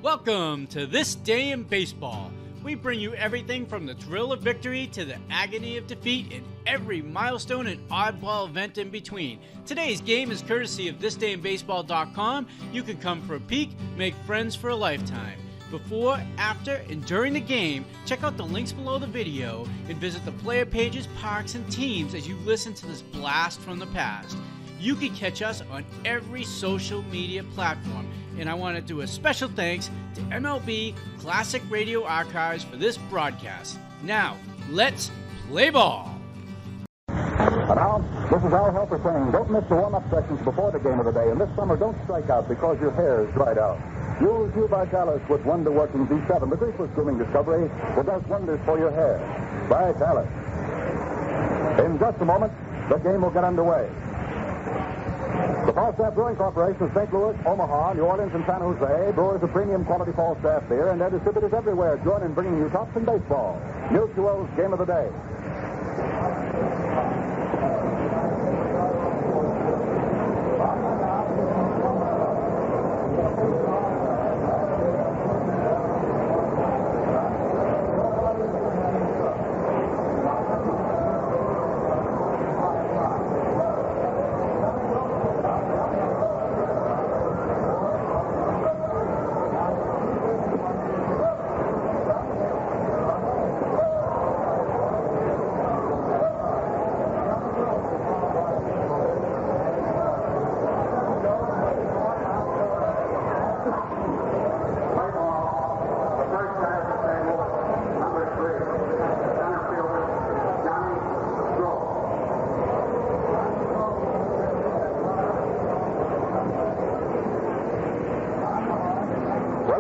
Welcome to This Day in Baseball. We bring you everything from the thrill of victory to the agony of defeat and every milestone and oddball event in between. Today's game is courtesy of thisdayinbaseball.com. You can come for a peek, make friends for a lifetime. Before, after, and during the game, check out the links below the video and visit the player pages, parks, and teams as you listen to this blast from the past. You can catch us on every social media platform. And I want to do a special thanks to MLB Classic Radio Archives for this broadcast. Now, let's play ball. And now, this is Al Helper saying, don't miss the warm-up sections before the game of the day. And this summer, don't strike out because your hair is dried out. Use U Vitalis with wonder-working B7, the greaseless grooming discovery that does wonders for your hair. Vitalis. In just a moment, the game will get underway. The Falstaff Brewing Corporation of St. Louis, Omaha, New Orleans, and San Jose, brewers of premium quality Falstaff beer, and their distributors everywhere join in bringing you tops in baseball. Mutual's Game of the Day.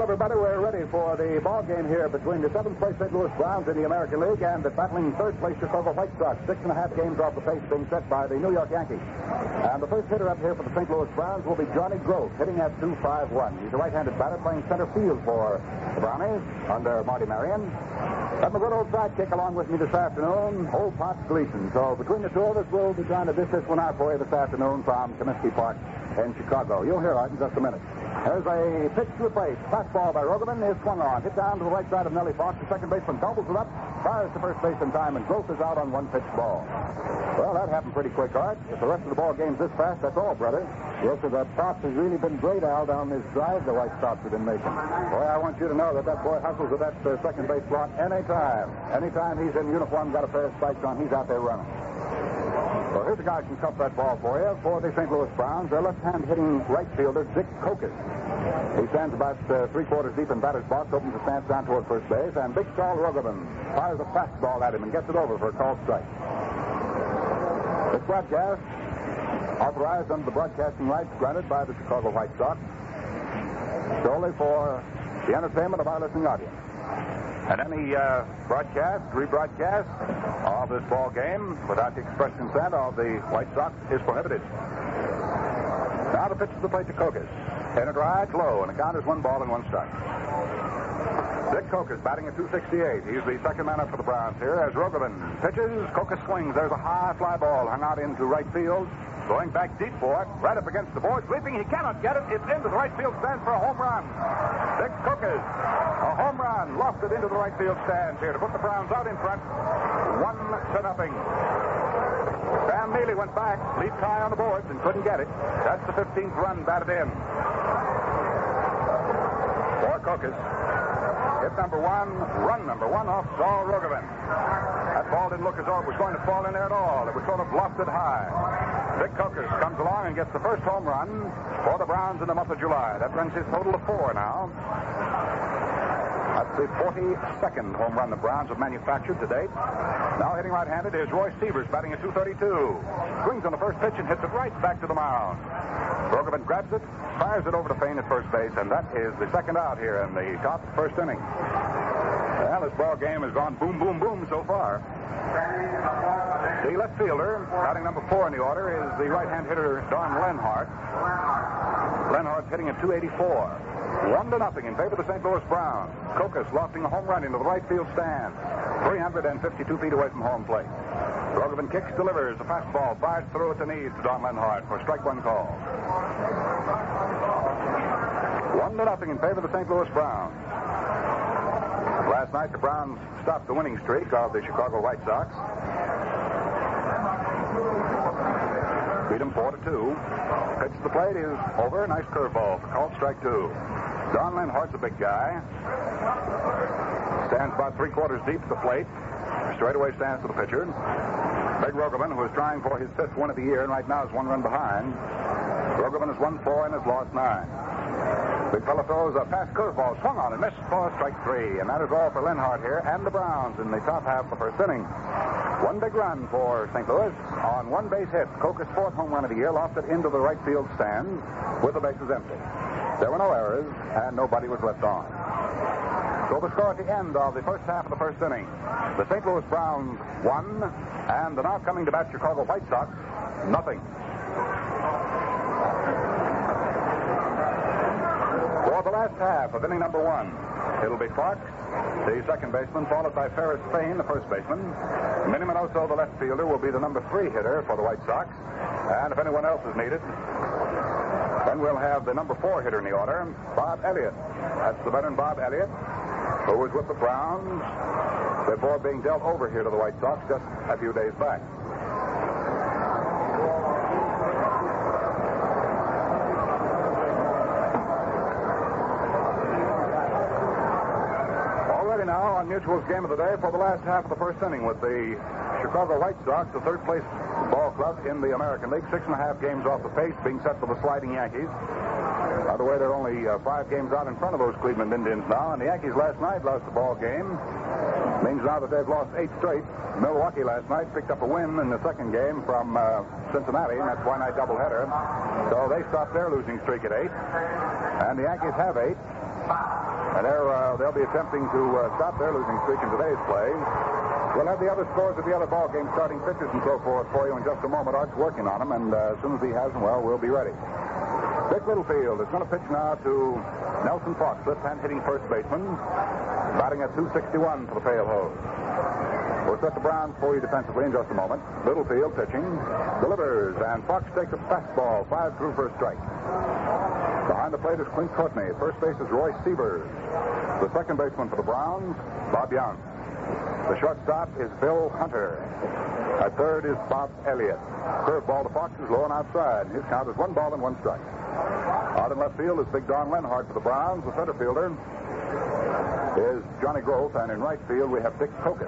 Everybody, we're ready for the ball game here between the 7th place St. Louis Browns in the American League and the battling 3rd place Chicago White Sox. 6.5 games off the pace being set by the New York Yankees. And the first hitter up here for the St. Louis Browns will be Johnny Grove, hitting at 2.51. He's a right-handed batter playing center field for the Brownies under Marty Marion. And my good old sidekick along with me this afternoon, old Potts Gleason. So between the two of us, we'll be trying to dish this one out for you this afternoon from Comiskey Park in Chicago. You'll hear it in just a minute. There's a pitch to the plate. Fastball by Rogovan is swung on. Hit down to the right side of Nellie Fox. The second baseman gobbles it up, fires to first base in time, and Grove is out on one pitch ball. Well, that happened pretty quick, Art. If the rest of the ball game's this fast, that's all, brother. Yes, sir, that Fox has really been great, Al, down this drive the White Sox have been making. Boy, I want you to know that boy hustles at that second base slot anytime. Anytime he's in uniform, got a pair of spikes on, he's out there running. So here's a guy who can cup that ball for you for the St. Louis Browns. Their left-hand hitting right fielder, Dick Kokas. He stands about three-quarters deep in batter's box, opens the stance down toward first base, and big tall Rogovan fires a fastball at him and gets it over for a called strike. This broadcast, authorized under the broadcasting rights granted by the Chicago White Sox, solely for the entertainment of our listening audience. And any rebroadcast of this ball game without the express consent of the White Sox is prohibited. Now the pitch to the plate to Kokas. In it right, low, and the count is 1 ball and 1 strike. Dick Kokas batting at 268. He's the second man up for the Browns here as Rogovan pitches. Kokas swings. There's a high fly ball hung out into right field. Going back deep for it, right up against the board, sweeping. He cannot get it. It's into the right field stand for a home run. Dick Kokas, a home run, lofted into the right field stands here to put the Browns out in front, 1-0. Sam Neely went back, leaped high on the boards and couldn't get it. That's the 15th run batted in. For Kokas. Hit number 1, run number 1 off Saul Rogovan. That ball didn't look as though it was going to fall in there at all. It was sort of lofted high. Dick Kokas comes along and gets the first home run for the Browns in the month of July. That brings his total to 4 now. That's the 42nd home run the Browns have manufactured to date. Now hitting right-handed is Roy Severs batting at 232. Swings on the first pitch and hits it right back to the mound. Rogovan grabs it, fires it over to Fain at first base, and that is the second out here in the top first inning. Well, this ball game has gone boom, boom, boom so far. The left fielder, batting number 4 in the order, is the right-hand hitter, Don Lenhart. Lenhart's hitting at 284. 1-0 in favor of the St. Louis Browns. Kokas lofting a home run into the right field stand, 352 feet away from home plate. Rogovan kicks, delivers a fastball, fires through at the knees to Don Lenhart for strike 1 call. 1-0 in favor of the St. Louis Browns. Last night, the Browns stopped the winning streak of the Chicago White Sox. Beat them 4-2. Pitch to the plate is over. Nice curveball. Called strike 2. Don Lenhart's a big guy. Stands about 3/4 deep at the plate. Straightaway stands to the pitcher. Big Rogovan, who is trying for his 5th win of the year, and right now is 1 run behind. Rogovan has won 4 and has lost 9. Big fella throws a fast curveball, swung on and missed for strike 3. And that is all for Lenhart here and the Browns in the top half of the first inning. 1 big run for St. Louis on 1 base hit. Coker's 4th home run of the year, lofted into the right field stand with the bases empty. There were no errors, and nobody was left on. So the score at the end of the first half of the first inning. The St. Louis Browns 1, and the now coming to bat Chicago White Sox 0. For the last half of inning number 1, it'll be Fox, the second baseman, followed by Ferris Fain, the first baseman. Minnie Minoso, the left fielder, will be the number 3 hitter for the White Sox. And if anyone else is needed, then we'll have the number 4 hitter in the order, Bob Elliott. That's the veteran Bob Elliott, who was with the Browns before being dealt over here to the White Sox just a few days back. Already now on Mutual's game of the day for the last half of the first inning with the Chicago White Sox, the 3rd place ball club in the American League, 6.5 games off the pace, being set for the sliding Yankees. By the way, they're only 5 games out in front of those Cleveland Indians now, and the Yankees last night lost the ball game. Means now that they've lost 8 straight. Milwaukee last night picked up a win in the second game from Cincinnati, and that's one-night doubleheader. So they stopped their losing streak at 8, and the Yankees have 8. And they'll be attempting to stop their losing streak in today's play. We'll have the other scores of the other ball games, starting pitchers and so forth for you in just a moment. Art's working on them, and as soon as he has them, well, we'll be ready. Dick Littlefield is going to pitch now to Nelson Fox, left-hand hitting first baseman, batting at .261 for the Pale Hose. We'll set the Browns for you defensively in just a moment. Littlefield pitching, delivers, and Fox takes a fastball, 5 through for a strike. Behind the plate is Clint Courtney. First base is Roy Sievers. The second baseman for the Browns, Bob Young. The shortstop is Bill Hunter. At third is Bob Elliott. Curveball to Fox is low and outside. His count is 1 ball and 1 strike. Out in left field is Big Don Lenhart for the Browns. The center fielder is Johnny Grove, and in right field we have Dick Coker.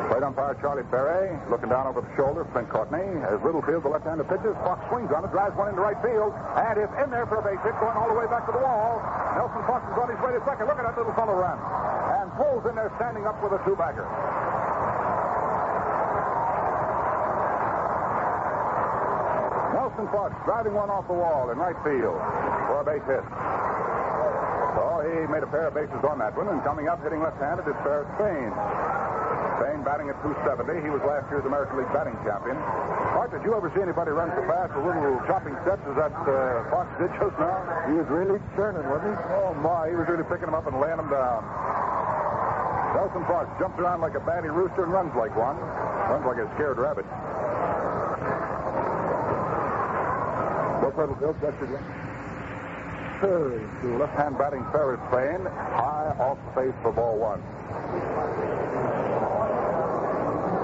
Plate umpire Charlie Berry looking down over the shoulder of Clint Courtney. As Littlefield, the left-hander, pitches, Fox swings on it, drives one into right field, and it's in there for a base hit, going all the way back to the wall. Nelson Fox is on his way to second. Look at that little fellow run. And pulls in there, standing up with a 2-bagger. Nelson Fox driving one off the wall in right field for a base hit. So he made a pair of bases on that one, and coming up, hitting left-handed, is Ferris Fain. Fain batting at .270. He was last year's American League batting champion. Art, did you ever see anybody run so fast with little chopping steps as that Fox did just now? He was really churning, wasn't he? Oh, my. He was really picking them up and laying them down. Nelson Fox jumps around like a batty rooster and runs like one. Runs like a scared rabbit. Littlefield gets it in. To left-hand batting Ferris Fain, high off the face for ball 1.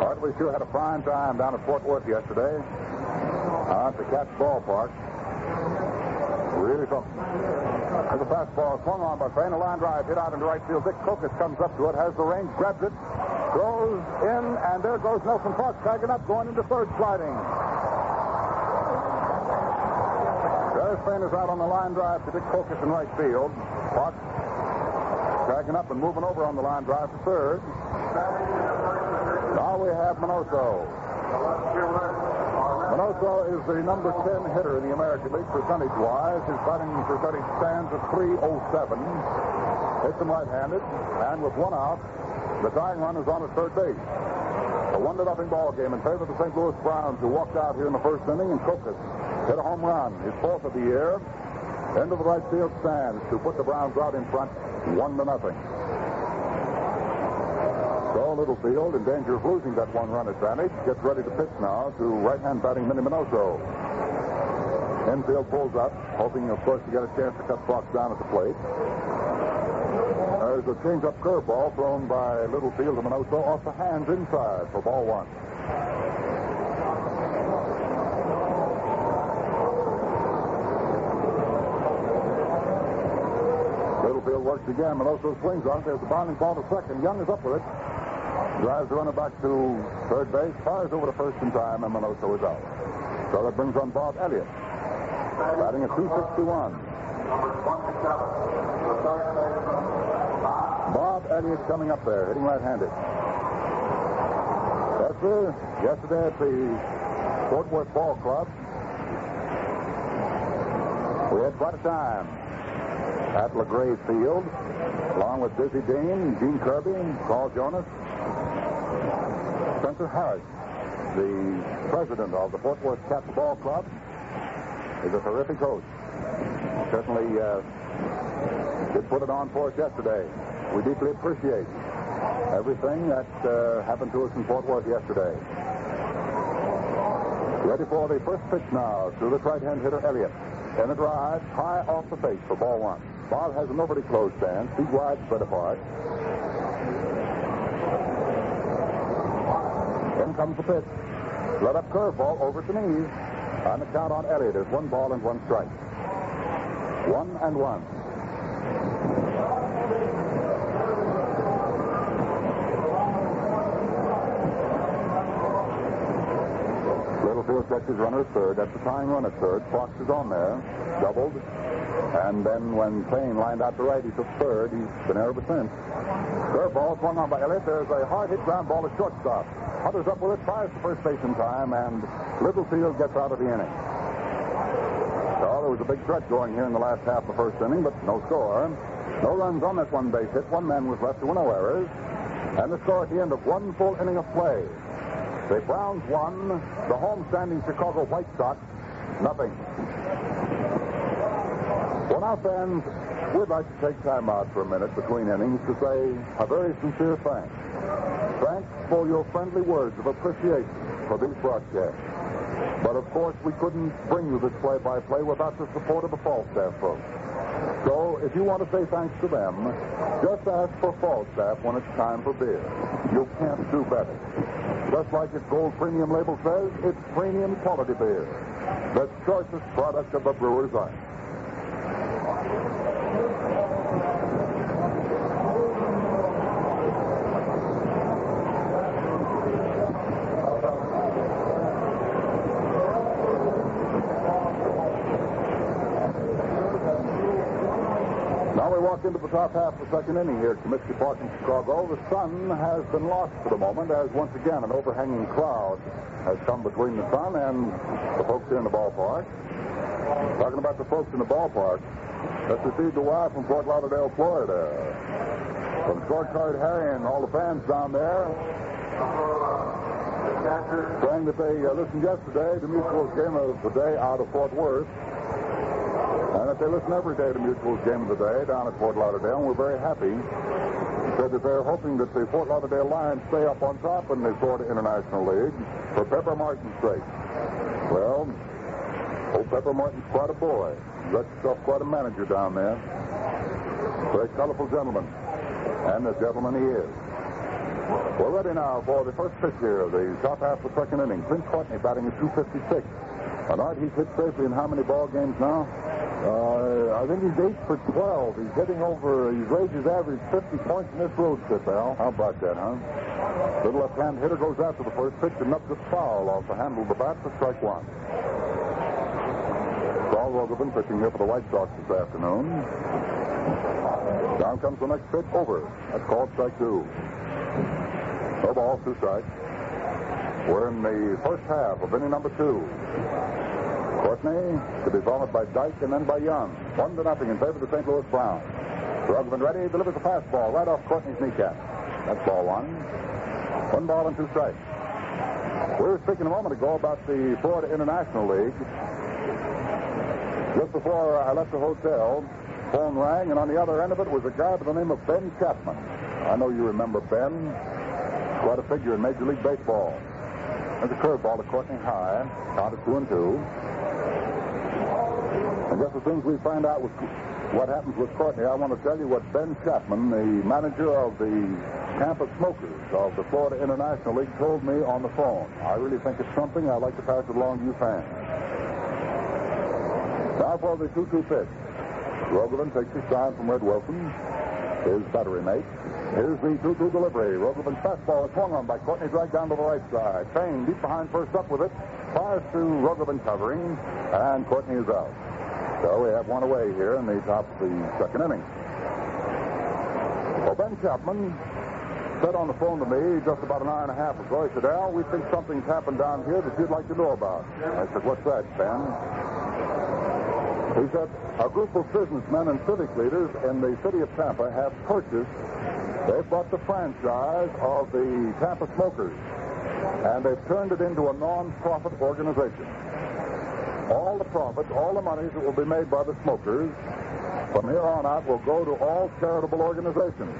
Art, we sure had a fine time down at Fort Worth yesterday. At the Cats ballpark. Really something. There's a fastball swung on by Fain, a line drive hit out into right field. Dick Kokis comes up to it, has the range, grabs it, throws in, and there goes Nelson Fox tagging up, going into third, sliding. Fain is out on the line drive to Dick Kokis in right field. Fox tagging up and moving over on the line drive to third. Now we have Minoso. Minoso is the number 10 hitter in the American League percentage-wise. His batting percentage stands at .307. Hits him right-handed, and with 1 out, the tying run is on at third base. A 1-0 ball game in favor of the St. Louis Browns, who walked out here in the first inning, and Kokis hit a home run, his 4th of the year, into the right field stands to put the Browns out in front 1-0. So Littlefield, in danger of losing that 1-run advantage, gets ready to pitch now to right-hand batting Minnie Minoso. Infield pulls up, hoping, of course, to get a chance to cut Fox down at the plate. There's a change-up curveball thrown by Littlefield to Minoso off the hands inside for ball one. Littlefield works again. Minoso swings on it. There's the bounding ball to second. Young is up with it. Drives the runner back to third base. Fires over to first in time, and Minoso is out. So that brings on Bob Elliott. Batting at 261. Bob Elliott coming up there, hitting right-handed. Yes, sir. Yesterday at the Fort Worth Ball Club, we had quite a time at LaGrave Field, along with Dizzy Dean, Gene Kirby, Carl Jonas, Spencer Harris, the president of the Fort Worth Capitol Ball Club, is a terrific host. Certainly did put it on for us yesterday. We deeply appreciate everything that happened to us in Fort Worth yesterday. Ready for the first pitch now to the right-hand hitter, Elliott. In the drive, high off the face for ball one. Bob has an overly closed stance, feet wide, spread apart. In comes the pitch. Let up curveball over the knees. On the count on Elliott is 1 ball and 1 strike. 1-1. Littlefield sets his runner at third. That's the tying run at third. Fox is on there. Doubled. And then when Payne lined out to right, he took third. He's been there ever since. Curveball swung on by Elliott. There's a hard-hit ground ball to shortstop. Hunter's up with it, fires to first base in time, and Littlefield gets out of the inning. So there was a big threat going here in the last half of the first inning, but no score. No runs on that one base hit. 1 man was left. There were no errors. And the score at the end of 1 full inning of play. The Browns won. The home-standing Chicago White Sox, nothing. Well, now, fans, we'd like to take time out for a minute between innings to say a very sincere thanks. Thanks for your friendly words of appreciation for these broadcasts. But, of course, we couldn't bring you this play-by-play without the support of the Falstaff folks. So, if you want to say thanks to them, just ask for Falstaff when it's time for beer. You can't do better. Just like its gold premium label says, it's premium quality beer. The choicest product of the brewer's art. Into the top half of the second inning here at Comiskey Park in Chicago. The sun has been lost for the moment as once again an overhanging cloud has come between the sun and the folks here in the ballpark. Talking about the folks in the ballpark, let's receive the wire from Fort Lauderdale, Florida. From Scorecard Harry and all the fans down there saying that they listened yesterday to Mutual's game of the day out of Fort Worth. And that they listen every day to Mutual's game of the day down at Fort Lauderdale, and we're very happy. They said that they're hoping that the Fort Lauderdale Lions stay up on top in the Florida International League for Pepper Martin's sake. Well, old Pepper Martin's quite a boy. He's got himself quite a manager down there. Very colorful gentleman. And the gentleman he is. We're ready now for the first pitch here of the top half of the second inning. Clint Courtney batting at 256. Bernard, he's hit safely in how many ball games now? I think he's 8 for 12. He's raised his average 50 points in this road trip, Al. How about that, huh? Little left-hand hitter goes after the first pitch and knocks it foul off the handle of the bat for strike one. Saul Roosevelt pitching here for the White Sox this afternoon. Down comes the next pitch, over. That's called strike 2. No ball, 2 strikes. We're in the first half of inning number 2. Courtney to be followed by Dyke and then by Young. 1-0 in favor of the St. Louis Browns. Rugman ready, delivers a fastball right off Courtney's kneecap. That's ball 1. 1 ball and 2 strikes. We were speaking a moment ago about the Florida International League. Just before I left the hotel, phone rang, and on the other end of it was a guy by the name of Ben Chapman. I know you remember Ben. Quite a figure in Major League Baseball. There's a curveball to Courtney high. Count at 2-2. And just as soon as we find out what happens with Courtney, I want to tell you what Ben Chapman, the manager of the Tampa Smokers of the Florida International League, told me on the phone. I really think it's something. I'd like to pass it along to you fans. Now for the 2-2 pitch. Rogovan takes his time from Red Wilson, his battery mate. Here's the 2-2 delivery. Rogovan's fastball is swung on by Courtney, dragged down to the right side. Payne deep behind first up with it. Fires to Rogovan covering, and Courtney is out. So we have one away here in the top of the second inning. Well, Ben Chapman said on the phone to me just about an hour and a half ago, he said, Al, we think something's happened down here that you'd like to know about. I said, what's that, Ben? He said, a group of businessmen and civic leaders in the city of Tampa have purchased, they've bought the franchise of the Tampa Smokers, and they've turned it into a non-profit organization. All the profits, all the monies that will be made by the Smokers from here on out will go to all charitable organizations,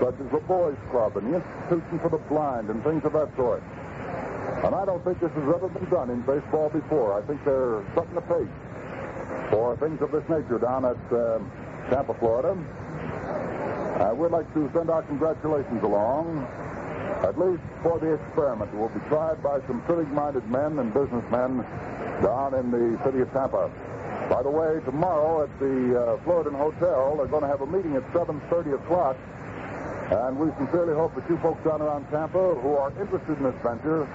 such as the Boys Club and the Institution for the Blind and things of that sort. And I don't think this has ever been done in baseball before. I think they're setting the pace for things of this nature down at Tampa, Florida. We'd like to send our congratulations along, at least for the experiment that will be tried by some civic-minded men and businessmen down in the city of Tampa. By the way, tomorrow at the Floridan Hotel, they're going to have a meeting at 7:30 o'clock. And we sincerely hope that you folks down around Tampa who are interested in this venture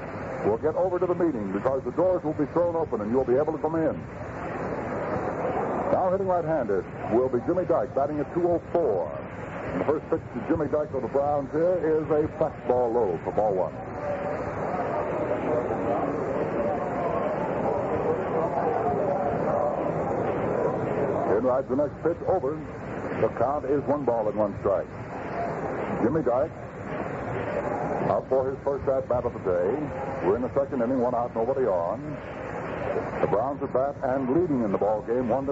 will get over to the meeting, because the doors will be thrown open and you'll be able to come in. Now hitting right-handed will be Jimmy Dyke, batting at 204. And the first pitch to Jimmy Dyke of the Browns here is a fastball low for ball one. In rides the next pitch over. The count is 1 ball and 1 strike. Jimmy Dyke out for his first at-bat of the day. We're in the second inning, 1 out, nobody on. The Browns are bat and leading in the ball game 1-0.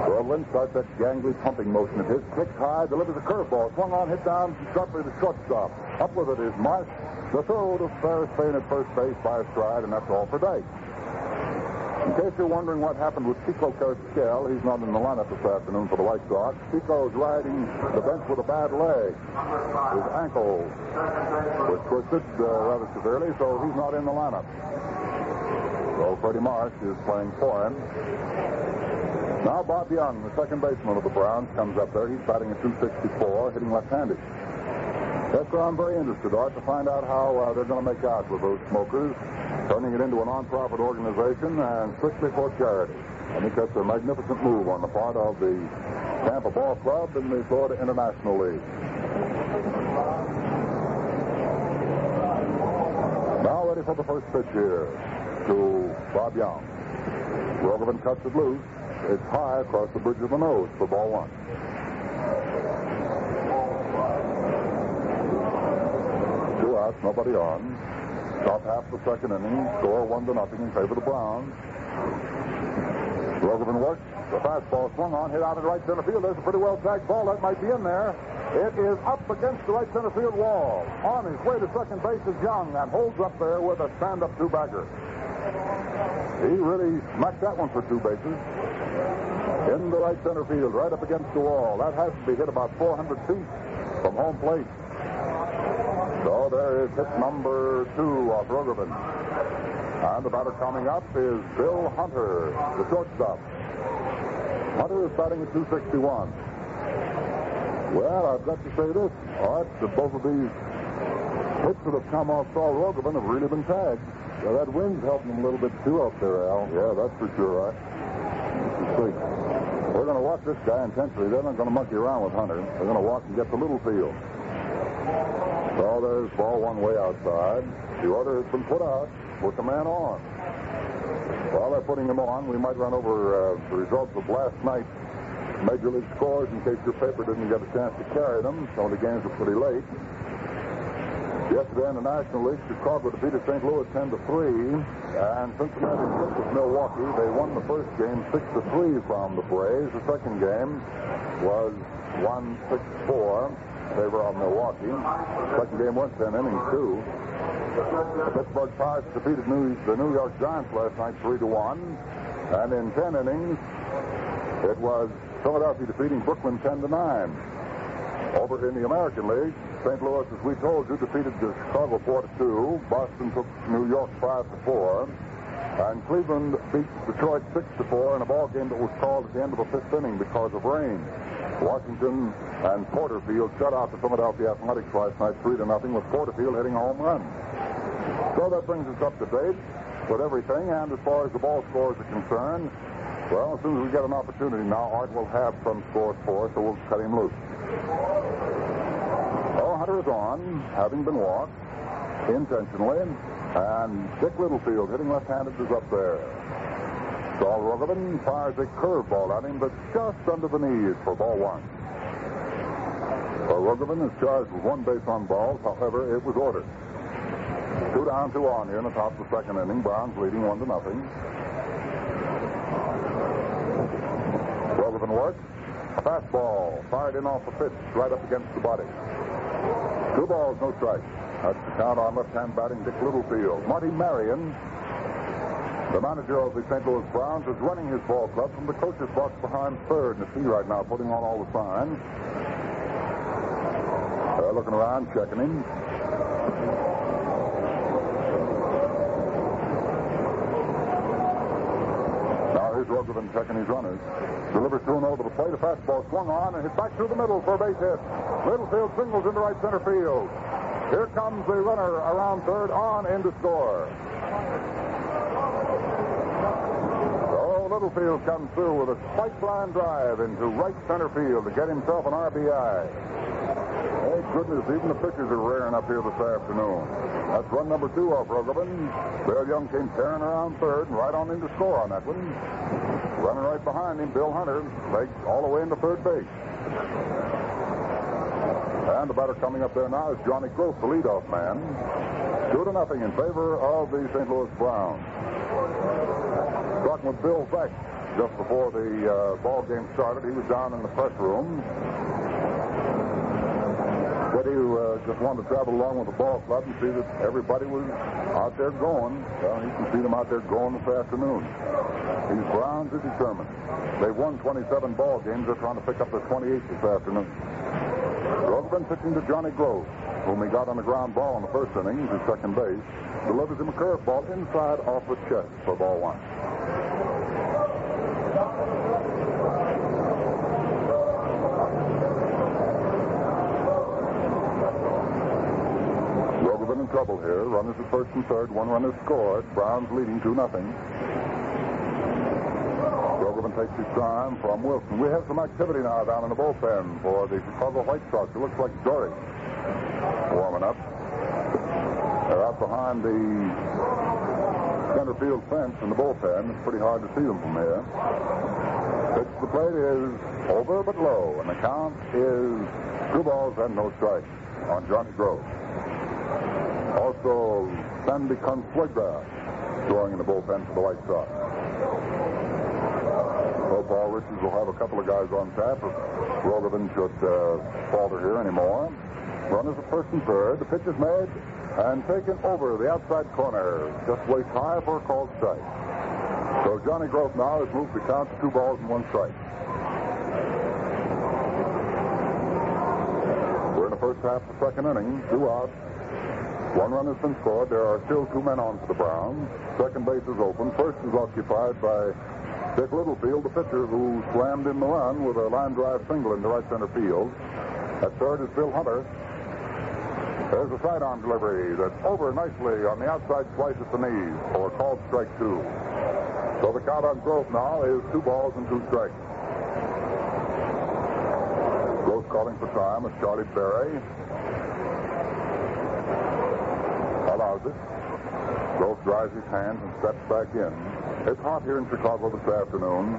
Groveland starts that gangly pumping motion of his. Kicks high, delivers a curveball. Swung on, hit down sharply to shortstop. Up with it is Marsh. The throw to Ferris Payne at first base by a stride, and that's all for Dyke. In case you're wondering what happened with Chico Carrasquel, he's not in the lineup this afternoon for the White Sox. Chico's riding the bench with a bad leg. His ankle was twisted rather severely, so he's not in the lineup. So Freddie Marsh is playing for him. Now Bob Young, the second baseman of the Browns, comes up there. He's batting at 264, hitting left-handed. That's where I'm very interested, Art, to find out how they're going to make out with those Smokers, turning it into a non-profit organization and strictly for charity. I think that's a magnificent move on the part of the Tampa Ball Club and the Florida International League. Now ready for the first pitch here to Bob Young. Rogovan cuts it loose. It's high across the bridge of the nose for ball one. Two outs, nobody on. Top half of the second inning. Score 1-0 in favor of the Browns. Rogovan works. The fastball swung on, hit out in right center field. There's a pretty well-tagged ball. That might be in there. It is up against the right center field wall. On his way to second base is Young and holds up there with a stand-up two-bagger. He really smacked that one for 2 bases. In the right center field, right up against the wall. That has to be hit about 400 feet from home plate. So there is hit number 2 off Rogovan. And the batter coming up is Bill Hunter, the shortstop. Hunter is batting at 261. Well, I've got to say this, Art, that both of these hits that have come off Saul Rogovan have really been tagged. Yeah, that wind's helping him a little bit too up there, Al. Yeah, that's for sure, Art. We're going to watch this guy intensely. They're not going to monkey around with Hunter. They're going to walk and get the little field. So there's ball one way outside. The order has been put out. Put the man on. While they're putting him on, we might run over the results of last night's Major League scores in case your paper didn't get a chance to carry them. Some of the games were pretty late. Yesterday in the National League, Chicago defeated St. Louis 10-3, and Cincinnati split with Milwaukee. They won the first game 6-3 from the Braves. The second game was 1-6-4 in favor of Milwaukee. The second game went 10 innings too. The Pittsburgh Pirates defeated the New York Giants last night 3-1. And in 10 innings, it was Philadelphia defeating Brooklyn 10-9. Over in the American League, St. Louis, as we told you, defeated Chicago 4-2. Boston took New York 5-4. And Cleveland beat Detroit 6-4 in a ball game that was called at the end of the fifth inning because of rain. Washington and Porterfield shut out the Philadelphia Athletics last night 3-0 with Porterfield hitting a home run. So that brings us up to date with everything. And as far as the ball scores are concerned, well, as soon as we get an opportunity now, Art will have some scores for us, so we'll cut him loose. Oh, Hunter is on, having been walked intentionally. And Dick Littlefield, hitting left-handed, is up there. Saul Rogovan fires a curveball at him, but just under the knees for ball one. Well, Rogovan is charged with one base on balls. However, it was ordered. 2 down, 2 on here in the top of the second inning. Browns leading 1-0. Rogovan works. A fastball fired in off the pitch, right up against the body. 2 balls, no strikes. That's the count on left-hand batting Dick Littlefield. Marty Marion, the manager of the St. Louis Browns, is running his ball club from the coach's box behind third in the field right now, putting on all the signs. They're looking around, checking him. Now here's Rogovan checking his runners. Delivers to and over the plate. A fastball swung on and hit back through the middle for a base hit. Littlefield singles into right center field. Here comes the runner around third on in to score. So Littlefield comes through with a spike line drive into right center field to get himself an RBI. Thank goodness, even the pitchers are rearing up here this afternoon. That's run number 2 off Rogovan. Bill Young came tearing around third and right on in to score on that one. Running right behind him, Bill Hunter, legs all the way into third base. And the batter coming up there now is Johnny Gross, the leadoff man. 2-0 in favor of the St. Louis Browns. Talking with Bill Vecht just before the ball game started. He was down in the press room. Said he just wanted to travel along with the ball club and see that everybody was out there going. Well, he can see them out there going this afternoon. These Browns are determined. They've won 27 ball games. They're trying to pick up their 28th this afternoon. Rogovan pitching to Johnny Grove, whom he got on the ground ball in the first inning to second base. Delivers him a curveball inside off the chest for ball one. Rogovan in trouble here. Runners at first and third. 1 run is scored. Browns leading 2-0. Rogovan takes his time from Wilson. We have some activity now down in the bullpen for the Chicago White Sox. It looks like Dory warming up. They're out behind the center field fence in the bullpen. It's pretty hard to see them from here. Pitch to the plate is over but low, and the count is 2 balls and no strikes on Johnny Grove. Also, Sandy Consuegra throwing in the bullpen for the White Sox. Paul Richards will have a couple of guys on tap if Rogovan should falter here anymore. Runners at first and third. The pitch is made and taken over the outside corner. Just waist high for a called strike. So Johnny Grove now has moved the count to 2 balls and 1 strike. We're in the first half of the second inning. 2 outs. 1 run has been scored. There are still 2 men on for the Browns. Second base is open. First is occupied by Dick Littlefield, the pitcher who slammed in the run with a line drive single into right center field. At third is Bill Hunter. There's a sidearm delivery that's over nicely on the outside slice at the knees for a called strike 2. So the count on Grove now is 2 balls and 2 strikes. Grove calling for time is Charlie Berry. Allows it. Grove dries his hands and steps back in. It's hot here in Chicago this afternoon.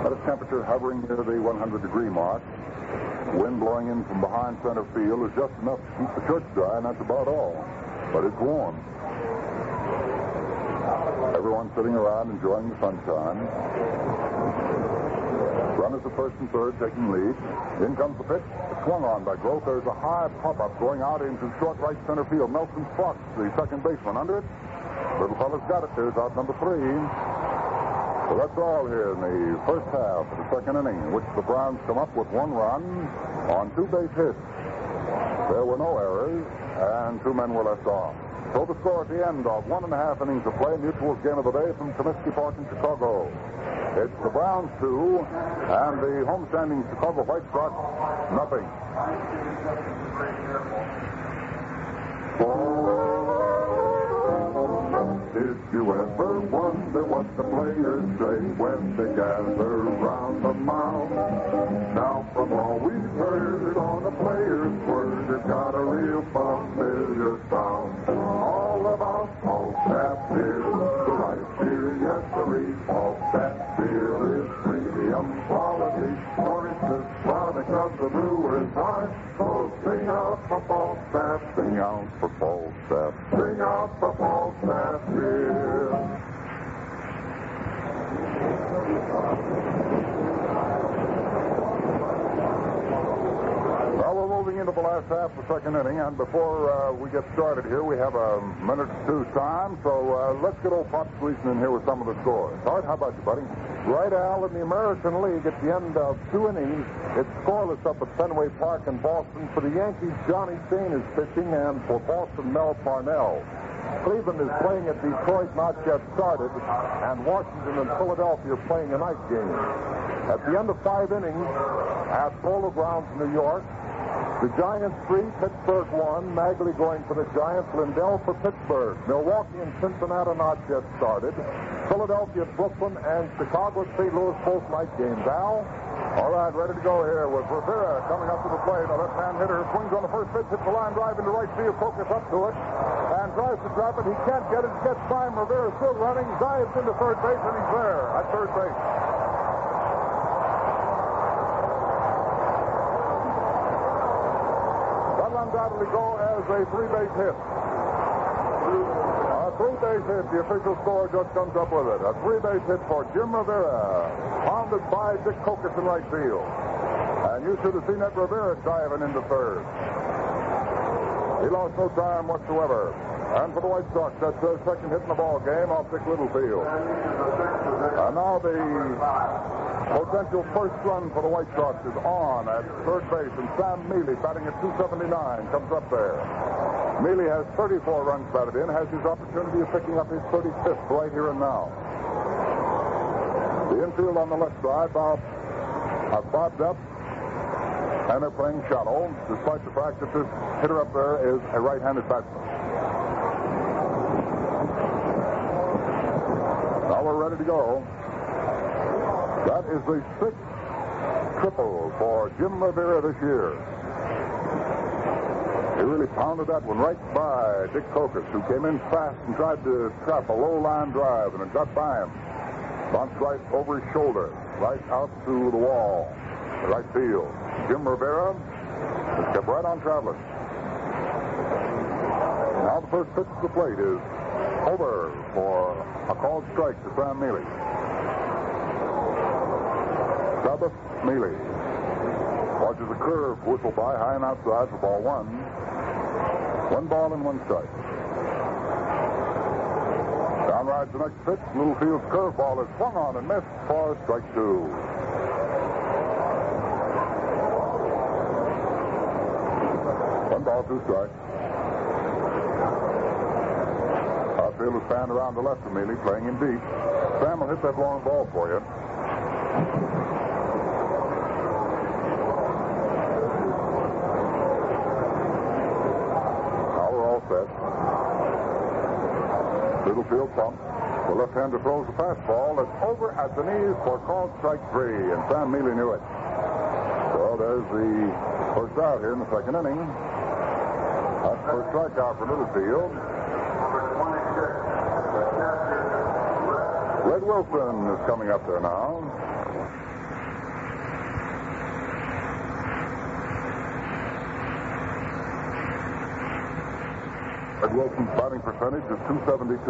At a temperature hovering near the 100-degree mark. Wind blowing in from behind center field is just enough to keep the shirts dry, and that's about all. But it's warm. Everyone's sitting around enjoying the sunshine. Runners at first and third taking lead. In comes the pitch. It's swung on by Grove. There's a high pop-up going out into short right center field. Nelson Fox, the second baseman, under it. Little fella's got it. There's out number 3. So that's all here in the first half of the second inning, in which the Browns come up with 1 run on 2 base hits. There were no errors, and 2 men were left off. So the score at the end of 1.5 innings of play, Mutual's game of the day from Comiskey Park in Chicago. It's the Browns 2 and the homestanding Chicago White Sox nothing. Did you ever wonder what the players say when they gather round the mound? Now from all we've heard on the players' word, it's got a real familiar sound. All about Falstaff beer, the right beer, yes sirree. Falstaff beer is premium quality, for it's the product of the brewer's heart. So sing out for Falstaff, sing out for Falstaff, sing out for Falstaff beer. Well, we're moving into the last half of the second inning, and before we get started here, we have a minute or two's time, so let's get old Pop Gleason in here with some of the scores. Art, how about you, buddy? Right, Al, in the American League, at the end of 2 innings, it's scoreless up at Fenway Park in Boston. For the Yankees, Johnny Shane is pitching, and for Boston, Mel Parnell. Cleveland is playing at Detroit, not yet started, and Washington and Philadelphia are playing a night game. At the end of 5 innings, at Polo Grounds, New York, the Giants 3, Pittsburgh 1, Magley going for the Giants, Lindell for Pittsburgh. Milwaukee and Cincinnati not yet started. Philadelphia, Brooklyn, and Chicago at St. Louis, both night games. Al? All right, ready to go here with Rivera coming up to the plate. A left-hand hitter swings on the first pitch, hits the line drive into right field. Focus up to it and tries to drop it. He can't get it. Gets by him. Rivera still running. Dives into third base, and he's there at third base. That'll undoubtedly go as a 3-base hit. A 3-base hit. The official score just comes up with it. A 3-base hit for Jim Rivera. Pounded by Dick Kokis in right field. And you should have seen that Rivera diving into third. He lost no time whatsoever. And for the White Sox, that's their second hit in the ball game off Dick Littlefield. And now the potential first run for the White Sox is on at third base, and Sam Mealy, batting at 279, comes up there. Mealy has 34 runs batted in, has his opportunity of picking up his 35th right here and now. The infield on the left side, bobbed up, and they're playing shallow, despite the fact that this hitter up there is a right-handed batsman. Now we're ready to go. That is the 6th triple for Jim Rivera this year. He really pounded that one right by Dick Kokis, who came in fast and tried to trap a low line drive, and it got by him. Bounced right over his shoulder, right out to the wall, right field. Jim Rivera has kept right on traveling. Now the first pitch to the plate is over for a called strike to Sam Mealy. Sabbath Mealy watches a curve whistle by high and outside for ball 1. 1 ball and 1 strike. Down rides the next pitch. Littlefield's curveball is swung on and missed for strike 2. One ball, 2 strikes. Outfield is fanned around the left of Mealy, playing in deep. Sam will hit that long ball for you. Littlefield pump. The left-hander throws the fastball. It's over at the knees for called strike 3, and Sam Mealy knew it. So there's the first out here in the second inning. That's for a strikeout for Littlefield. Red Wilson is coming up there now. Red Wilson's batting percentage is .272.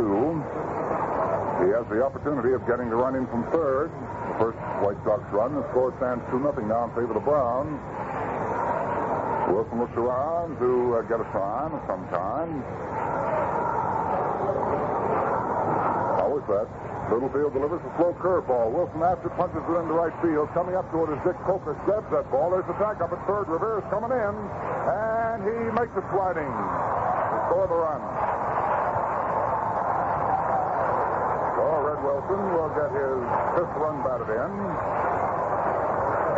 He has the opportunity of getting the run in from third. The first White Sox run. The score stands 2-0 now in favor of the Browns. Wilson looks around to get a sign of some kind. Now Always that. Littlefield delivers a slow curveball. Wilson after punches it into right field. Coming up to it is Dick Coker. Grabs that ball. There's a tag up at third. Rivera's coming in. And he makes it sliding. Score the run. So Red Wilson will get his fifth run batted in.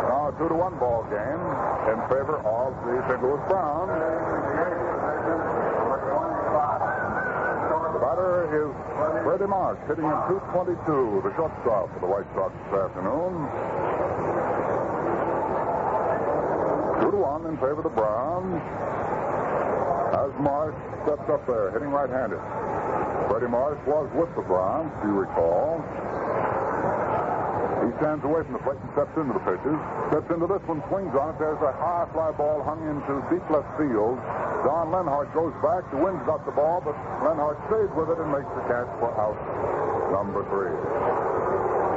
Now a 2-1 ball game in favor of the St. Louis Browns. The batter is Freddie Marsh, hitting in 222, the shortstop for the White Sox this afternoon. 2-1 in favor of the Browns. As Marsh steps up there, hitting right-handed. Freddie Marsh was with the Browns, if you recall. He stands away from the plate and steps into the pitches. Steps into this one, swings on it. There's a high fly ball hung into deep left field. Don Lenhart goes back. The wind's got the ball, but Lenhart stays with it and makes the catch for out number 3.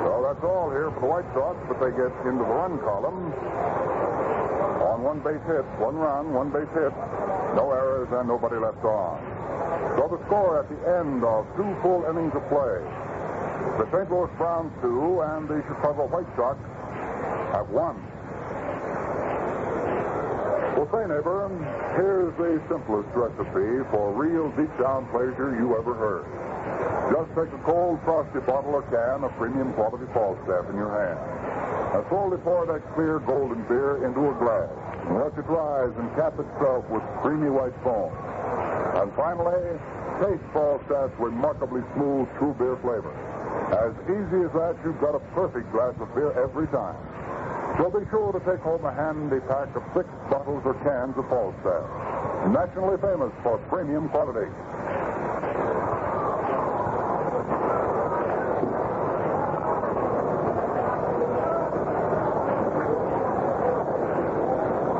So that's all here for the White Sox, but they get into the run column on one base hit, 1 run, 1 base hit, no errors and nobody left on. So the score at the end of 2 full innings of play, the St. Louis Browns 2 and the Chicago White Sox have won. Well, say, neighbor, here's the simplest recipe for real deep-down pleasure you ever heard. Just take a cold, frosty bottle or can of premium quality Falstaff in your hand. Now slowly pour that clear golden beer into a glass and let it rise and cap itself with creamy white foam. And finally, taste Falstaff's remarkably smooth, true beer flavor. As easy as that, you've got a perfect glass of beer every time. So be sure to take home a handy pack of 6 bottles or cans of Falstaff, nationally famous for premium quality.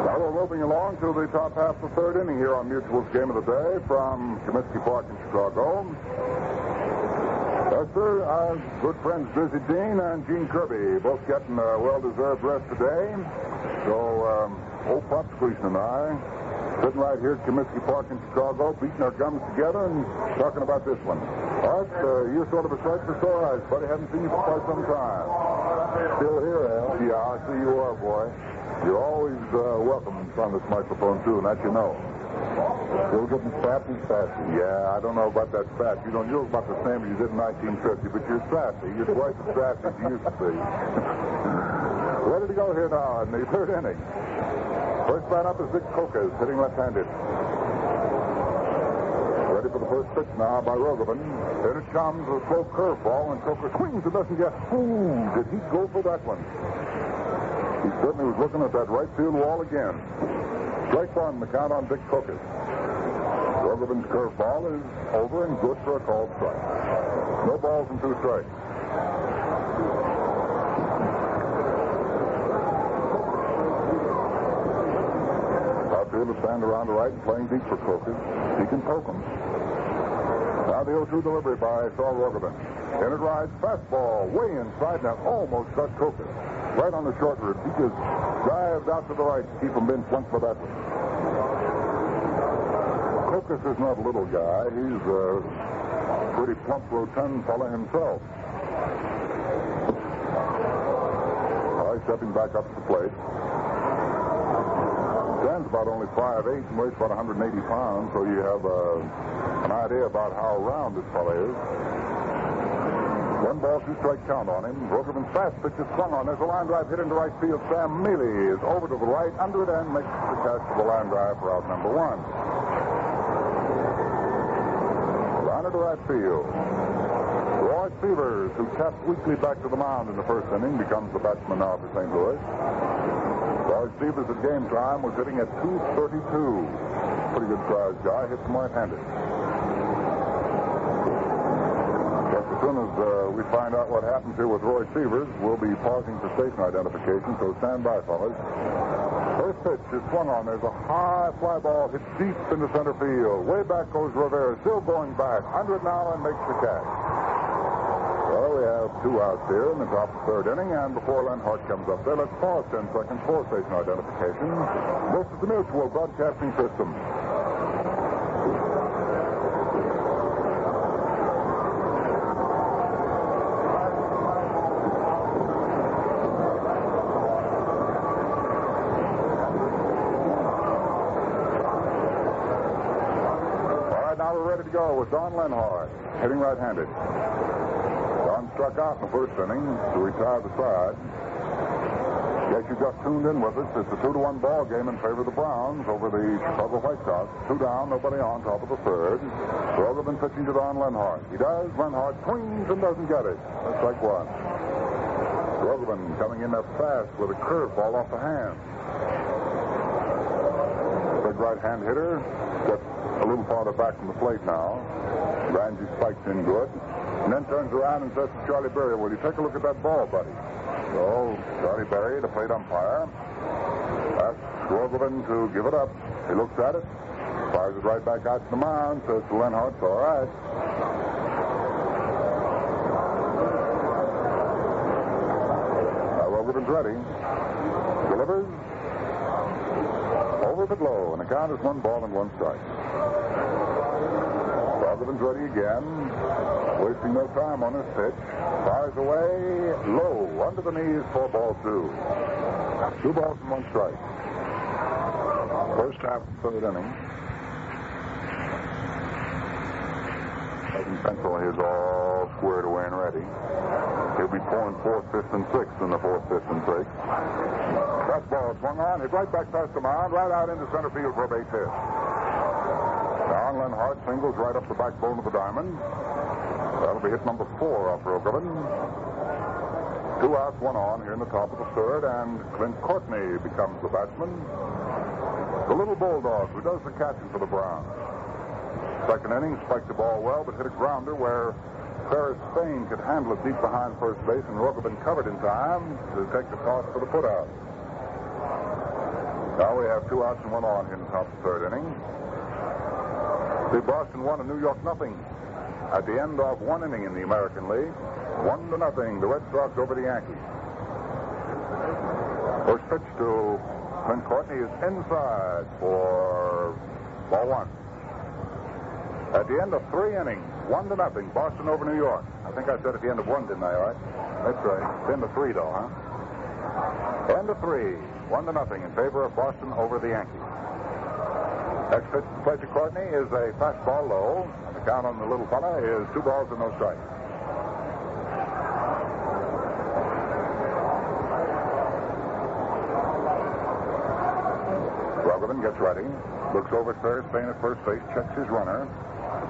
Now we're moving along to the top half of the 3rd inning here on Mutual's Game of the Day from Comiskey Park in Chicago. Yes, sir. Our good friends Drizzy Dean and Gene Kirby both getting a well-deserved rest today. So, old Pop Gleason and I sitting right here at Comiskey Park in Chicago, beating our gums together and talking about this one. Art, you're sort of a sight for sore eyes, buddy. Haven't seen you for quite some time. Still here, Al? Yeah, I see you are, boy. You're always welcome in front of this microphone, too, and that you know. Still getting fat and sassy. Yeah, I don't know about that fat. You don't look about the same as you did in 1950, but you're sassy. You're twice as sassy as you used to be. Ready to go here now in the 3rd inning. First man up is Dick Coker, hitting left-handed. Ready for the first pitch now by Rogovan. Then it comes a slow curveball, and Coker swings and doesn't get. Ooh, did he go for that one? He certainly was looking at that right field wall again. Strike 1, the count on Dick Coker. Rogovan's curveball is over and good for a called strike. No balls and 2 strikes. Outfielders stand around the right and playing deep for Coker. He can poke them. Now the 0-2 delivery by Saul Rogovan. In it rides fastball way inside and almost got Coker. Right on the short rib. He just dived out to the right to keep him in front for that one. Coker is not a little guy. He's a pretty plump, rotund fella himself. All right, stepping back up to the plate. Stands about only 5'8" and weighs about 180 pounds, so you have an idea about how round this fella is. 1 ball, 2 strike count on him. Rogovan's fast pitch is swung on. There's a line drive hit into right field. Sam Mealy is over to the right, under it, and makes the catch for the line drive for out number 1. Line to right field. Roy Severs, who tapped weakly back to the mound in the 1st inning, becomes the batsman now for St. Louis. Roy Severs at game time was hitting at .232. Pretty good sized guy. Hits him right-handed. As soon as we find out what happens here with Roy Severs, we'll be pausing for station identification, so stand by, fellas. First pitch is swung on. There's a high fly ball hit deep into center field. Way back goes Rivera, still going back. Under it now and makes the catch. Well, we have 2 outs here in the top of the 3rd inning, and before Lenhart comes up there, let's pause 10 seconds for station identification. This is the Mutual Broadcasting System. we're ready to go with Don Lenhart, hitting right-handed. Don struck out in the first inning to retire the side. Guess you just tuned in with us. It's a 2-1 ball game in favor of the Browns over the Chicago White Sox. 2 down, nobody on, top of the third. Rogovan pitching to Don Lenhart. He does. Lenhart swings and doesn't get it. That's strike one. Rogovan coming in there fast with a curveball off the hand. Big right-hand hitter gets a little farther back from the plate now. Ramsey spikes in good. And then turns around and says to Charlie Berry, "Will you take a look at that ball, buddy?" So Charlie Berry, the plate umpire, asks Rogovan to give it up. He looks at it, fires it right back out to the mound, says to Lenhart, "It's all right." Now Rogovan's ready. Delivers. Over but low, and the count is 1 ball and 1 strike. Rogovan's ready again, wasting no time on his pitch. Fires away, low, under the knees, 4 balls 2. 2 balls and 1 strike. First half of the third inning. Second pencil is all squared away and ready. He'll be pouring 4th, 5th, and 6th in the 4th, 5th, and 6th. Fastball swung on, hit right back past the mound, right out into center field for a base hit. Don Lenhart singles right up the backbone of the diamond. That'll be hit number 4 off Rogovan. 2 outs, 1 on here in the top of the third, and Clint Courtney becomes the batsman. The little bulldog who does the catching for the Browns. Second inning, spiked the ball well, but hit a grounder where Ferris Spain could handle it deep behind first base, and Rogovan covered in time to take the toss for the putout. Now we have 2 outs and 1 on here in the top of the third inning. The Boston won and New York nothing. At the end of 1 inning in the American League, 1-0, the Red Sox over the Yankees. First pitch to Clint Courtney is inside for ball 1. At the end of 3 innings, 1-0, Boston over New York. I think I said at the end of 1, didn't I, all right? That's right. End of 3, though, huh? End of 3, 1-0 in favor of Boston over the Yankees. Next pitch to play to Courtney is a fastball low. The count on the little fella is 2 balls and no strikes. Rogovan gets ready. Looks over at Ferris Spain at first base. Checks his runner.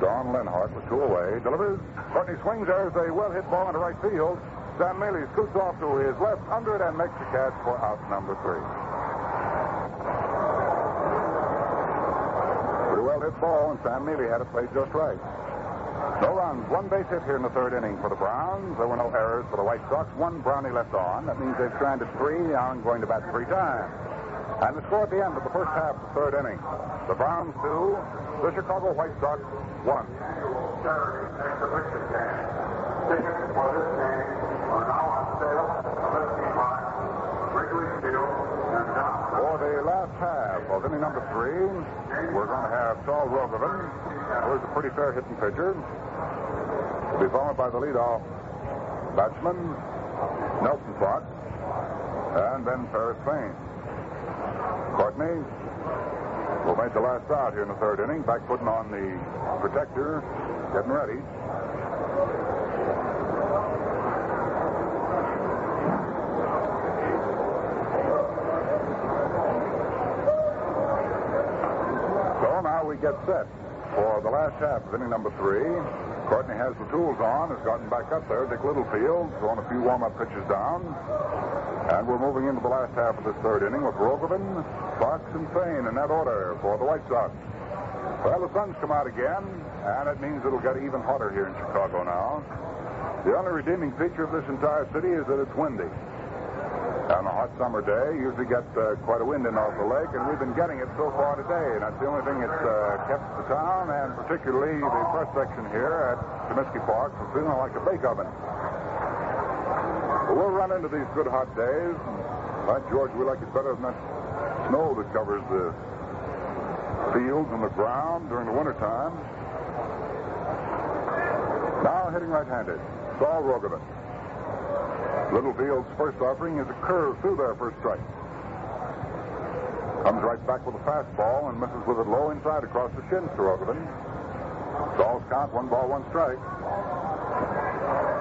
Don Lenhart with 2 away. Delivers. Courtney swings. There's a well-hit ball into right field. Sam Mealy scoots off to his left under it and makes the catch for out number 3. Well-hit ball, and Sam Mealy had it played just right. No runs, 1 base hit here in the third inning for the Browns. There were no errors for the White Sox. 1 Brownie left on. That means they've stranded 3. Now I'm going to bat 3 times. And the score at the end of the first half of the third inning. The Browns 2, the Chicago White Sox 1. Tickets for this game are now on sale at Wrestling Park, Wrigley Field, and down. For the last half of inning number 3, we're going to have Saul Rogovan, who is a pretty fair hitting pitcher. He'll be followed by the leadoff batsman, Nelson Fox, and then Ferris Spain. Courtney will make the last out here in the third inning, back putting on the protector, getting ready. So now we get set for the last half of inning number 3. Courtney has the tools on, has gotten back up there. Dick Littlefield throwing a few warm-up pitches down. And we're moving into the last half of this third inning with Rogovan, Fox, and Spain in that order for the White Sox. Well, the sun's come out again, and it means it'll get even hotter here in Chicago now. The only redeeming feature of this entire city is that it's windy. On a hot summer day, you usually get quite a wind in off the lake, and we've been getting it so far today. And that's the only thing that's kept the town, and particularly the press section here at Comiskey Park, from feeling like a bake oven. But we'll run into these good hot days. And, by George, we like it better than that snow that covers the fields and the ground during the wintertime. Now hitting right-handed, Saul Rogovan. Littlefield's first offering is a curve through there for a strike. Comes right back with a fastball and misses with it low inside across the shins to Rogovan. Saul's count, 1 ball, 1 strike.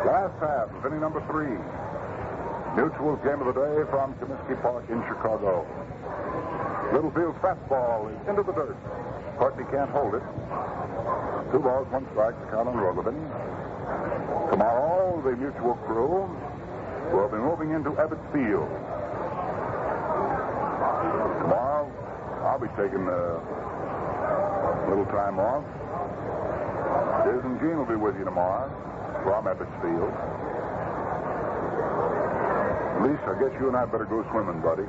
Last half of inning number 3. Mutual's game of the day from Comiskey Park in Chicago. Littlefield's fastball is into the dirt. Courtney can't hold it. 2 balls, 1 strike to count on Rogovan. Tomorrow, the Mutual crew will be moving into Ebbets Field. Tomorrow, I'll be taking a little time off. Liz and Gene will be with you tomorrow from Ebbets Field. Least, I guess you and I better go swimming, buddy.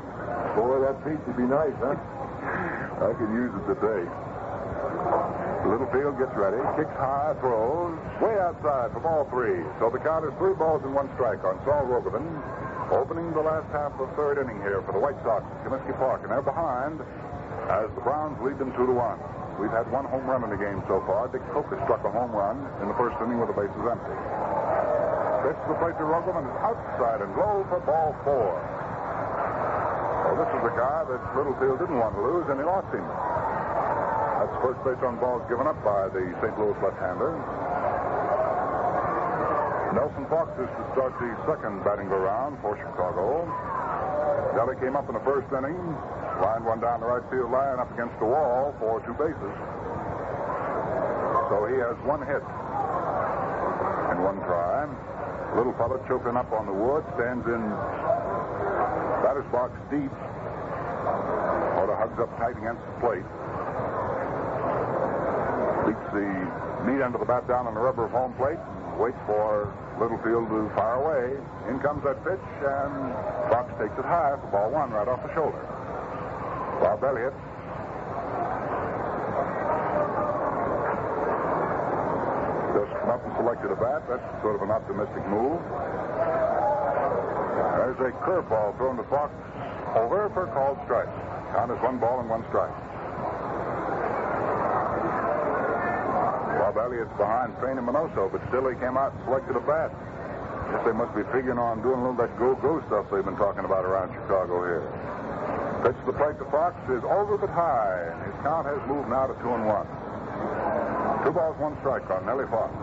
Boy, that beach would be nice, huh? I could use it today. Littlefield gets ready, kicks high, throws way outside for ball 3. So the count is 3 balls and 1 strike on Saul Rogovan, opening the last half of the 3rd inning here for the White Sox at Comiskey Park. And they're behind as the Browns lead them 2-1. We've had 1 home run in the game so far. Dick Coker struck a home run in the 1st inning with the bases empty. Pitch to the plate to Rogovan is outside and low for ball 4. Well, this is a guy that Littlefield didn't want to lose, and he lost him. That's first base on balls given up by the St. Louis left-hander. Nelson Fox is to start the 2nd batting go-round for Chicago. Deli came up in the 1st inning, lined one down the right field line up against the wall for 2 bases. So he has 1 hit and 1 try. Little fella choking up on the wood, stands in batter's box deep. Sort of hugs up tight against the plate. Beats the meat end of the bat down on the rubber of home plate. Waits for Littlefield to fire away. In comes that pitch, and Fox takes it high for ball 1 right off the shoulder. Bob Elliott just come up and selected a bat. That's sort of an optimistic move. There's a curveball thrown to Fox over for a called strike. Count is 1 ball and 1 strike. Bob Elliott's behind Fain and Minoso, but still he came out and selected a bat. Guess they must be figuring on doing a little of that go-go stuff they've been talking about around Chicago here. Pitch to the plate to Fox is over but high, and his count has moved now to 2-1. 2 balls, 1 strike on Nellie Fox.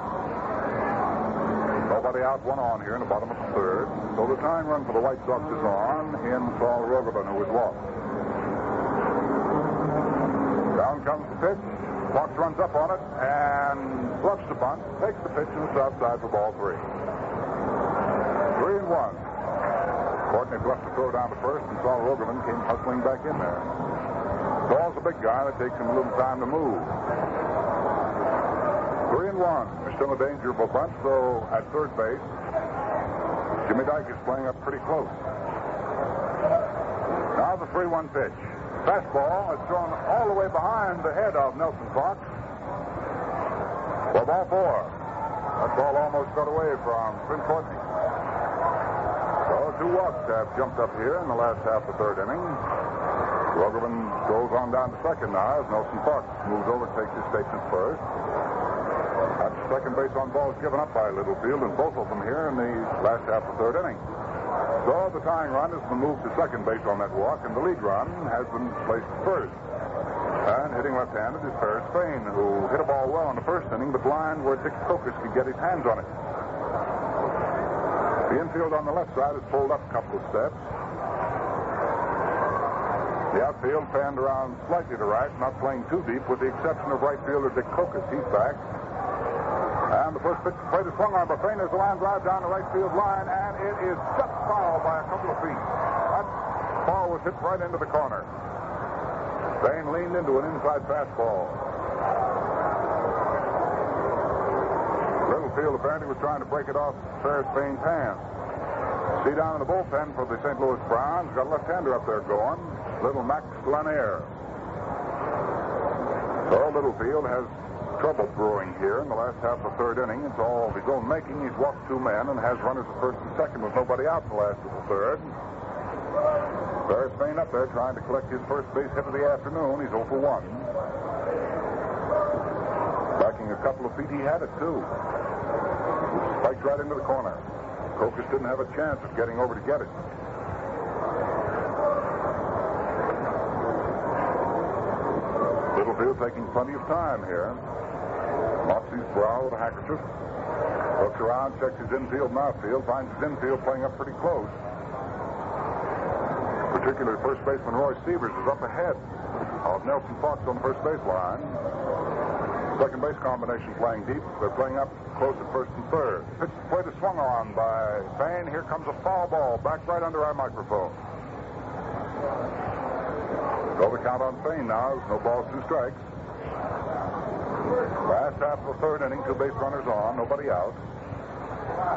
Nobody out, 1 on here in the bottom of the 3rd. So the tying run for the White Sox is on in Saul Rogovan, who was walked. Down comes the pitch. Fox runs up on it and bluffs the bunt, takes the pitch to the south side for ball 3. 3-1. Courtney bluffed the throw down to 1st, and Saul Rogovan came hustling back in there. Saul's a big guy that takes him a little time to move. 3-1. There's still a danger of a bunt, so at 3rd base, Jimmy Dyke is playing up pretty close. Now the 3-1 pitch. Fastball is thrown all the way behind the head of Nelson Fox. For ball 4. That ball almost got away from Quinn Courtney. So 2 walks have jumped up here in the last half of the 3rd inning. Rogovan goes on down to 2nd now as Nelson Fox moves over and takes his station at 1st. That's 2nd base on balls given up by Littlefield, and both of them here in the last half of the 3rd inning. So the tying run has been moved to 2nd base on that walk, and the lead run has been placed at 1st. And hitting left-handed is Ferris Fain, who hit a ball well in the 1st inning, but lined where Dick Kokas could get his hands on it. The infield on the left side is pulled up a couple of steps. The outfield fanned around slightly to right, not playing too deep, with the exception of right fielder Dick Kokas. He's back. And the first pitch plate is swung on by Fain. There's a line drive down the right field line, and it is just foul by a couple of feet. That ball was hit right into the corner. Fain leaned into an inside fastball. Littlefield apparently was trying to break it off Ferris Fain's hand. See down in the bullpen for the St. Louis Browns. Got a left-hander up there going. Little Max Lanier. So Littlefield has trouble brewing here in the last half of the 3rd inning. It's all of his own making. He's walked 2 men and has runners at 1st and 2nd with nobody out in the last of the 3rd. Ferris Fain up there trying to collect his first base hit of the afternoon. He's 0 for 1. Backing a couple of feet, he had it too. Spiked right into the corner. Kokas didn't have a chance of getting over to get it. Littlefield taking plenty of time here. Mops his brow with a handkerchief. Looks around, checks his infield and outfield, finds his infield playing up pretty close. Particularly first baseman Roy Sievers is up ahead of Nelson Fox on the first base line. Second base combination playing deep. They're playing up close at first and third. Pitch plate is swung on by Fain. Here comes a foul ball back right under our microphone. So the count on Fain now is no balls, 2 strikes. Last half of the third inning, 2 base runners on, nobody out.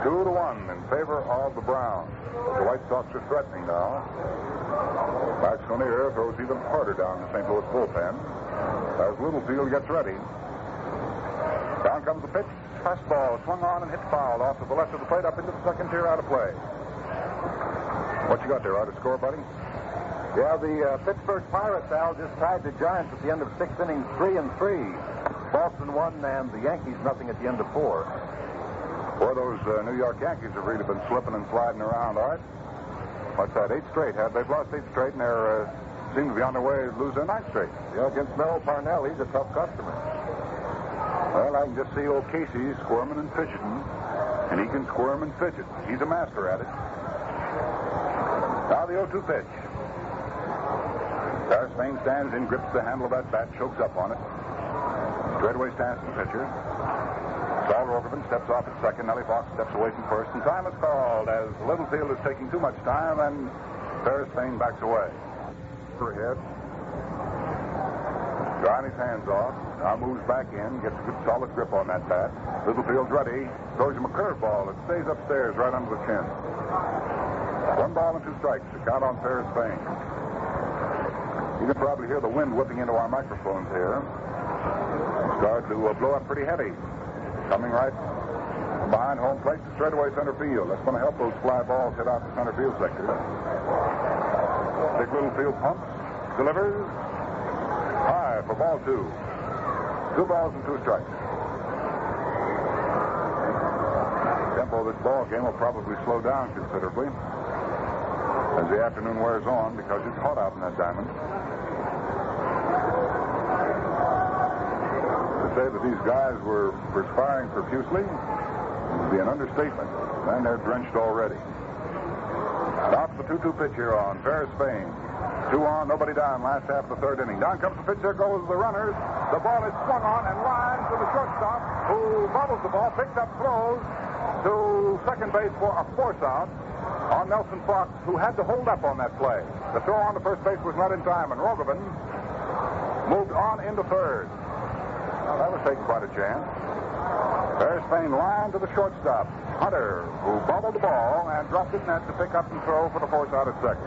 2-1 in favor of the Browns. The White Sox are threatening now. Max Lanier throws even harder down the St. Louis bullpen as Littlefield gets ready. Down comes the pitch. Fastball swung on and hit foul off to the left of the plate up into the second tier out of play. What you got there, out of score, buddy? Yeah, the Pittsburgh Pirates, Al, just tied the Giants at the end of 6 innings, 3-3. Boston won, and the Yankees nothing at the end of 4. Boy, those New York Yankees have really been slipping and sliding around, all right? What's that, 8 straight? They've lost 8 straight, and they seem to be on their way to lose their 9th straight. Yeah, against Merrill Parnell, he's a tough customer. Well, I can just see old Casey squirming and fidgeting, and he can squirm and fidget. He's a master at it. Now the 0-2 pitch. Paris Fain stands in, grips the handle of that bat, chokes up on it. Straightaway stands the pitcher. Saul Rogerman steps off at second. Nellie Fox steps away from first, and time is called as Littlefield is taking too much time, and Paris Fain backs away. Ahead. Drying his hands off. Now moves back in, gets a good solid grip on that bat. Littlefield's ready. Throws him a curveball. It stays upstairs right under the chin. 1 ball and 2 strikes. The count on Paris Fain. You can probably hear the wind whipping into our microphones here. It's starting to blow up pretty heavy. Coming right behind home plate to straightaway center field. That's going to help those fly balls hit out the center field sector. Dick Littlefield pumps, delivers. High for ball 2. 2 balls and 2 strikes. Tempo of this ball game will probably slow down considerably as the afternoon wears on because it's hot out in that diamond. To say that these guys were perspiring profusely would be an understatement, and they're drenched already. Now the 2-2 pitch here on Paris Fain. 2 on, nobody down, last half of the third inning. Down comes the pitch, there goes the runners. The ball is swung on and lined to the shortstop, who bobbles the ball, picks up, throws to second base for a force out on Nelson Fox, who had to hold up on that play. The throw on to first base was not in time, and Rogovin moved on into third. Well, that was taking quite a chance. Paris Fain lined to the shortstop, Hunter, who bobbled the ball and dropped it net to pick up and throw for the force out at second.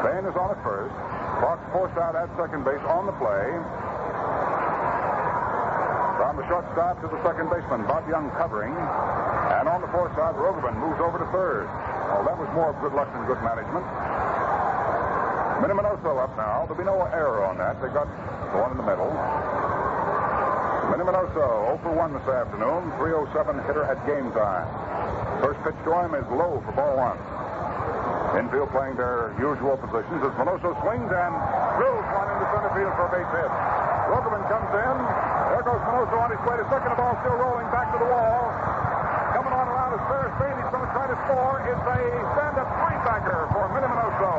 Fain is on at first. Fox forced out at second base on the play. From the shortstop to the second baseman, Bob Young covering. And on the force out, Rogerman moves over to third. Well, that was more good luck than good management. Miniminoso up now. There'll be no error on that. They got the one in the middle. Miniminoso 0 for 1 this afternoon. 307 hitter at game time. First pitch to him is low for ball 1. Infield playing their usual positions as Minoso swings and drills one into center field for a base hit. Rogerman comes in. There goes Minoso on his way to second. The ball still rolling back to the wall. Coming on around is Paris Fain. He's going to try to score. It's a stand-up linebacker for Minnie Minoso.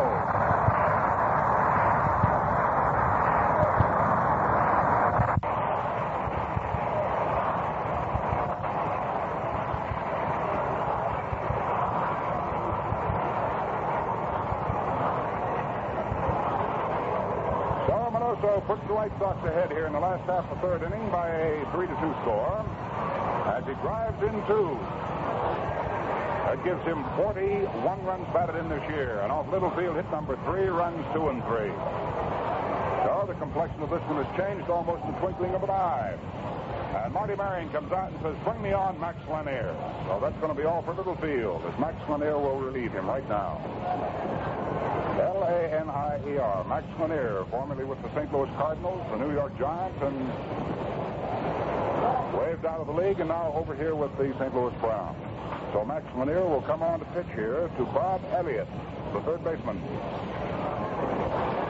So puts the White Sox ahead here in the last half of the third inning by a 3-2 score as he drives in 2. That gives him 41 runs batted in this year. And off Littlefield, hit number 3, runs 2 and 3. So the complexion of this one has changed almost in the twinkling of an eye. And Marty Marion comes out and says, "Bring me on Max Lanier." So that's going to be all for Littlefield as Max Lanier will relieve him right now. Lanier, Max Lanier, formerly with the St. Louis Cardinals, the New York Giants, and waved out of the league, and now over here with the St. Louis Browns. So Max Lanier will come on to pitch here to Bob Elliott, the third baseman.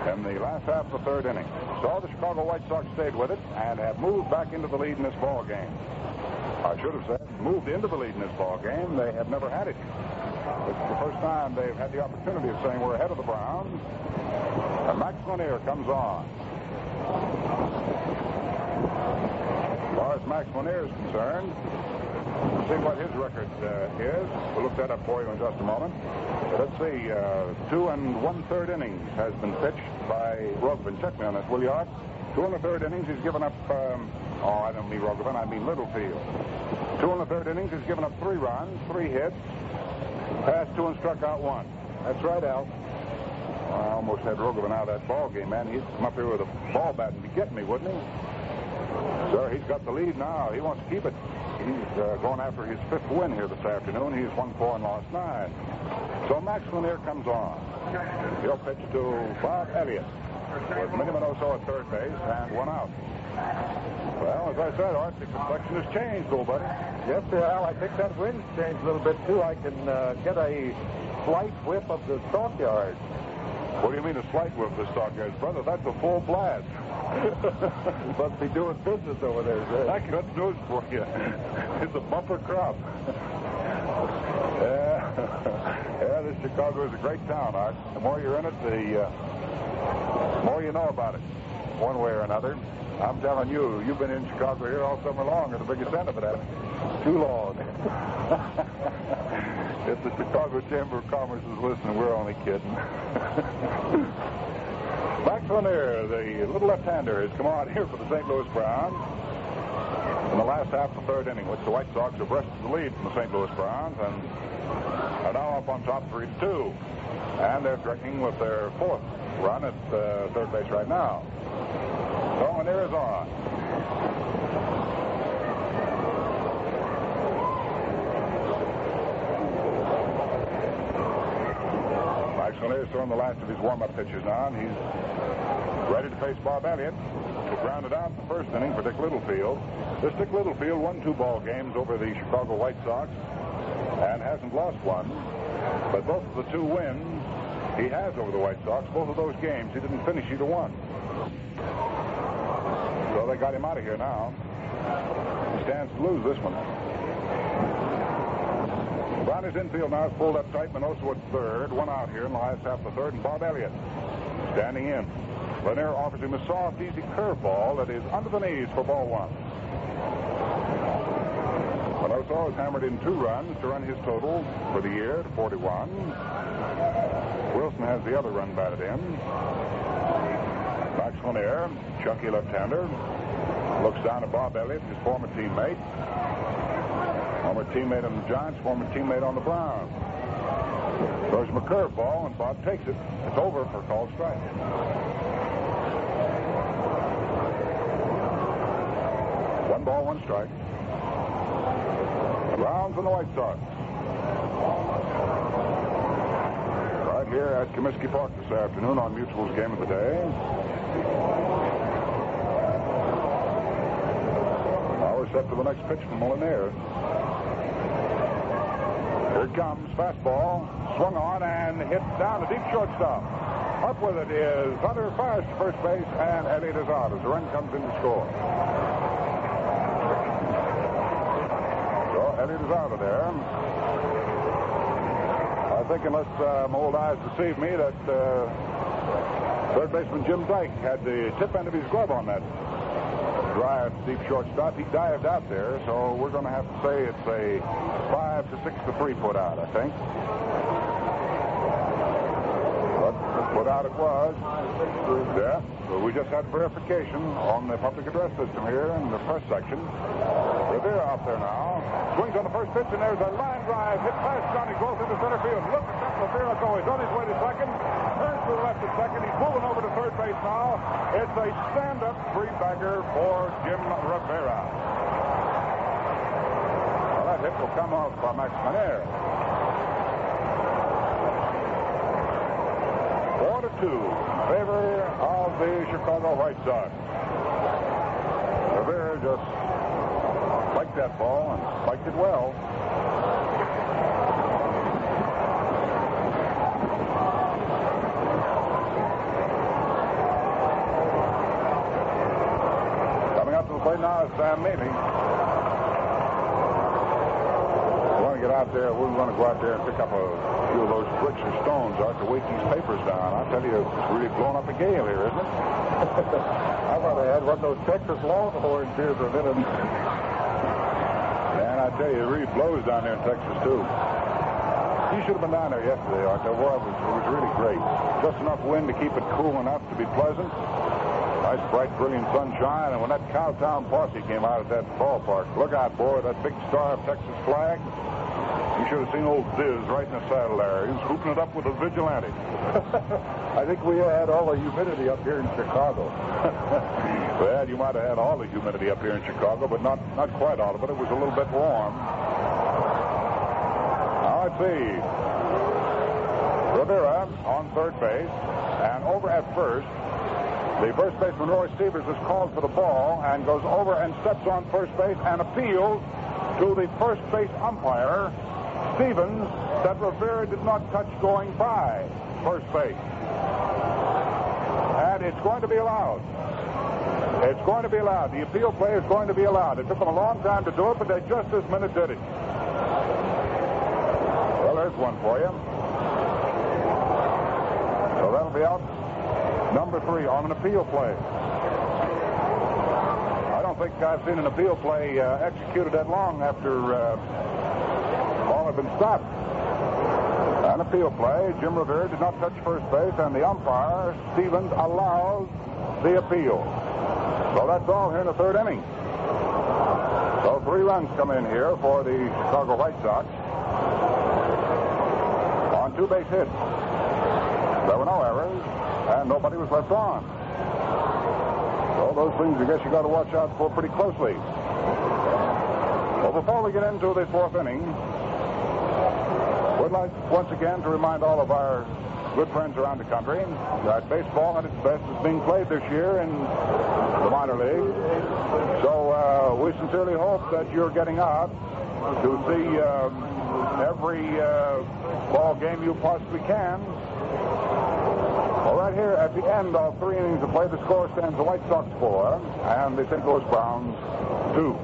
in the last half of the third inning. So the Chicago White Sox stayed with it and have moved back into the lead in this ball game. I should have said moved into the lead in this ball game. They have never had it. This is the first time they've had the opportunity of saying we're ahead of the Browns. And Max Monier comes on. As far as Max Monier is concerned, let's see what his record is. We'll look that up for you in just a moment. Let's see, 2 1/3 innings has been pitched by Rogovin. Check me on this, will you, Art? 2 1/3 innings, he's given up, I don't mean Rogovin, I mean Littlefield. 2 1/3 innings, he's given up 3 runs, 3 hits, passed 2 and struck out 1. That's right, Al. I almost had Rogovin out of that ball game, man. He'd come up here with a ball bat and be getting me, wouldn't he? Sir, he's got the lead now. He wants to keep it. He's going after his 5th win here this afternoon. He's won 4 and lost 9. So Max Monier comes on. He'll pitch to Bob Elliott with Minnie Minoso at third base and 1 out. Well, as I said, Art, the complexion has changed, old buddy. Yes, sir, Al. I think that wind's changed a little bit, too. I can get a slight whiff of the stockyards. What do you mean a slight whiff of the stockyards, brother? That's a full blast. Must be doing business over there, sir. I got news for you. It's a bumper crop. Yeah, this Chicago is a great town, Art. The more you're in it, the more you know about it, one way or another. I'm telling you, you've been in Chicago here all summer long. You're the biggest end of it, haven't you? Too long. If the Chicago Chamber of Commerce is listening, we're only kidding. Max Monier, the little left-hander, has come out here for the St. Louis Browns in the last half of the third inning, which the White Sox have wrested the lead from the St. Louis Browns and are now up on top 3-2. And they're threatening with their 4th run at third base right now. So Monier is on. Max Monier is throwing the last of his warm-up pitches now, and he's ready to face Bob Elliott, who grounded out in the first inning for Dick Littlefield. This Dick Littlefield won 2 ball games over the Chicago White Sox and hasn't lost one. But both of the 2 wins he has over the White Sox, both of those games, he didn't finish either one. So they got him out of here now. He stands to lose this one. Brownies infield now is pulled up tight. Minoso at third. 1 out here in the last half of the third. And Bob Elliott standing in. Lanier offers him a soft, easy curveball that is under the knees for ball 1. Minoso has hammered in 2 runs to run his total for the year to 41. Wilson has the other run batted in. Max Monier, chunky left-hander, looks down at Bob Elliott, his former teammate. Former teammate on the Giants, former teammate on the Browns. Throws him a curveball, and Bob takes it. It's over for a called strike. 1 ball, 1 strike. The Browns and the White Sox. Right here at Comiskey Park this afternoon on Mutual's Game of the Day. Now we're set for the next pitch from Molinear. Here it comes, fastball, swung on and hit down to deep shortstop. Up with it is Hunter, fires to first base, and Elliott is out as the run comes in to score. So Elliott is out of there. I think, unless my old eyes deceive me, that third baseman Jim Dyke had the tip end of his glove on that drive to deep shortstop. He dived out there, so we're going to have to say it's a 5 to 6 to 3 put out, I think. But put out it was. Yeah, so we just had verification on the public address system here in the press section. Rivera out there now. Swings on the first pitch, and there's a line drive hit past Johnny Groth into center field. Look at that Rivera go. He's on his way to second. Turns to the left at second. He's moving over to third base now. It's a stand-up three-bagger for Jim Rivera. Well, that hit will come off by Max Monier. 4-2 in favor of the Chicago White Sox. Rivera just spiked that ball and spiked it well. plate now is Sam Mealy. We want to get out there. We want to go out there and pick up a few of those bricks and stones out to weight these papers down. I tell you, it's really blowing up a gale here, isn't it? I thought I had one of those Texas Longhorns here for a minute. And I tell you, it really blows down there in Texas, too. You should have been down there yesterday, Arthur. Boy, it was really great. Just enough wind to keep it cool enough to be pleasant. Nice, bright, brilliant sunshine. And when that Cowtown posse came out at that ballpark, look out, boy, that big Star of Texas flag. You should have seen old Diz right in the saddle there. He was hooping it up with a vigilante. I think we had all the humidity up here in Chicago. Well, you might have had all the humidity up here in Chicago, but not quite all of it. It was a little bit warm. Now let's see. Rivera on third base, and over at first, the first baseman Roy Stevens is called for the ball and goes over and steps on first base and appeals to the first base umpire, Stevens, that Rivera did not touch going by first base. And it's going to be allowed. It's going to be allowed. The appeal play is going to be allowed. It took them a long time to do it, but they just this minute did it. Well, there's one for you. So that'll be out. Number 3 on an appeal play. I don't think I've seen an appeal play executed that long after all had been stopped. An appeal play. Jim Rivera did not touch first base, and the umpire, Stevens, allows the appeal. So that's all here in the third inning. So 3 runs come in here for the Chicago White Sox on 2 base hits. There were no errors, and nobody was left on. So those things, I guess, you got to watch out for pretty closely. Well, before we get into the 4th inning, we'd like once again to remind all of our good friends around the country that baseball at its best is being played this year in the minor league. So we sincerely hope that you're getting out to see every ball game you possibly can. Well, right here at the end of 3 innings of play, the score stands the White Sox 4 and the St. Louis Browns 2.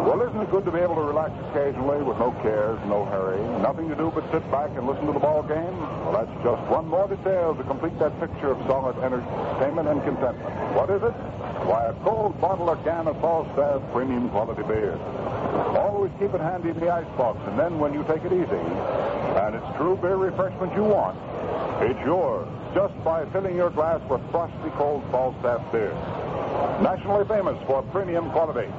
Well, isn't it good to be able to relax occasionally with no cares, no hurry, nothing to do but sit back and listen to the ball game? Well, that's just one more detail to complete that picture of solid entertainment and contentment. What is it? Why, a cold bottle or can of Falstaff premium quality beer. Always keep it handy in the icebox, and then when you take it easy, and it's true beer refreshment you want, it's yours, just by filling your glass with frosty cold Falstaff beer. Nationally famous for premium quality.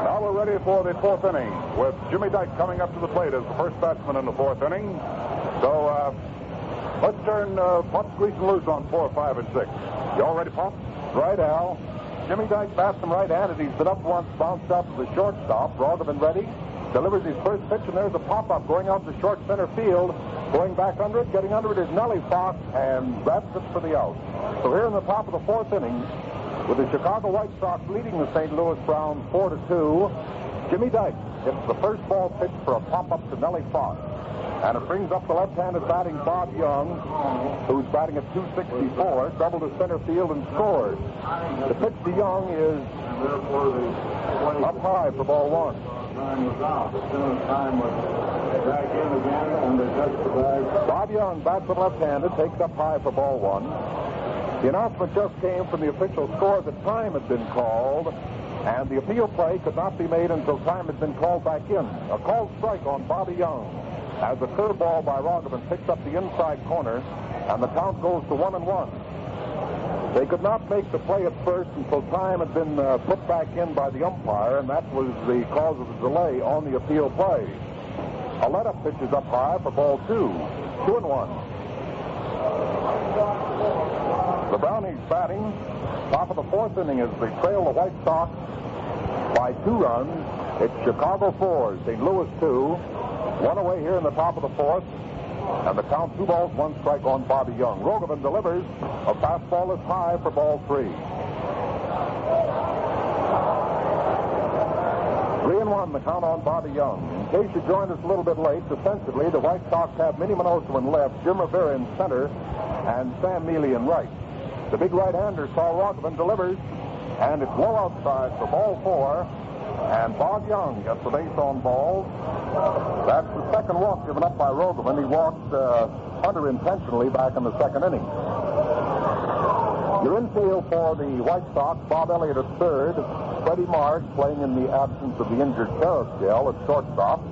Now we're ready for the 4th inning, with Jimmy Dyke coming up to the plate as the first batsman in the 4th inning. So, let's turn Pop Squeezing Loose on 4, 5, and 6. You all ready, Pop? Right, Al. Jimmy Dyke bats him right-handed. He's been up once, bounced out to the shortstop. Roggeman ready. Delivers his first pitch, and there's a pop-up going out to short center field. Going back under it, getting under it is Nellie Fox, and that's it for the out. So here in the top of the 4th inning, with the Chicago White Sox leading the St. Louis Browns 4-2, Jimmy Dyke hits the first ball pitch for a pop-up to Nellie Fox. And it brings up the left-handed batting Bob Young, who's batting at 264, double to center field and scores. The pitch to Young is up high for ball 1. Bob Young bats it left-handed, takes up high for ball 1. The announcement just came from the official score that time had been called, and the appeal play could not be made until time had been called back in. A called strike on Bobby Young, as a curveball by Roggeman picks up the inside corner, and the count goes to 1-1. They could not make the play at first until time had been put back in by the umpire, and that was the cause of the delay on the appeal play. A let-up pitch is up high for ball 2, 2-1. The Brownies batting. Top of the 4th inning as they trail the White Sox by 2 runs. It's Chicago 4, St. Louis 2. One away here in the top of the 4th, and the count 2 balls, 1 strike on Bobby Young. Roggeman delivers a fastball is high for ball 3. 3-1 the count on Bobby Young. In case you joined us a little bit late, defensively, the White Sox have Minnie Minoso in left, Jim Rivera in center, and Sam Mealy in right. The big right-hander, Saul Roggeman, delivers, and it's low outside for ball 4, and Bob Young gets the base on ball. That's the second walk given up by Roggeman. He walked Hunter intentionally back in the second inning. Your infield for the White Sox, Bob Elliott at third, Freddie Marsh playing in the absence of the injured Carroll at shortstop,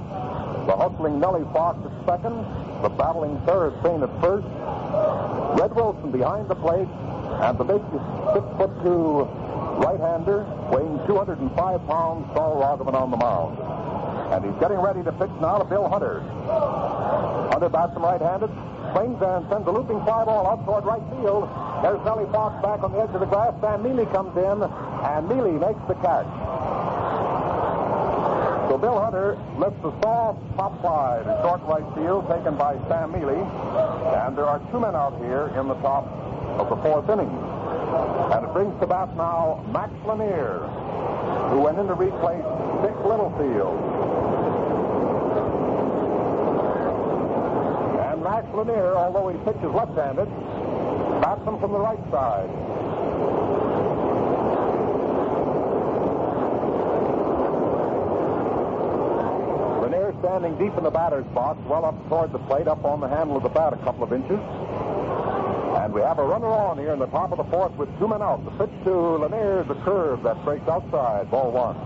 the hustling Nellie Fox at second, the battling Ferris Sane at first, Red Wilson behind the plate, and the big 6'2" right-hander weighing 205 pounds, Saul Roggeman on the mound. And he's getting ready to pitch now to Bill Hunter. Hunter bats him right-handed, swings and sends a looping fly ball out toward right field. There's Nellie Fox back on the edge of the grass. Sam Mealy comes in, and Mealy makes the catch. So Bill Hunter lifts a soft pop fly to short right field, taken by Sam Mealy. And there are 2 men out here in the top of the 4th inning. And it brings to bat now Max Lanier, who went in to replace Dick Littlefield. And Max Lanier, although he pitches left-handed, bats him from the right side. Lanier standing deep in the batter's box, well up toward the plate, up on the handle of the bat a couple of inches. And we have a runner on here in the top of the 4th with 2 men out. The pitch to Lanier is a curve that breaks outside, ball 1.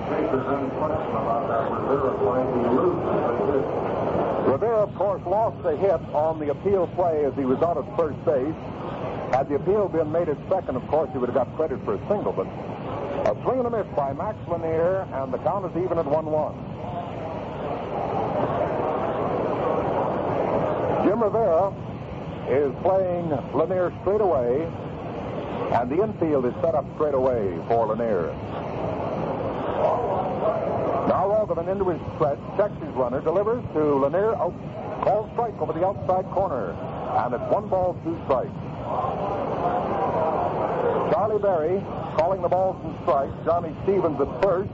If there's any question about that, Rivera might be loose if they did. Rivera, of course, lost a hit on the appeal play as he was out at first base. Had the appeal been made at second, of course, he would have got credit for a single. But a swing and a miss by Max Lanier, and the count is even at 1-1. Jim Rivera is playing Lanier straight away, and the infield is set up straight away for Lanier. Now Roggeman into his stretch, checks his runner, delivers to Lanier, calls strike over the outside corner, and it's 1 ball, 2 strikes. Charlie Berry calling the balls and strikes, Johnny Stevens at first,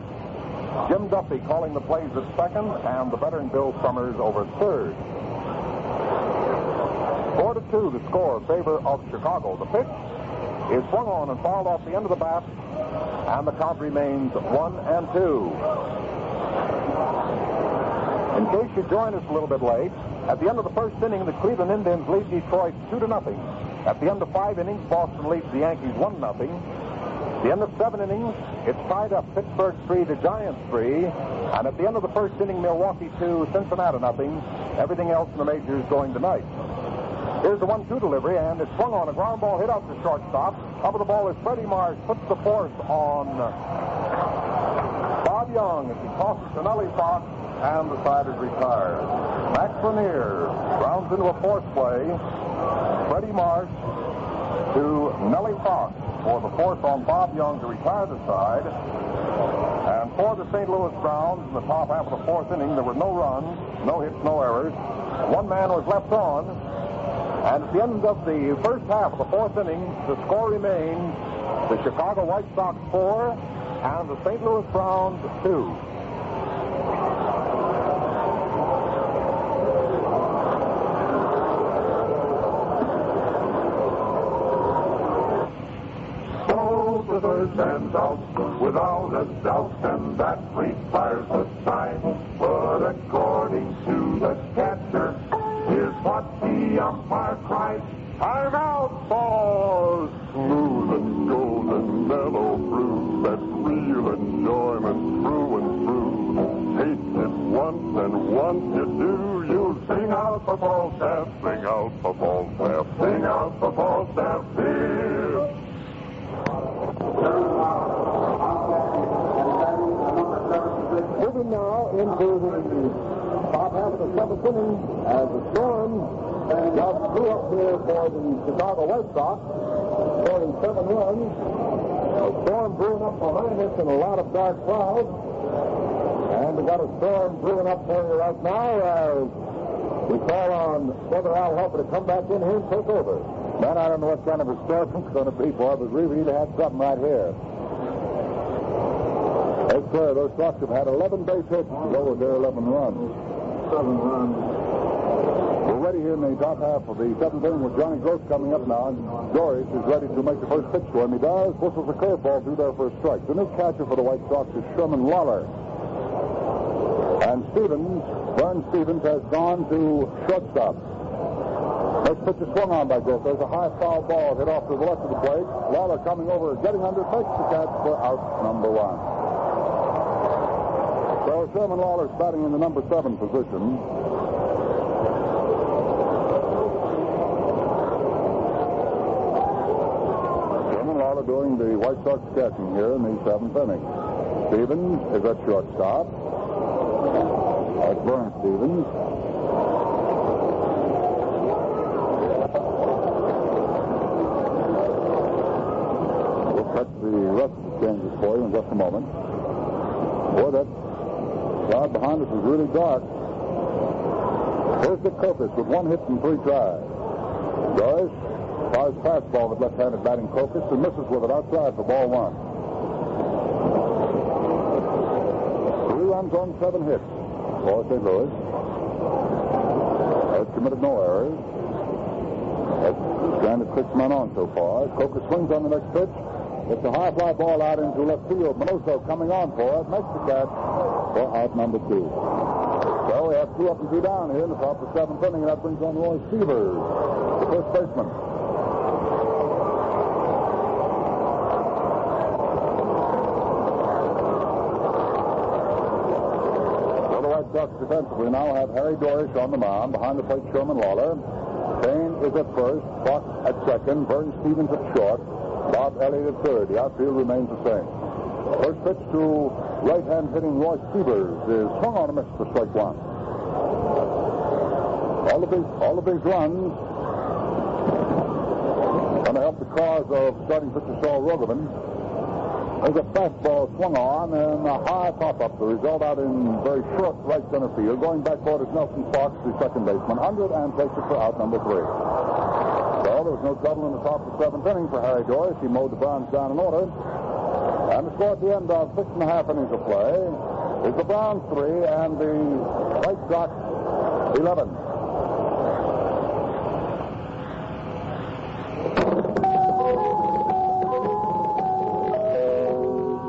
Jim Duffy calling the plays at second, and the veteran Bill Summers over third. 4-2 the score in favor of Chicago. The pitch is swung on and fouled off the end of the bat, and the count remains 1-2. In case you join us a little bit late, at the end of the first inning, the Cleveland Indians lead Detroit 2-0. At the end of 5 innings, Boston leads the Yankees 1-0. At the end of 7 innings, it's tied up Pittsburgh 3 to Giants 3. And at the end of the first inning, Milwaukee 2, Cincinnati 0. Everything else in the majors going tonight. Here's the 1-2 delivery, and it's swung on. A ground ball hit out to shortstop. Up of the ball is Freddie Marsh, puts the force on Bob Young as he tosses to Nellie Fox, and the side is retired. Max Lanier rounds into a fourth play. Freddie Marsh to Nellie Fox for the force on Bob Young to retire the side. And for the St. Louis Browns in the top half of the 4th inning, there were no runs, no hits, no errors. 1 man was left on. And at the end of the first half of the 4th inning, the score remains the Chicago White Sox 4 and the St. Louis Browns 2. And out without a doubt, and that requires a sign. But according to the catcher, here's what the umpire cries: "Time out, balls!" Smooth and golden, mellow brew, that's real enjoyment through and through. Taste it once, and once you do, you'll sing out for Falstaff, sing out for Falstaff, sing out for Falstaff beer. Moving now into the top half of the 7th inning as the Storm just flew up here for the Chicago White Sox, scoring 7 runs. A storm brewing up behind us in a lot of dark clouds. And we got a storm brewing up for you right now as we call on Brother Al Helper to come back in here and take over. Man, I don't know what kind of a storm it's going to be, boy, but we really had something right here. It's square. Those Sox have had 11 base hits to go with their 11 runs. 7 runs. We're ready here in the top half of the seventh inning with Johnny Gross coming up now. Doris is ready to make the first pitch to him. He does. Whistles a curveball through there for a strike. The new catcher for the White Sox is Sherman Lawler. And Vern Stevens has gone to shortstop. Next pitch is swung on by Gross. There's a high foul ball hit off to the left of the plate. Lawler coming over, getting under, makes the catch for out number 1. So Sherman Lawler's batting in the number 7 position. Sherman Lawler doing the White Sox catching here in the 7th inning. Stevens is at shortstop. That's Vern Stevens. The rest of the changes for you in just a moment. Boy, that cloud behind us is really dark. Here's the Kokis with 1 hit and 3 tries. Doris fires fastball with left-handed batting Kokis and misses with it outside for ball 1. 3 runs on 7 hits for St. Louis. Has committed no errors. Has stranded 6 men on so far. Kokis swings on the next pitch. It's a high fly ball out into left field. Minoso coming on for it. Makes the catch for out number 2. So we have 2 up and 2 down here in the top of the 7th inning, and that brings on Roy Sievers, the first baseman. So the White Sox defensively now have Harry Dorish on the mound. Behind the plate, Sherman Lawler. Kane is at first. Fox at second. Vern Stevens at short. Bob Elliott at third. The outfield remains the same. First pitch to right-hand hitting Roy Sievers is swung on a miss for strike 1. All of these runs going to help the cause of starting pitcher Saul Rogovan. There's a fastball swung on and a high pop-up. The result out in very short right center field. Going back toward is Nelson Fox, the second baseman. Under and takes it for out number 3. Well, there was no trouble in the top of the 7th inning for Harry Doris. He mowed the Browns down in order. And the score at the end of 6.5 innings of play is the Browns 3 and the White Sox 11.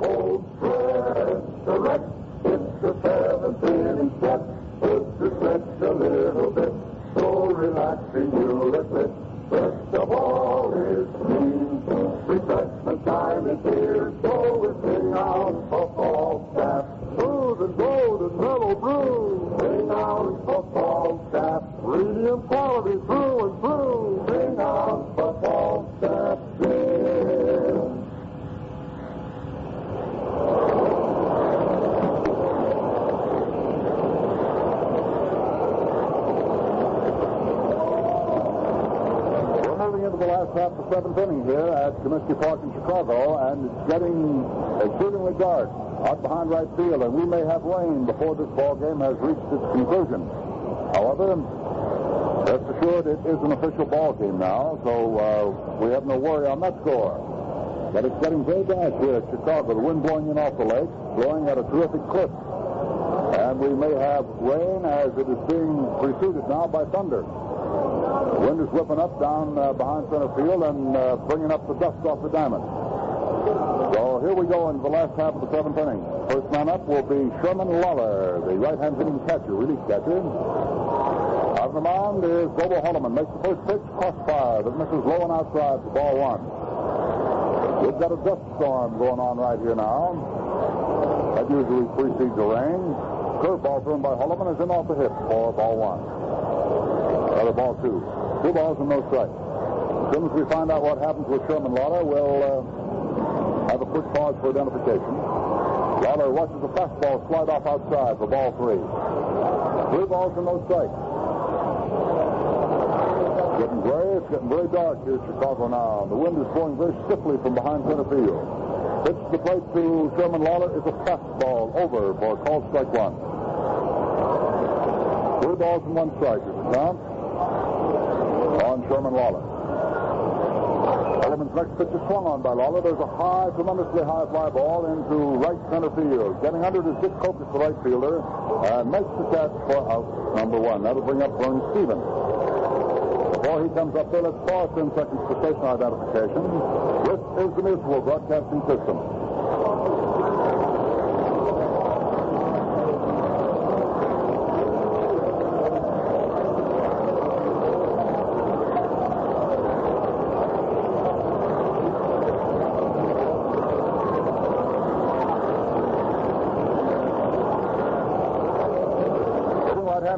Old friend, direct, it's the 7th inning step. Puts the stretch a little bit, so relaxing you'll admit. First of all is clean. Refreshment time is here, so we sing out for Falstaff. Smooth and golden mellow brew. Sing out for Falstaff. Premium quality through and through. Sing out for Falstaff. Into the last half of the 7th inning here at Comiskey Park in Chicago, and it's getting exceedingly dark out behind right field, and we may have rain before this ball game has reached its conclusion. However, rest assured it is an official ball game now, so we have no worry on that score. But it's getting very dark here at Chicago. The wind blowing in off the lake, blowing at a terrific clip, and we may have rain as it is being preceded now by thunder. The wind is whipping up down behind center field and bringing up the dust off the diamond. So here we go into the last half of the 7th inning. First man up will be Sherman Lawler, the right-hand hitting catcher, relief catcher. Out of the mound is Bobo Holloman. Makes the first pitch, crossfire that misses low and outside for ball 1. We've got a dust storm going on right here now. That usually precedes the rain. Curveball thrown by Holloman is in off the hip for ball 1. Another ball 2. 2 balls and no strikes. As soon as we find out what happens with Sherman Lawler, we'll have a quick pause for identification. Lawler watches the fastball slide off outside for ball 3. 3 balls and no strikes. Getting gray. It's getting very dark here in Chicago now. The wind is blowing very stiffly from behind center field. Pitch to the plate to Sherman Lawler is a fastball over for called strike 1. 3 balls and 1 strike is the count on Sherman Lawler. Holloman Next pitch is swung on by Lawler. There's a high, tremendously high fly ball into right center field. Getting under it is Dick Cocos, the right fielder, and makes the catch for out number one. That'll bring up Vern Stevens. Before he comes up there, let's pause 10 seconds for station identification. This is the Mutual Broadcasting System.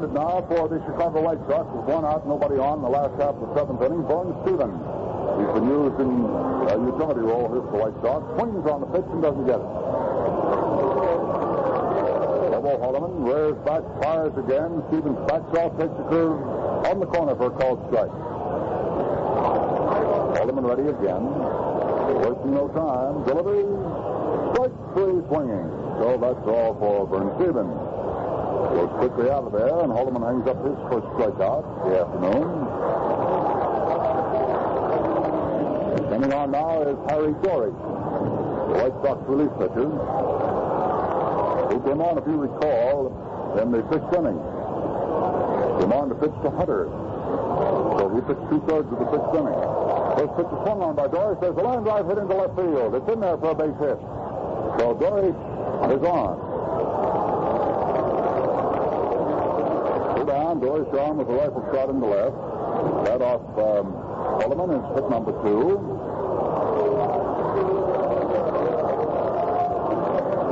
Now for the Chicago White Sox with one out, nobody on in the last half of the seventh inning. Vern Stevens. He's been used in a utility role here for the White Sox. Swings on the pitch and doesn't get it. Bobo Holloman rears back, fires again. Stevens backs off, takes the curve on the corner for a called strike. Holloman ready again. Wasting no time. Delivery. Strike three swinging. So that's all for Vern Stevens. Goes quickly out of there, and Holloman hangs up his first strikeout of the afternoon. Coming on now is Harry Dory, the White Sox relief pitcher. He came on, if you recall, in the sixth inning. Came on to pitch to Hunter. So he pitched two-thirds of the sixth inning. First pitch is swung on by Dory. Says the line drive hit into left field. It's in there for a base hit. So Dory is on. Dory's arm with a rifle shot in the left. That off Holloman is hit number 2.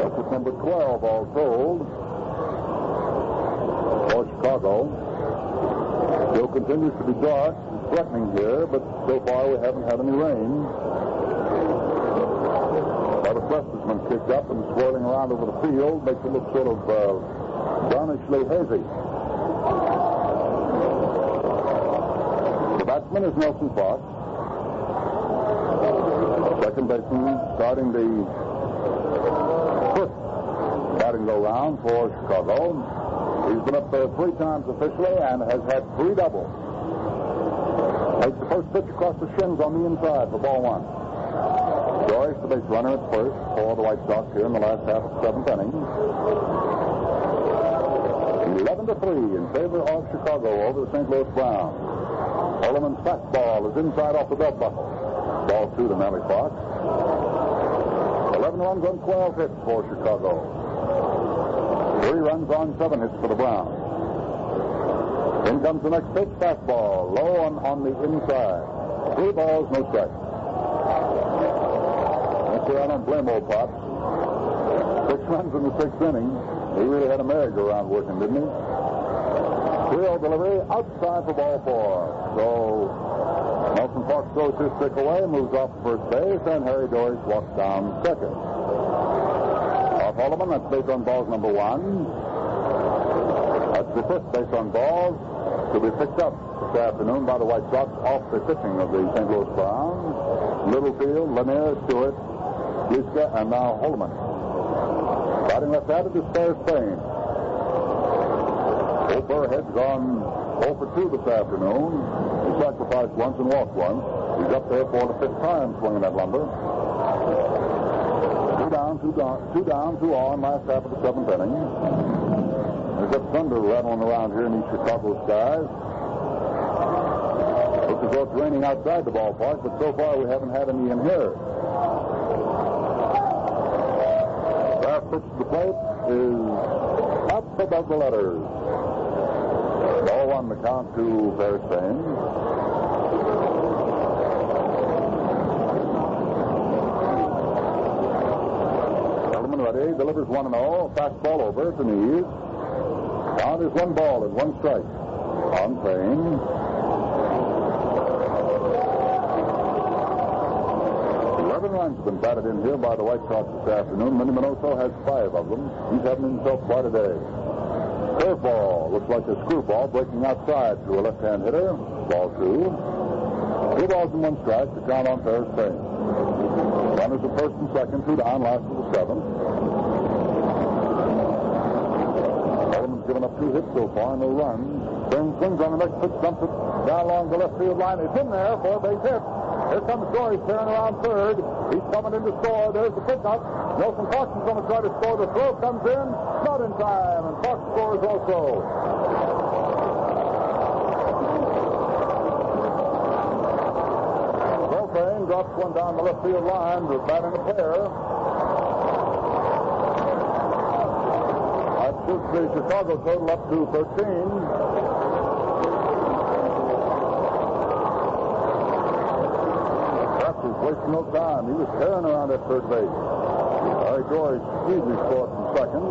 That's hit number 12 all told for Chicago. Still continues to be dark and threatening here, but so far we haven't had any rain. Now the freshman kicked up and swirling around over the field makes it look sort of brownishly hazy. The batsman is Nelson Fox. Second baseman starting the first batting go-round for Chicago. He's been up there 3 times officially and has had 3 doubles. Takes the first pitch across the shins on the inside for ball 1. Joyce, the base runner at first for the White Sox here in the last half of the 7th inning. 11-3 in favor of Chicago over the St. Louis Browns. Holloman's fastball is inside off the belt buckle. Ball 2 to Nellie Fox. 11 runs on 12 hits for Chicago. 3 runs on 7 hits for the Browns. In comes the next pitch, fastball, low on the inside. 3 balls, no strikes. I don't blame old Pops. 6 runs in the 6th inning. He really had a merry-go-round working, didn't he? 3-0 delivery outside for ball 4. So Nelson Fox throws his stick away, moves off first base, and Harry Doris walks down second. Off Holloman, that's base on balls number 1. That's the first base on balls to be picked up this afternoon by the White Sox off the pitching of the St. Louis Browns. Littlefield, Lanier, Stewart, Bliska, and now Holloman. Batting left-handed is Ferris Payne. Old Burhead's gone 0 for 2 this afternoon. He sacrificed once and walked once. He's up there for the 5th time swinging that lumber. 2 down, 2 on last half of the 7th inning. There's that thunder rattling around here in these Chicago skies. Looks as though it's raining outside the ballpark, but so far we haven't had any in here. Last pitch to the plate is up above the letters. Ball 1 the count to Ferris Payne. Holloman ready, delivers 1-0. Fastball over to knees. Count is 1 ball and 1 strike on Payne. 11 runs have been batted in here by the White Sox this afternoon. Minnie Minoso has 5 of them. He's having himself quite a day. Curveball looks like a screwball breaking outside to a left-hand hitter. Ball 2. 2 balls and 1 strike to count on Ferris Payne. Runners at first and second, 2 down, last of the 7th. Holloman's given up 2 hits so far, no runs. Payne swings on the next pitch, dumps it down along the left field line. It's in there for a base hit. Here comes Dory tearing around third. He's coming in to score. There's the pickup. Nelson Clarkson's going to try to score. The throw comes in. Not in time. And Fox scores also. Beltane drops one down the left field line to bat in a pair. That puts the Chicago total up to 13. Wasting no time. He was tearing around at third base. Larry Dory easily scored from second.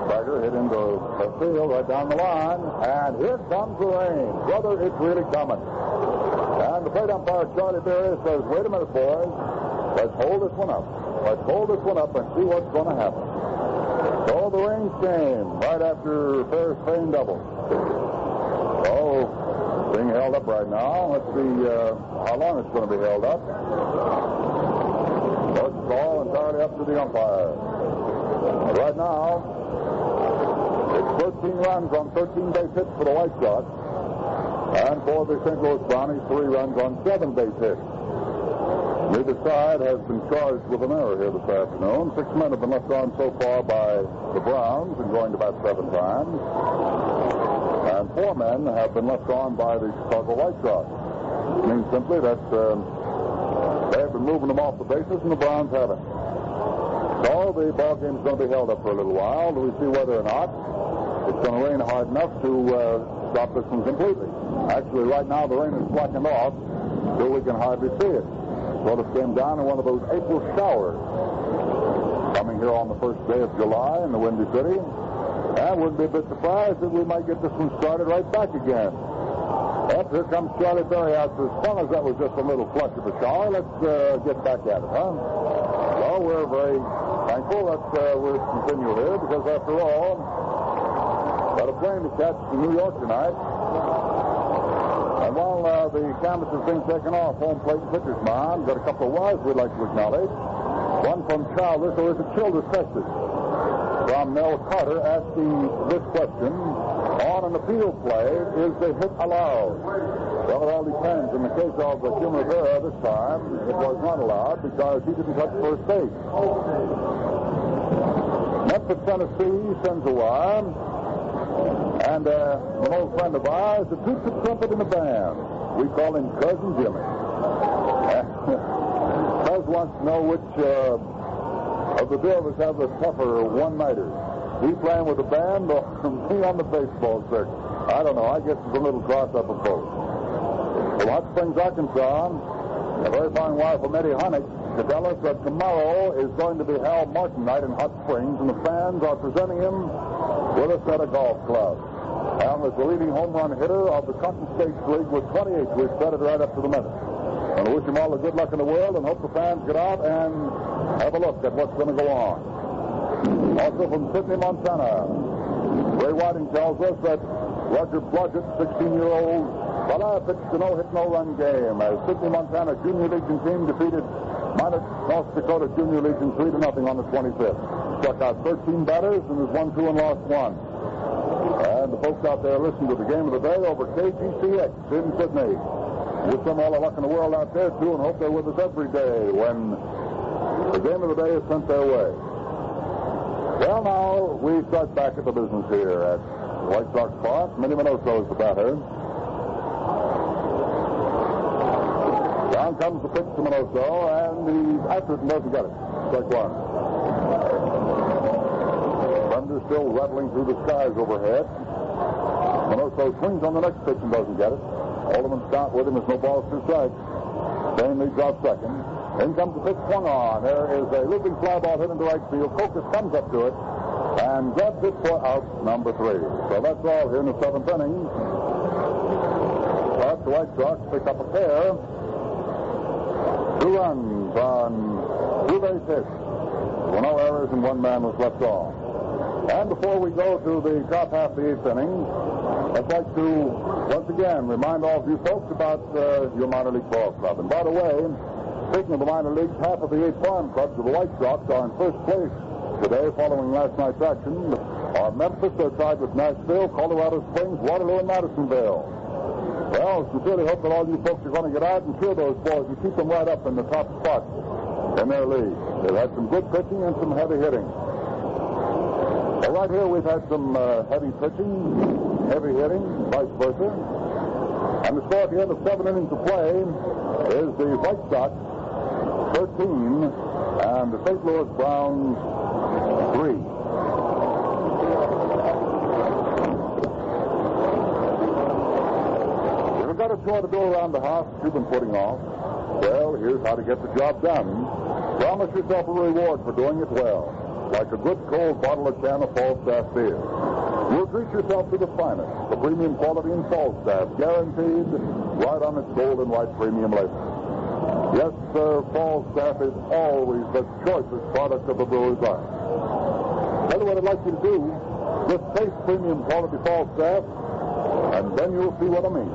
Bagger hit into the field right down the line. And here comes the rain. Brother, it's really coming. And the plate umpire, Charlie Berry, says, wait a minute, boys. Let's hold this one up. Let's hold this one up and see what's going to happen. So the rain came right after Ferris Fain double. Being held up right now. Let's see how long it's going to be held up. It's all entirely up to the umpire. Right now, it's 13 runs on 13 base hits for the White Sox. And for the St. Louis Brownies, 3 runs on 7 base hits. Neither side has been charged with an error here this afternoon. 6 men have been left on so far by the Browns and going to bat 7 times. And 4 men have been left on by the Chicago White Sox. It means simply that they have been moving them off the bases and the Browns haven't. So the ball game is going to be held up for a little while. Do we see whether or not it's going to rain hard enough to stop this one completely? Actually, right now the rain is slackened off, so we can hardly see it. Sort of came down in one of those April showers coming here on the first day of July in the Windy City. And wouldn't be a bit surprised that we might get this one started right back again. Up here comes Charlie Berry out. As long as that was just a little flush of a shower, let's get back at it, huh? Well, we're very thankful that we're continue here because, after all, got a plane to catch to New York tonight. And while the canvas is being taken off home plate and pitcher's mound, got a couple of wires we'd like to acknowledge. One from Childers, or is it Childers, Texas? From Mel Carter asking this question: on an appeal play, is the hit allowed? Well, it all depends. In the case of Jim Rivera this time, it was not allowed because he didn't touch first base. Memphis, Tennessee sends a wire, and an old friend of ours, the Duke of Trumpet in the band. We call him Cousin Jimmy. Cuz wants to know which of the two of us have the tougher one-nighters. He playing with the band or me on the baseball circuit? I don't know. I guess it's a little cross-up of both. From Hot Springs, Arkansas, a very fine wire from Eddie Honeck to tell us that tomorrow is going to be Hal Martin night in Hot Springs, and the fans are presenting him with a set of golf clubs. Hal is the leading home run hitter of the Cotton States League with 28. We've set it right up to the minute. I want to wish him all the good luck in the world and hope the fans get out and have a look at what's going to go on. Also from Sidney, Montana, Ray Whiting tells us that Roger Blodgett, 16-year-old fella, pitched a no-hit, no-run game as Sidney, Montana Junior Legion team defeated minor North Dakota Junior Legion 3-0 on the 25th. Struck out 13 batters and has won 2 and lost 1. And the folks out there listen to the game of the day over KGCX in Sydney. Wish them all the luck in the world out there, too, and hope they're with us every day when the game of the day is sent their way. Well, now, we start back at the business here at White Sox Park. Minnie Minoso is the batter. Down comes the pitch to Minoso, and he's after it and doesn't get it. Strike one. Thunder still rattling through the skies overhead. Minoso swings on the next pitch and doesn't get it. Alderman's count with him is no balls, 2 strikes. Dane leads off second. In comes the pitch swung on. There is a looping fly ball hit into right field. Kokis comes up to it and grabs it for out number 3. So that's all here in the 7th inning. But the White Sox pick up a pair. 2 runs on 2 base hits. There were no errors and 1 man was left on. And before we go to the top half of the 8th inning, I'd like to once again remind all of you folks about your minor league ball club. And by the way, speaking of the minor leagues, half of the 8 farm clubs of the White Sox are in first place today following last night's action. Are Memphis, they're tied with Nashville, Colorado Springs, Waterloo, and Madisonville. Well, sincerely hope that all you folks are going to get out and cheer those boys and keep them right up in the top spot in their league. They've had some good pitching and some heavy hitting. Well, right here we've had some heavy pitching, heavy hitting, vice versa. And the score at the end of 7 innings of play is the White Sox 13 and the St. Louis Browns 3. You've got a chore to do around the house that you've been putting off. Well, here's how to get the job done. Promise yourself a reward for doing it well, like a good cold bottle or can of Falstaff beer. You'll treat yourself to the finest, the premium quality in Falstaff, guaranteed right on its gold and white premium label. Yes, sir, Falstaff is always the choicest product of a brewer's art. Tell you what I'd like you to do, just taste premium quality Falstaff, and then you'll see what I mean.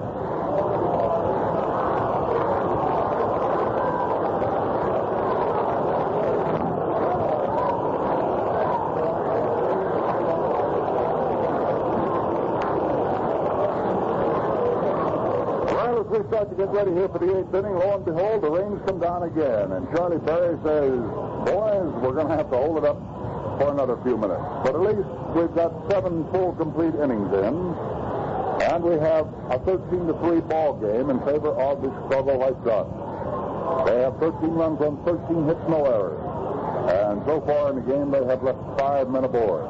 We start to get ready here for the 8th inning. Lo and behold, the rains come down again. And Charlie Perry says, boys, we're going to have to hold it up for another few minutes. But at least we've got 7 full complete innings in. And we have a 13-3 ball game in favor of the Chicago White Sox. They have 13 runs on 13 hits, no errors. And so far in the game, they have left 5 men aboard.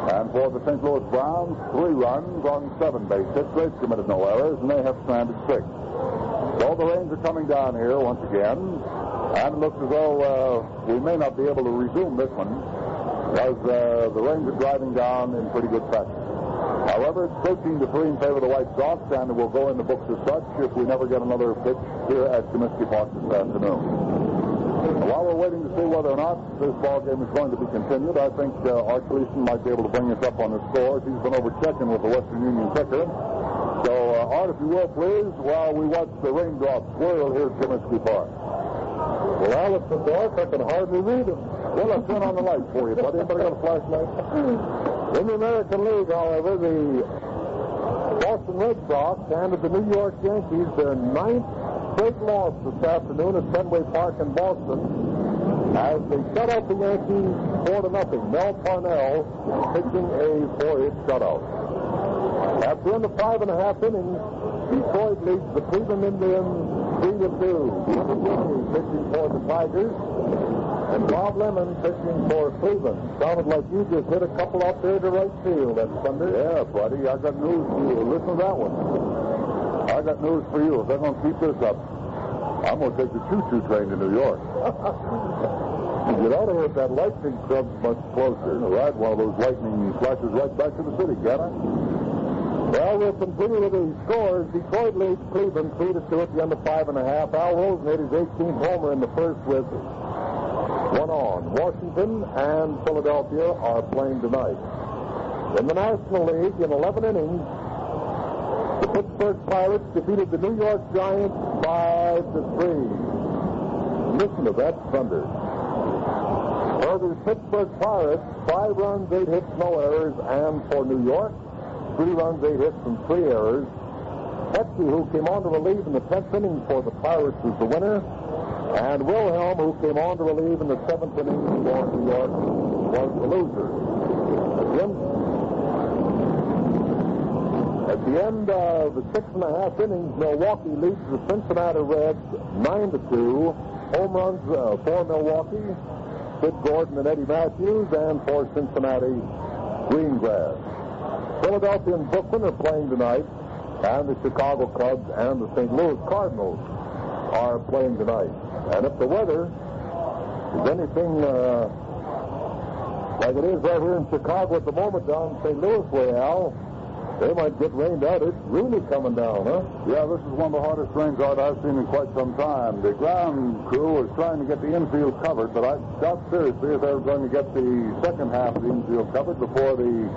And for the St. Louis Browns, 3 runs on 7 base hits. They've committed no errors, and they have stranded 6. So the rains are coming down here once again, and it looks as though we may not be able to resume this one, as the rains are driving down in pretty good fashion. However, it's 13-3 in favor of the White Sox, and it will go in the books as such if we never get another pitch here at Comiskey Park this afternoon. While we're waiting to see whether or not this ball game is going to be continued, I think Art Gleason might be able to bring us up on the scores. He's been over checking with the Western Union ticker. So, Art, if you will, please, while we watch the raindrops swirl here at Comiskey Park. Well, it's so dark I can hardly read them. Well, I'll turn on the light for you, buddy. Anybody got a flashlight? In the American League, however, the Boston Red Sox handed the New York Yankees their 9th straight loss this afternoon at Fenway Park in Boston as they shut out the Yankees 4-0. Mel Parnell pitching a 4-hit shutout. At the end of 5.5 innings, Detroit leads the Cleveland Indians 3-2. Jimmy pitching for the Tigers, and Bob Lemon pitching for Cleveland. Sounded like you just hit a couple up there to right field that Sunday. Yeah, buddy, I got news for you. Listen to that one. I got news for you. If they're going to keep this up, I'm going to take the choo-choo train to New York. You ought to hit that lightning club much closer. Right, one of those lightning flashes right back to the city, can't I? Well, we'll continue with the scores. Detroit leads Cleveland 3-2 at the end of 5.5. Al Rosen hit his 18th homer in the first with 1 on. Washington and Philadelphia are playing tonight. In the National League, in 11 innings, the Pittsburgh Pirates defeated the New York Giants 5-3. Listen to that thunder. For the Pittsburgh Pirates, 5 runs, 8 hits, no errors, and for New York, 3 runs, 8 hits, and 3 errors. Petke, who came on to relieve in the 10th inning for the Pirates, was the winner. And Wilhelm, who came on to relieve in the 7th inning for New York, was the loser. At the end of the 6.5 innings, Milwaukee leads the Cincinnati Reds 9-2. Home runs for Milwaukee, Sid Gordon and Eddie Matthews, and for Cincinnati, Greengrass. Philadelphia and Brooklyn are playing tonight, and the Chicago Cubs and the St. Louis Cardinals are playing tonight. And if the weather is anything like it is right here in Chicago at the moment down St. Louis way, Al, they might get rained out. It's really coming down, huh? Yeah, this is one of the hardest rains out I've seen in quite some time. The ground crew is trying to get the infield covered, but I doubt seriously if they're going to get the second half of the infield covered before the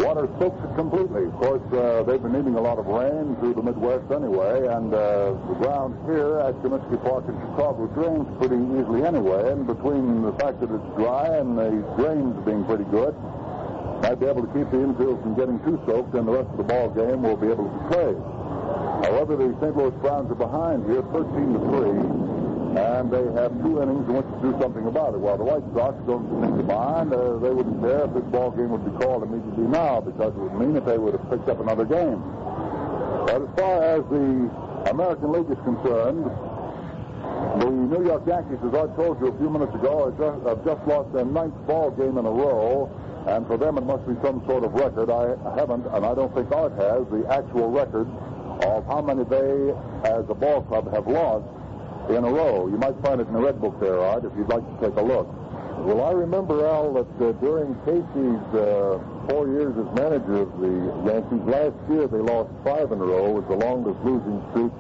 water soaks it completely. Of course, they've been needing a lot of rain through the Midwest anyway, and the ground here at Comiskey Park in Chicago drains pretty easily anyway, and between the fact that it's dry and the drains being pretty good, might be able to keep the infield from getting too soaked, and the rest of the ball game will be able to be played. However, the St. Louis Browns are behind here 13-3, and they have 2 innings in which to do something about it. While the White Sox don't seem to mind, they wouldn't care if this ball game would be called immediately now, because it would mean that they would have picked up another game. But as far as the American League is concerned, the New York Yankees, as I told you a few minutes ago, have just lost their 9th ball game in a row, and for them it must be some sort of record. I haven't, and I don't think Art has, the actual record of how many they, as a ball club, have lost in a row. You might find it in the Red Book there, Art, if you'd like to take a look. Well, I remember, Al, that during Casey's 4 years as manager of the Yankees, last year they lost 5 in a row. It was the longest losing streak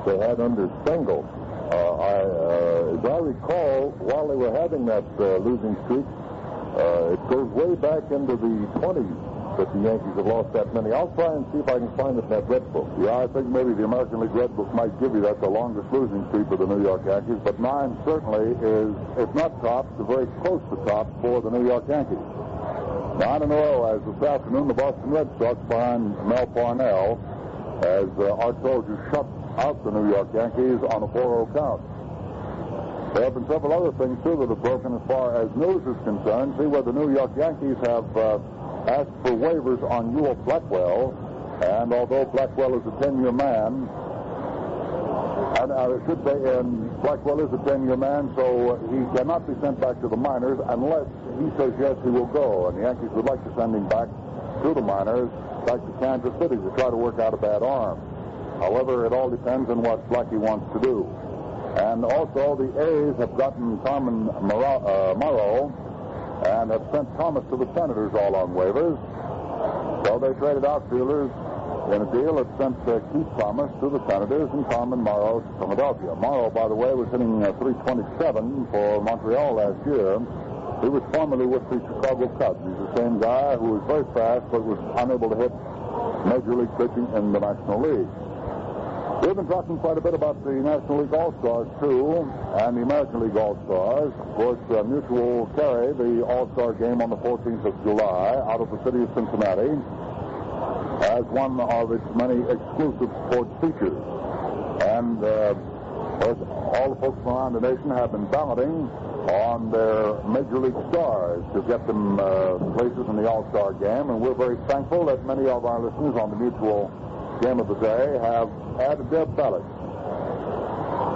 they had under Stengel. As I recall, while they were having that losing streak, it goes way back into the 20s that the Yankees have lost that many. I'll try and see if I can find it in that Red Book. Yeah, I think maybe the American League Red Book might give you that, the longest losing streak for the New York Yankees, but 9 certainly is, if not top, very close to top for the New York Yankees. 9 in a row, as this afternoon the Boston Red Sox behind Mel Parnell, as Art told you, shut out the New York Yankees on a 4-0 count. There have been several other things, too, that have broken as far as news is concerned. See where the New York Yankees have asked for waivers on Ewell Blackwell, and although Blackwell is a 10-year man, and I should say, Blackwell is a 10-year man, so he cannot be sent back to the minors unless he says yes, he will go. And the Yankees would like to send him back to the minors, back to Kansas City, to try to work out a bad arm. However, it all depends on what Blackie wants to do. And also, the A's have gotten Carmen Morrow and have sent Thomas to the Senators all on waivers. So they traded outfielders in a deal that sent Keith Thomas to the Senators and Carmen Morrow to Philadelphia. Morrow, by the way, was hitting .327 for Montreal last year. He was formerly with the Chicago Cubs. He's the same guy who was very fast but was unable to hit Major League pitching in the National League. We've been talking quite a bit about the National League All-Stars, too, and the American League All-Stars. Of course, Mutual will carry the All-Star game on the 14th of July out of the city of Cincinnati as one of its many exclusive sports features. And, of course, all the folks around the nation have been balloting on their Major League stars to get them places in the All-Star game, and we're very thankful that many of our listeners on the Mutual game of the day have added their ballots.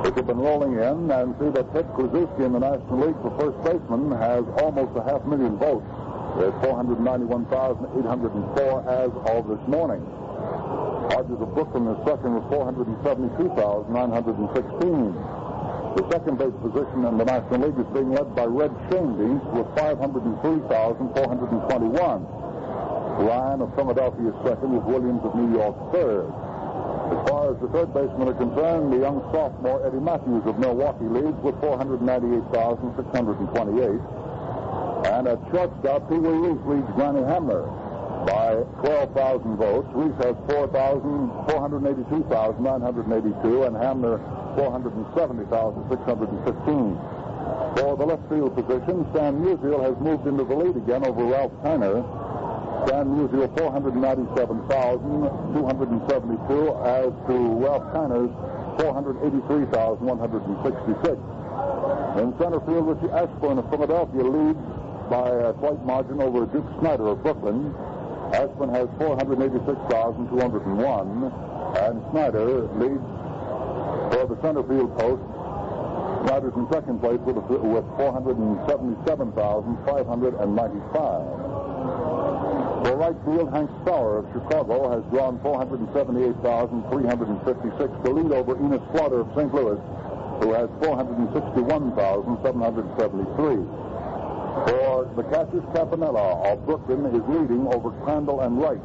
Which have been rolling in, and see that Ted Kluszewski in the National League for first baseman has almost 500,000 votes. There's 491,804 as of this morning. Hodges of Brooklyn is second with 472,916. The second base position in the National League is being led by Red Schoendienst with 503,421. Ryan of Philadelphia is second, with Williams of New York third. As far as the third basemen are concerned, the young sophomore Eddie Matthews of Milwaukee leads with 498,628. And at shortstop, Pee Wee Reese leads Granny Hamner by 12,000 votes. Reese has 482,982, and Hamner 470,615. For the left field position, Stan Musial has moved into the lead again over Ralph Kiner. Stan Musial 497,272 as to Ralph Kiner's 483,166. In center field, Richie Ashburn of Philadelphia leads by a slight margin over Duke Snyder of Brooklyn. Ashburn has 486,201, and Snyder leads for the center field post. Snyder's in second place with 477,595. For right field, Hank Sauer of Chicago has drawn 478,356 to lead over Enos Slaughter of St. Louis, who has 461,773. For the catchers, Campanella of Brooklyn is leading over Crandall and Wright.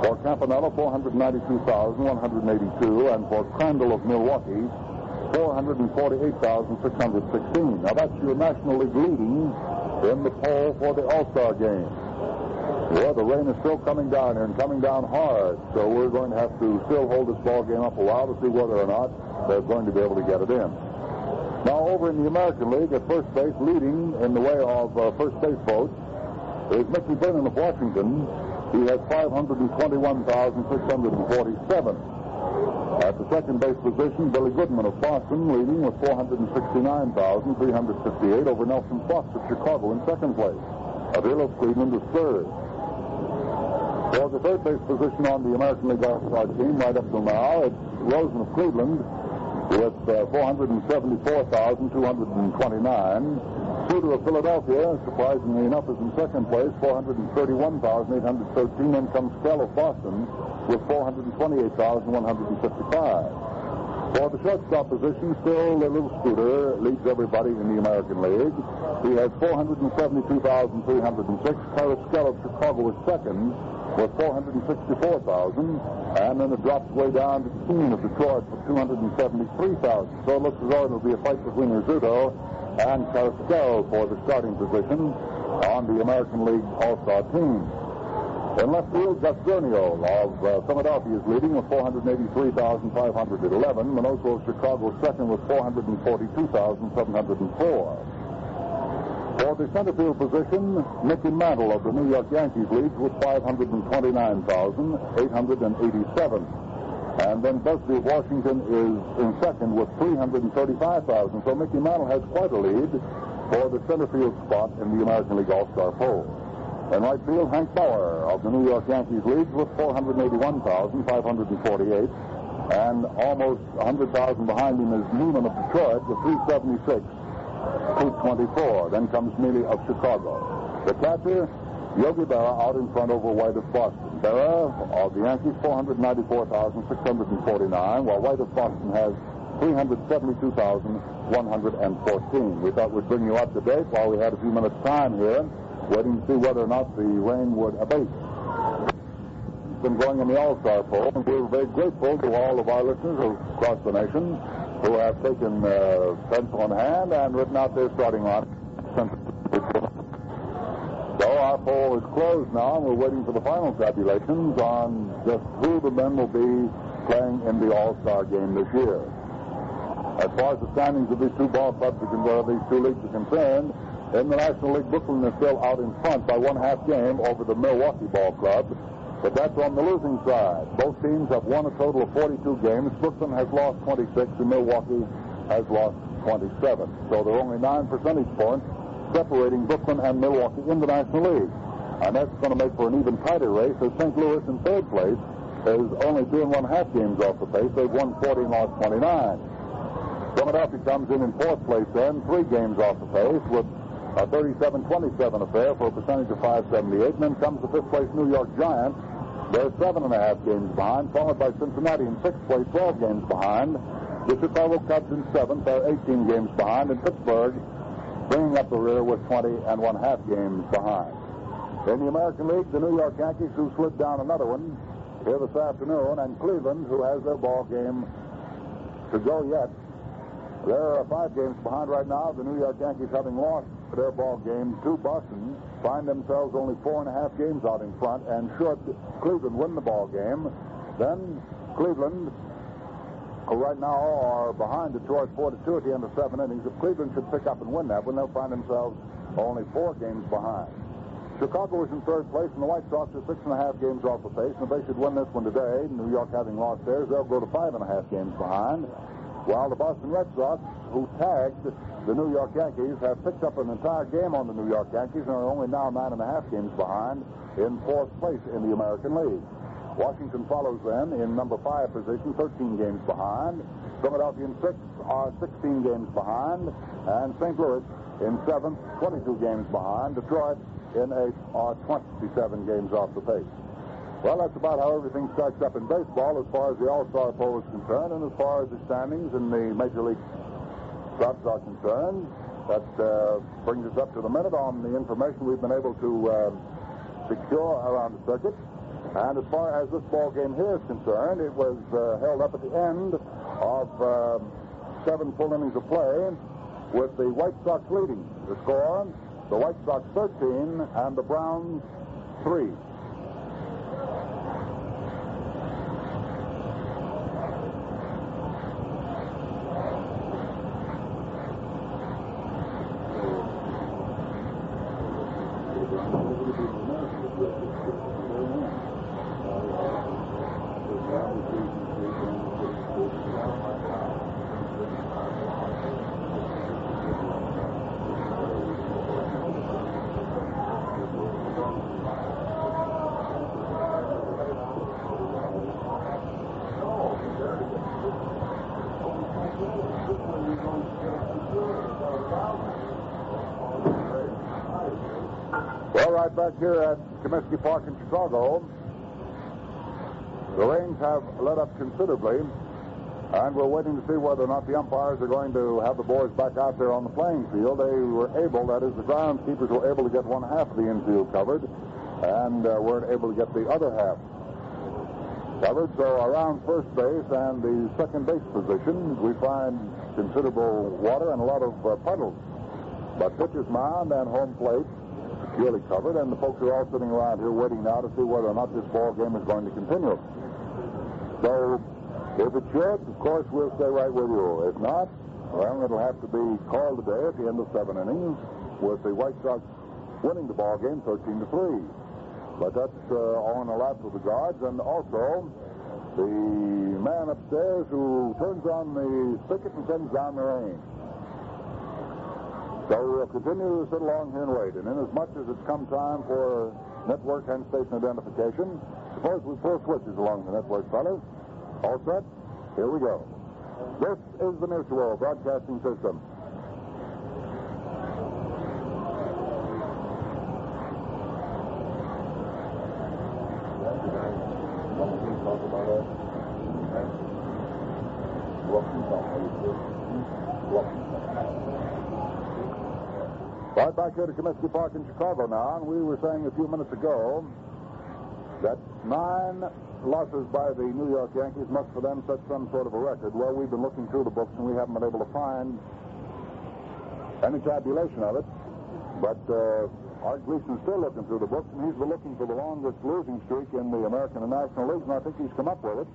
For Campanella, 492,182, and for Crandall of Milwaukee, 448,616. Now that's your National League leading in the poll for the All-Star game. Well, the rain is still coming down here and coming down hard, so we're going to have to still hold this ball game up a while to see whether or not they're going to be able to get it in. Now, over in the American League, at first base, leading in the way of first base votes, is Mickey Brennan of Washington. He has 521,647. At the second base position, Billy Goodman of Boston leading with 469,358 over Nelson Fox of Chicago in second place. Avila of Cleveland is third. For the third base position on the American League All-Star team right up till now, it's Rosen of Cleveland with 474,229. Suter of Philadelphia, surprisingly enough, is in second place, 431,813. Then comes Skell of Boston with 428,155. For the shortstop position, still Little Scooter leads everybody in the American League. He has 472,306. Skell of Chicago is second with 464,000. And then it drops way down to Keene of Detroit for 273,000. So it looks as though it'll be a fight between Rizzuto and Carrasquel for the starting position on the American League All-Star team. In left field, Gus Gurnio of Philadelphia is leading with 483,511. Minoso of Chicago second with 442,704. For the center field position, Mickey Mantle of the New York Yankees leads with 529,887. And then Busby of Washington is in second with 335,000. So Mickey Mantle has quite a lead for the center field spot in the American League All-Star poll. In right field, Hank Bauer of the New York Yankees leads with 481,548. And almost 100,000 behind him is Neiman of Detroit with 376,224. Then comes Mealy of Chicago. The catcher, Yogi Berra, out in front over White of Boston. Berra of the Yankees, 494,649, while White of Boston has 372,114. We thought we'd bring you up to date while we had a few minutes' time here, waiting to see whether or not the rain would abate. It's been going in the All-Star poll, and we're very grateful to all of our listeners across the nation who have taken pencil in hand and written out their starting line. So our poll is closed now, and we're waiting for the final tabulations on just who the men will be playing in the All-Star game this year. As far as the standings of these two ball clubs, these two leagues are concerned, in the National League, Brooklyn is still out in front by 1/2 game over the Milwaukee Ball Club, but that's on the losing side. Both teams have won a total of 42 games. Brooklyn has lost 26, and Milwaukee has lost 27. So there are only 9 percentage points separating Brooklyn and Milwaukee in the National League. And that's going to make for an even tighter race, as St. Louis in third place is only 2 1/2 games off the pace. They've won 40 and lost 29. Philadelphia comes in fourth place then, 3 games off the pace with a 37-27 affair for a percentage of 578. And then comes the fifth place New York Giants. They're 7 1/2 games behind, followed by Cincinnati in sixth place, 12 games behind. The Chicago Cubs in seventh, they're 18 games behind, and Pittsburgh bringing up the rear with 20 1/2 games behind. In the American League, the New York Yankees, who slid down another one here this afternoon, and Cleveland, who has their ball game to go yet. They're 5 games behind right now. The New York Yankees, having lost their ball game to Boston, find themselves only 4 1/2 games out in front, and should Cleveland win the ball game, then Cleveland, who right now are behind Detroit 4-2 at the end of 7 innings. If Cleveland should pick up and win that one, they'll find themselves only 4 games behind. Chicago is in third place, and the White Sox are 6 1/2 games off the pace. And if they should win this one today, New York having lost theirs, they'll go to 5 1/2 games behind. While the Boston Red Sox, who tagged the New York Yankees, have picked up an entire game on the New York Yankees and are only now 9 1/2 games behind in fourth place in the American League. Washington follows them in number 5 position, 13 games behind. Philadelphia in 6th are 16 games behind. And St. Louis in 7th, 22 games behind. Detroit in 8th are 27 games off the pace. Well, that's about how everything stacks up in baseball as far as the All-Star poll is concerned, and as far as the standings in the Major League clubs are concerned. That brings us up to the minute on the information we've been able to secure around the circuit. And as far as this ball game here is concerned, it was held up at the end of 7 full innings of play, with the White Sox leading the score. The White Sox 13 and the Browns 3. Well, right back here at Comiskey Park in Chicago, the rains have let up considerably, and we're waiting to see whether or not the umpires are going to have the boys back out there on the playing field. They were able, that is, the groundskeepers were able to get one half of the infield covered, and weren't able to get the other half covered. So around first base and the second base position, we find considerable water and a lot of puddles. But pitcher's mound and home plate securely covered, and the folks are all sitting around here waiting now to see whether or not this ball game is going to continue. So, if it should, of course, we'll stay right with you. If not, well, it'll have to be called today at the end of 7 innings, with the White Sox winning the ball game 13-3. But that's all in the laps of the guards, and also the man upstairs who turns on the spigot and sends down the rain. So we'll continue to sit along here and wait. And inasmuch as it's come time for network and station identification, suppose we pull switches along the network, fellas. All set? Here we go. This is the Mutual Broadcasting System. Right back here to Comiskey Park in Chicago now, and we were saying a few minutes ago that 9 losses by the New York Yankees must for them set some sort of a record. Well, we've been looking through the books, and we haven't been able to find any tabulation of it. But Art Gleason's still looking through the books, and he's been looking for the longest losing streak in the American and National Leagues, and I think he's come up with it.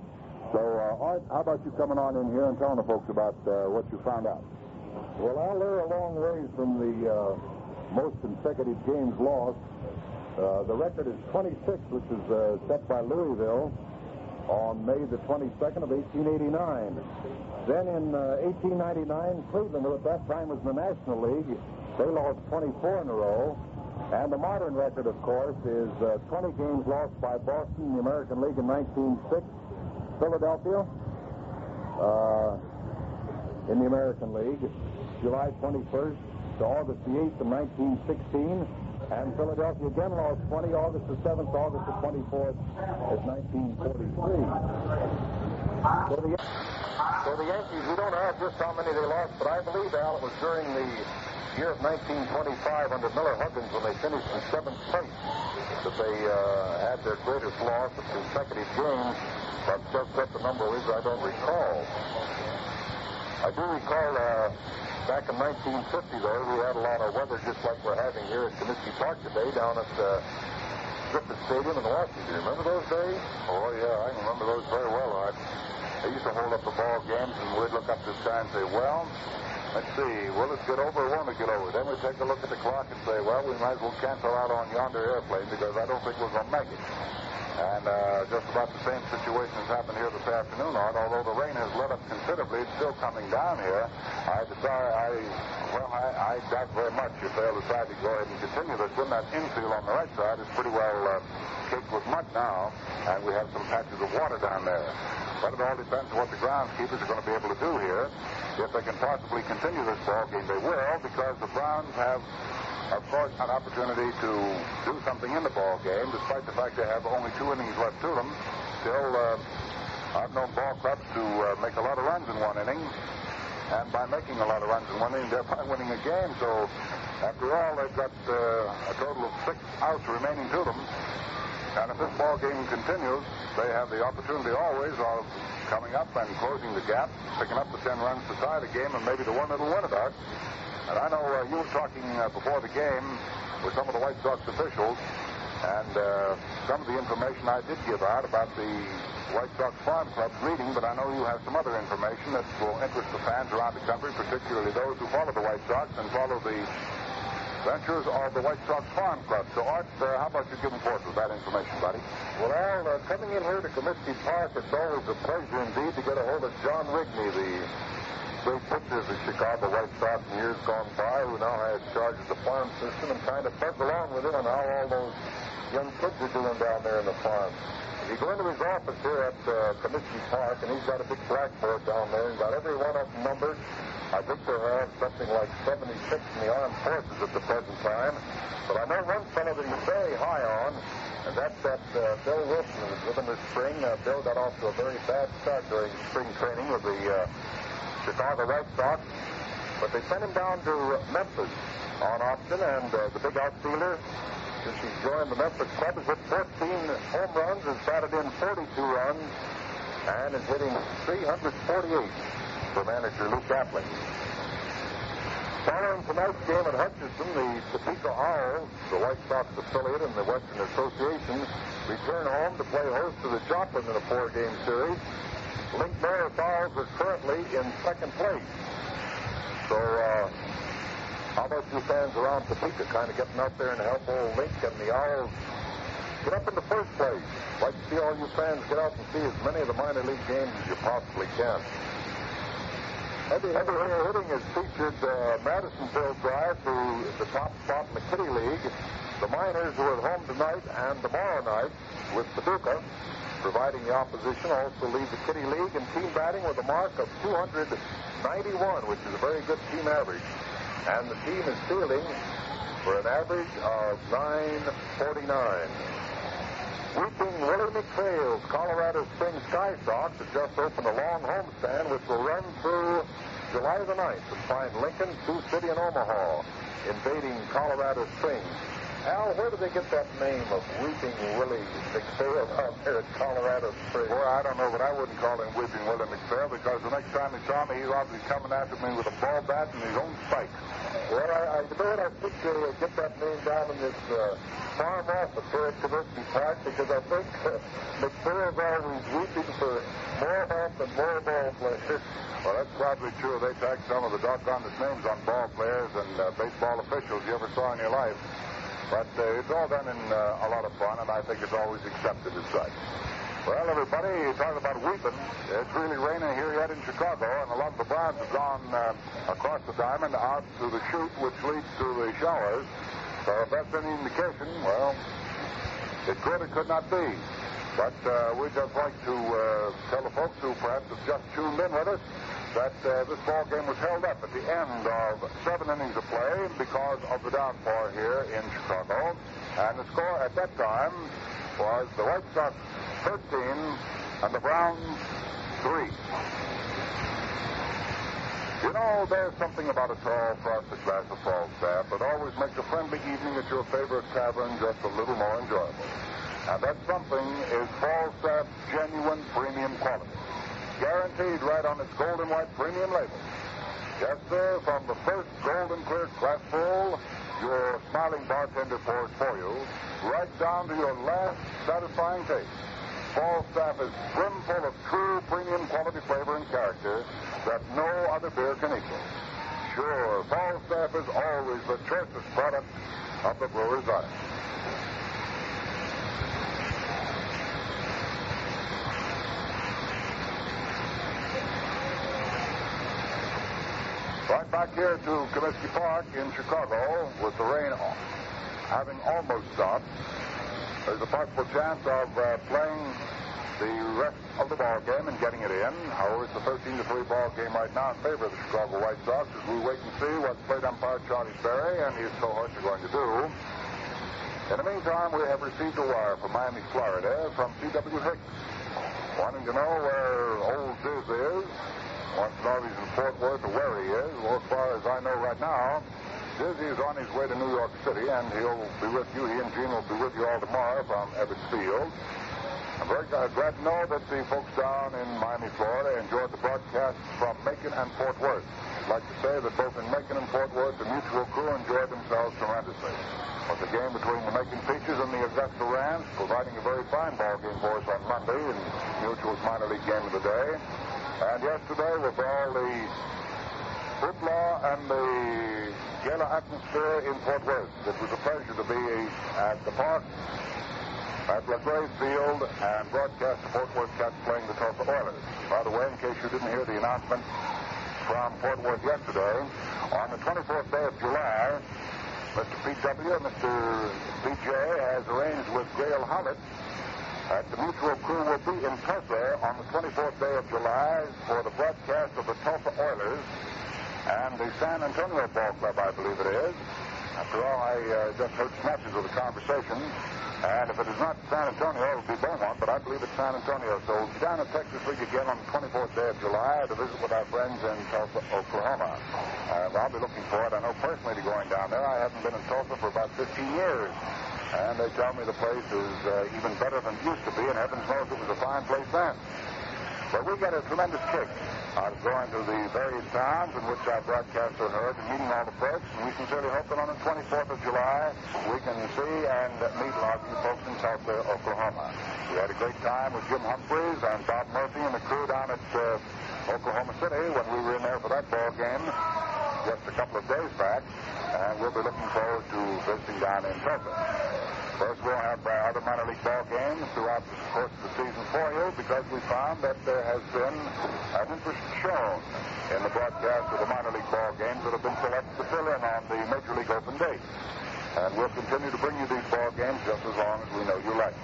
So, Art, how about you coming on in here and telling the folks about what you found out? Well, Al, they're a long ways from the most consecutive games lost. The record is 26, which is set by Louisville on May the 22nd of 1889. Then in 1899, Cleveland, who at that time was in the National League, they lost 24 in a row. And the modern record, of course, is 20 games lost by Boston in the American League in 1906. Philadelphia in the American League, July 21st to August the 8th of 1916. And Philadelphia again lost 20, August the 7th, August the 24th of 1943. So the Yankees, we don't know just how many they lost, but I believe, Al, it was during the year of 1925 under Miller Huggins when they finished in 7th place that they had their greatest loss of consecutive games. But just what the number is, I don't recall. I do recall back in 1950, though, we had a lot of weather just like we're having here at Comiskey Park today down at Griffith Stadium in Washington. Remember those days? Oh, yeah, I remember those very well, Art. They used to hold up the ball games, and we'd look up to the sky and say, well, let's see, will it get over or won't it get over? Then we'd take a look at the clock and say, well, we might as well cancel out on yonder airplane because I don't think we're going to make it. And just about the same situation has happened here this afternoon, Art. Although the rain has let up considerably, it's still coming down here. I doubt very much if they'll decide to go ahead and continue this. In that infield on the right side is pretty well caked with mud now, and we have some patches of water down there. But it all depends on what the groundskeepers are going to be able to do here. If they can possibly continue this ball game, they will, because the Browns have, of course, an opportunity to do something in the ball game, despite the fact they have only 2 innings left to them. Still, I've known ball clubs to make a lot of runs in 1 inning, and by making a lot of runs in 1 inning, they're winning a game. So, after all, they've got a total of 6 outs remaining to them. And if this ball game continues, they have the opportunity always of coming up and closing the gap, picking up the 10 runs to tie the game, and maybe the one that'll win it out. And I know you were talking before the game with some of the White Sox officials, and some of the information I did give out about the White Sox Farm Club's reading, but I know you have some other information that will interest the fans around the country, particularly those who follow the White Sox and follow the ventures of the White Sox Farm Club. So, Art, how about you give them forth with that information, buddy? Well, Al, coming in here to Comiskey Park, it's always a pleasure indeed to get a hold of John Rigney, the great pitcher of the Chicago White Sox in years gone by, who now has charge of the farm system, and kind of buzz along with him on how all those young kids are doing down there in the farm. If you go into his office here at Comiskey Park, and he's got a big blackboard down there, and got every one of them numbered. I think they have something like 76 in the armed forces at the present time. But I know one fellow that he's very high on, and that's that Bill Wilson who was with him this spring. Bill got off to a very bad start during spring training with the Chicago White Sox. But they sent him down to Memphis on option, and the big outfielder, since he's joined the Memphis club, has hit 14 home runs, has batted in 42 runs, and is hitting 348 for manager Lou Kaplan. Following tonight's game at Hutchinson, the Topeka Owls, the White Sox affiliate in the Western Association, return home to play host to the Joplin in a 4-game series. Link Norris Owls are currently in second place. So, how about you fans around Topeka kind of getting out there and help old Link and the Owls get up in the first place? I'd like to see all you fans get out and see as many of the minor league games as you possibly can. Heavy hitting has featured Madisonville drive to the top spot in the Kitty League. The Miners, who are at home tonight and tomorrow night with Paducah, providing the opposition, also lead the Kitty League in team batting with a mark of 291, which is a very good team average. And the team is fielding for an average of 949. Weeping Willie McPhail's Colorado Springs Sky Sox have just opened a long homestand which will run through July the 9th and find Lincoln, Sioux City, and Omaha invading Colorado Springs. Al, where did they get that name of Weeping Willie McPhail out there at Colorado Springs? Well, I don't know, but I wouldn't call him Weeping Willie McPhail because the next time he saw me, he's obviously coming after me with a ball bat and his own spikes. Well, I think they get that name down in this farm office here at Comiskey Park because I think McPhail's always weeping for more help and more ball players. Well, that's probably true. They tag some of the doggonest names on ball players and baseball officials you ever saw in your life. But it's all done in a lot of fun, and I think it's always accepted as such. Well, everybody, talking about weeping, it's really raining here yet in Chicago, and a lot of the Browns have gone across the diamond out to the chute, which leads to the showers. So if that's any indication, well, it could not be. But we'd just like to tell the folks who perhaps have just tuned in with us that this ball game was held up at the end of 7 innings of play because of the downpour here in Chicago. And the score at that time was the White Sox 13 and the Browns 3. You know, there's something about a tall, frosted glass of Falstaff that always makes a friendly evening at your favorite tavern just a little more enjoyable. And that something is Falstaff's genuine premium quality, guaranteed right on its golden white premium label. Yes, sir, from the first golden clear glassful your smiling bartender pours for you, right down to your last satisfying taste. Falstaff is brimful of true premium quality flavor and character that no other beer can equal. Sure, Falstaff is always the choicest product of the brewer's art. Right back here to Comiskey Park in Chicago with the rain having almost stopped. There's a possible chance of playing the rest of the ball game and getting it in. However, it's a 13-3 ball game right now in favor of the Chicago White Sox as we wait and see what plate umpire Charlie Berry and his cohorts are going to do. In the meantime, we have received a wire from Miami, Florida from C.W. Hicks, wanting to know where old Diz is. Wants to know if he's in Fort Worth or where he is. Well, as far as I know right now, Dizzy is on his way to New York City, and he'll be with you. He and Gene will be with you all tomorrow from Ebbets Field. I'm very glad to know that the folks down in Miami, Florida, enjoyed the broadcast from Macon and Fort Worth. I'd like to say that both in Macon and Fort Worth, the Mutual crew enjoyed themselves tremendously. It was a game between the Macon Peaches and the Augusta Rams, providing a very fine ball game for us on Monday in Mutual's minor league game of the day. And yesterday, with all the hoopla and the gala atmosphere in Fort Worth, it was a pleasure to be at the park at LaGrave Field and broadcast the Fort Worth Cats playing the Tulsa Oilers. By the way, in case you didn't hear the announcement from Fort Worth yesterday, on the 24th day of July, Mr. P.W. and Mr. P.J. has arranged with Dale Howlett. The Mutual crew will be in Tulsa on the 24th day of July for the broadcast of the Tulsa Oilers and the San Antonio Ball Club, I believe it is. After all, I just heard snatches of the conversation. And if it is not San Antonio, it will be Beaumont, but I believe it's San Antonio. So we'll be down in Texas League again on the 24th day of July to visit with our friends in Tulsa, Oklahoma. I'll be looking forward, I know personally, to going down there. I haven't been in Tulsa for about 15 years. And they tell me the place is even better than it used to be, and heavens knows it was a fine place then. But we get a tremendous kick out of going to the various towns in which our broadcasts are heard and meeting all the folks. And we sincerely hope that on the 24th of July, we can see and meet a lot of you folks in Tulsa, Oklahoma. We had a great time with Jim Humphreys and Bob Murphy and the crew down at Oklahoma City when we were in there for that ball game just a couple of days back. And we'll be looking forward to visiting down in Tulsa. First, we'll have other minor league ball games throughout the course of the season for you because we found that there has been an interest shown in the broadcast of the minor league ball games that have been selected to fill in on the Major League Open date. And we'll continue to bring you these ball games just as long as we know you like.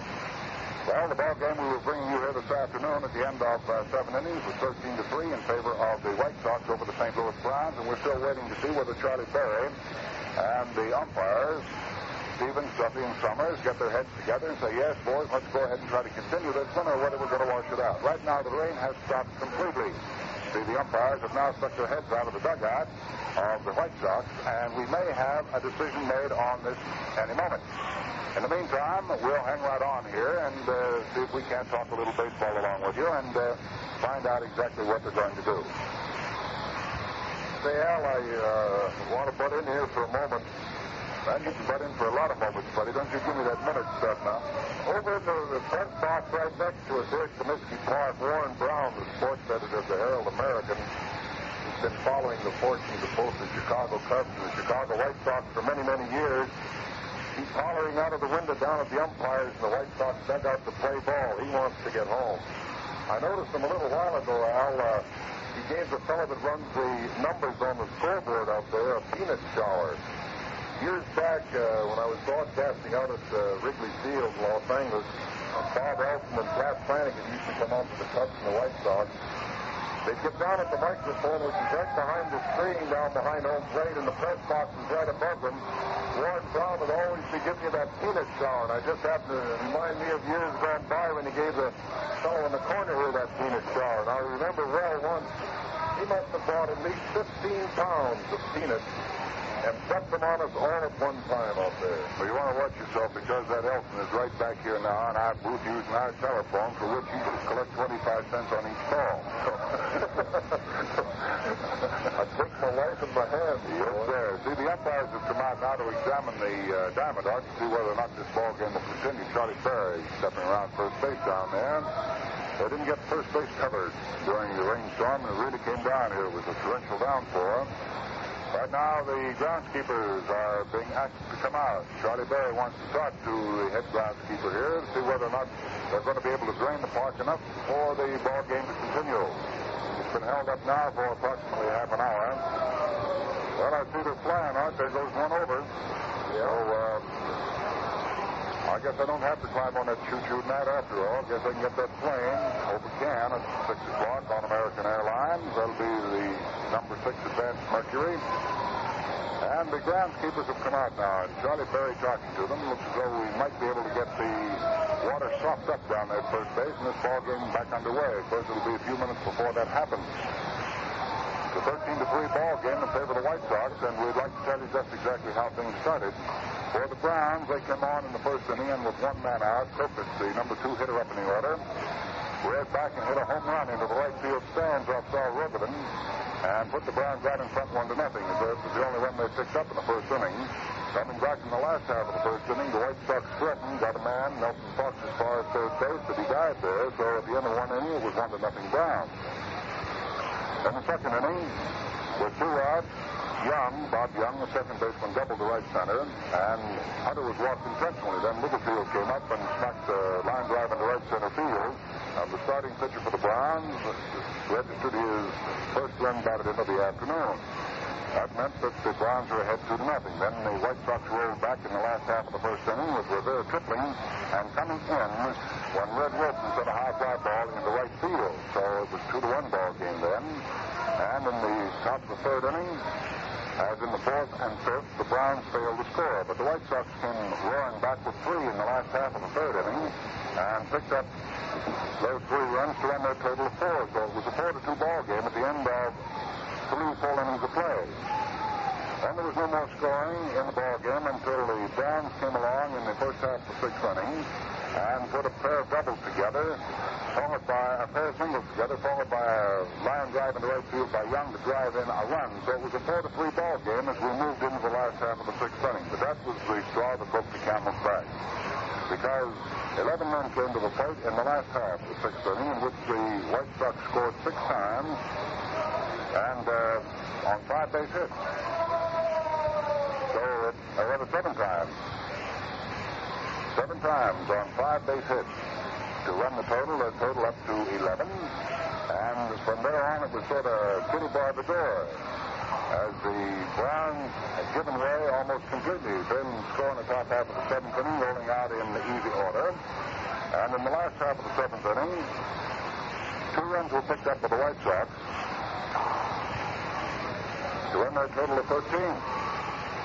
Well, the ball game we were bringing you here this afternoon at the end of 7 innings was 13-3 in favor of the White Sox over the St. Louis Browns, and we're still waiting to see whether Charlie Berry and the umpires, Stevens, Duffy, and Summers, get their heads together and say, yes, boys, let's go ahead and try to continue this one, or whether we're going to wash it out. Right now, the rain has stopped completely. See, the umpires have now stuck their heads out of the dugout of the White Sox, and we may have a decision made on this any moment. In the meantime, we'll hang right on here and see if we can't talk a little baseball along with you and find out exactly what they're going to do. Say, Al, I want to butt in here for a moment. And you can butt in for a lot of moments, buddy. Don't you give me that minute stuff now. Over in the press box right next to us here at Comiskey Park, Warren Brown, the sports editor of the Herald American, has been following the fortunes of both the Chicago Cubs and the Chicago White Sox for many, many years. He's hollering out of the window down at the umpires in the White Sox dugout to play ball. He wants to get home. I noticed him a little while ago, Al. He gave the fellow that runs the numbers on the scoreboard out there a peanut shower. Years back, when I was broadcasting out at Wrigley Field, Los Angeles, Bob Elson and Pat Flanagan used to come out to the Cubs and the White Sox. They'd get down at the microphone, which is right behind the screen down behind home plate, and the press box is right above them. Warren Brown would always be giving you that peanut shower, and I just happened to remind me of years gone by when he gave the fellow in the corner here that peanut shower. And I remember well once, he must have bought at least 15 pounds of peanuts and set them on us all at one time out there. Well, you want to watch yourself because that Elton is right back here now in our booth using our telephone, for which he should collect 25 cents on each ball. I take my life in my hand. Yes, sir. See, the umpires have come out now to examine the diamond arc to see whether or not this ball game will continue. Charlie Berry stepping around first base down there. They didn't get first base covered during the rainstorm, and it really came down here. It was a torrential downpour. Right now, the groundskeepers are being asked to come out. Charlie Berry wants to talk to the head groundskeeper here to see whether or not they're going to be able to drain the park enough for the ball game to continue. It's been held up now for approximately half an hour. Well, I see they're flying out. There goes one over. So, I guess I don't have to climb on that choo-choo net after all. I guess I can get that plane. Hope we can at 6 o'clock on American Airlines. That'll be the number 6 Advanced Mercury. And the groundskeepers have come out now. And Charlie Berry talking to them. Looks as though we might be able to get the water soft up down there at first base and this ball game back underway. Of course, it'll be a few minutes before that happens. It's a 13-3 ball game in favor of the White Sox, and we'd like to tell you just exactly how things started. For the Browns, they came on in the first inning, and with one man out, Crocus, the number 2 hitter up in the order, reared back and hit a home run into the right field stands off Saul Robertson, and put the Browns out in front 1-0. This was the only run they picked up in the first inning. Coming back in the last half of the first inning, the White Sox threatened, got a man, Nelson Fox, as far as third base, but he died there, so at the end of one inning, it was 1-0 Browns. In the second inning, with 2 outs, Bob Young, the second baseman, doubled to right center, and Hunter was walked intentionally. Then Littlefield came up and smacked the line drive into right center field. The starting pitcher for the Browns registered his first run batted into the afternoon. That meant that the Browns were ahead 2-0. Then the White Sox rolled back in the last half of the first inning with Rivera tripling and coming in when Red Wilson set a high fly ball into right field. So it was 2-1 ball game then. And in the top of the third inning, as in the fourth and fifth, the Browns failed to score. But the White Sox came roaring back with 3 in the last half of the third inning and picked up those 3 runs to run their total of 4. So it was a 4-2 ball game at the end of 3 full innings of play. Then there was no more scoring in the ball game until the Browns came along in the first half of the 6th inning and put a pair of doubles together, followed by a pair of singles together, followed by a line drive into right field by Young to drive in a run. So it was a 4-3 ball game as we moved into the last half of the 6th inning. But that was the straw that broke the camel's back, because 11 men came to the plate in the last half of the 6th inning, in which the White Sox scored 6 times and on 5 base hits. So rather 7 times. 7 times on 5 base hits to run the total up to 11. And from there on, it was sort of kitty bar the door, as the Browns had given way almost completely. Didn't score in the top half of the 7th inning, rolling out in the easy order. And in the last half of the 7th inning, 2 runs were picked up by the White Sox to run their total of 13.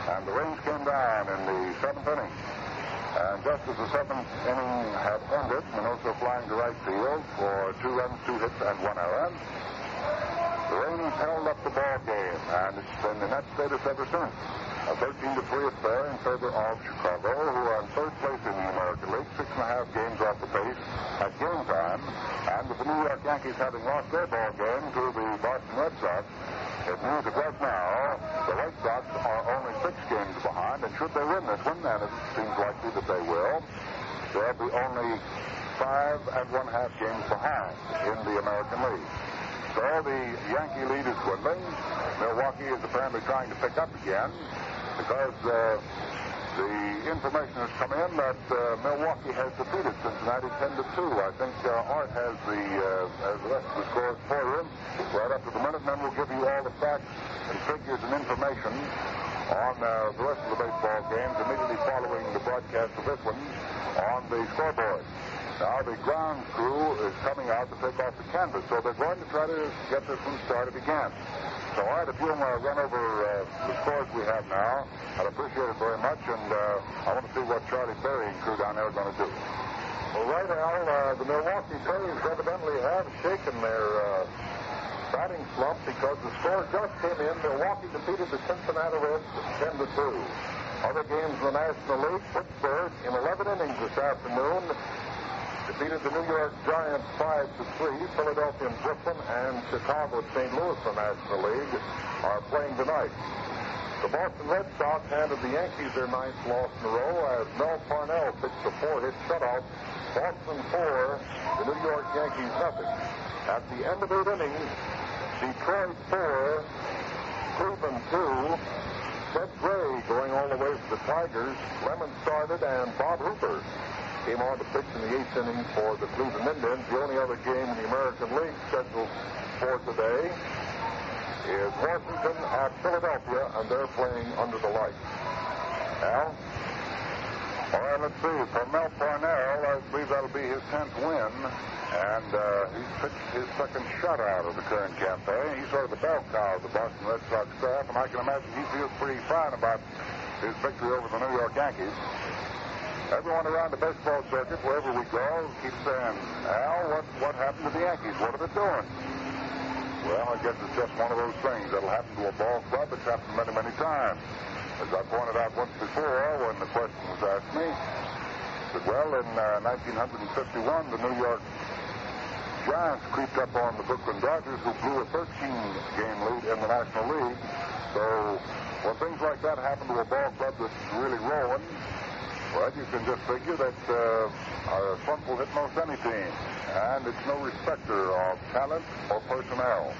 And the rains came down in the 7th inning. And just as the 7th inning had ended, Minoso flying to right field for 2 runs, 2 hits, and 1 error, the rains held up the ball game, and it's been in that status ever since. A 13-3 affair in favor of Chicago, who are in 3rd place in the American League, 6.5 games off the pace at game time. And with the New York Yankees having lost their ball game to the Boston Red Sox, it means that right now the White Sox are only 6 games behind, and should they win this one, and it seems likely that they will, they'll be only 5 1/2 games behind in the American League. So the Yankee lead is dwindling. Milwaukee is apparently trying to pick up again, because the information has come in that Milwaukee has defeated Cincinnati 10-2. I think Art has the rest of the scores for you right up to the minute, and then we'll give you all the facts and figures and information on the rest of the baseball games immediately following the broadcast of this one on the scoreboard. Now the ground crew is coming out to take off the canvas, so they're going to try to get this one started again. So, Art, if you'll run over the scores we have now, I'd appreciate it very much, and I want to see what Charlie Berry and crew down there are going to do. Well, right, Al, the Milwaukee Braves evidently have shaken their batting slump, because the score just came in. Milwaukee defeated the Cincinnati Reds 10-2. Other games in the National League, Pittsburgh in 11 innings this afternoon defeated the New York Giants 5-3. Philadelphia and Brooklyn and Chicago and St. Louis in the National League are playing tonight. The Boston Red Sox handed the Yankees their 9th loss in a row as Mel Parnell pitched a 4-hit shutout. Boston 4, the New York Yankees nothing. At the end of 8 innings, Detroit 4, Cleveland 2. Ted Gray going all the way for the Tigers. Lemon started, and Bob Hooper came on to pitch in the 8th inning for the Cleveland Indians. The only other game in the American League scheduled for today is Washington at Philadelphia, and they're playing under the lights. Al? All right, let's see. For Mel Parnell, I believe that'll be his 10th win, and he's pitched his 2nd shutout of the current campaign. He's sort of the bell cow of the Boston Red Sox staff, and I can imagine he feels pretty fine about his victory over the New York Yankees. Everyone around the baseball circuit, wherever we go, keeps saying, Al, what happened to the Yankees? What are they doing? Well, I guess it's just one of those things that'll happen to a ball club. It's happened many, many times. As I pointed out once before when the question was asked me, that, well, in 1951, the New York Giants creeped up on the Brooklyn Dodgers, who blew a 13-game lead in the National League. So when things like that happen to a ball club that's really rolling, well, you can just figure that a slump will hit most any team, and it's no respecter of talent or personnel.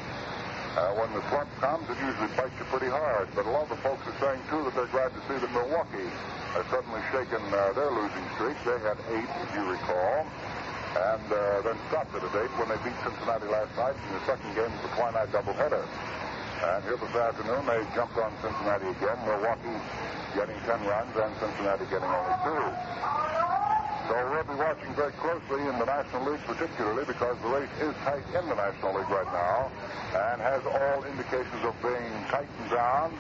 When the slump comes, it usually bites you pretty hard, but a lot of the folks are saying, too, that they're glad to see that Milwaukee has suddenly shaken their losing streak. They had 8, if you recall, and then stopped it at 8 when they beat Cincinnati last night in the 2nd game of the Twilight doubleheader. And here this afternoon, they jumped on Cincinnati again. Milwaukee getting 10 runs and Cincinnati getting only 2. So we'll be watching very closely in the National League, particularly because the race is tight in the National League right now and has all indications of being tightened down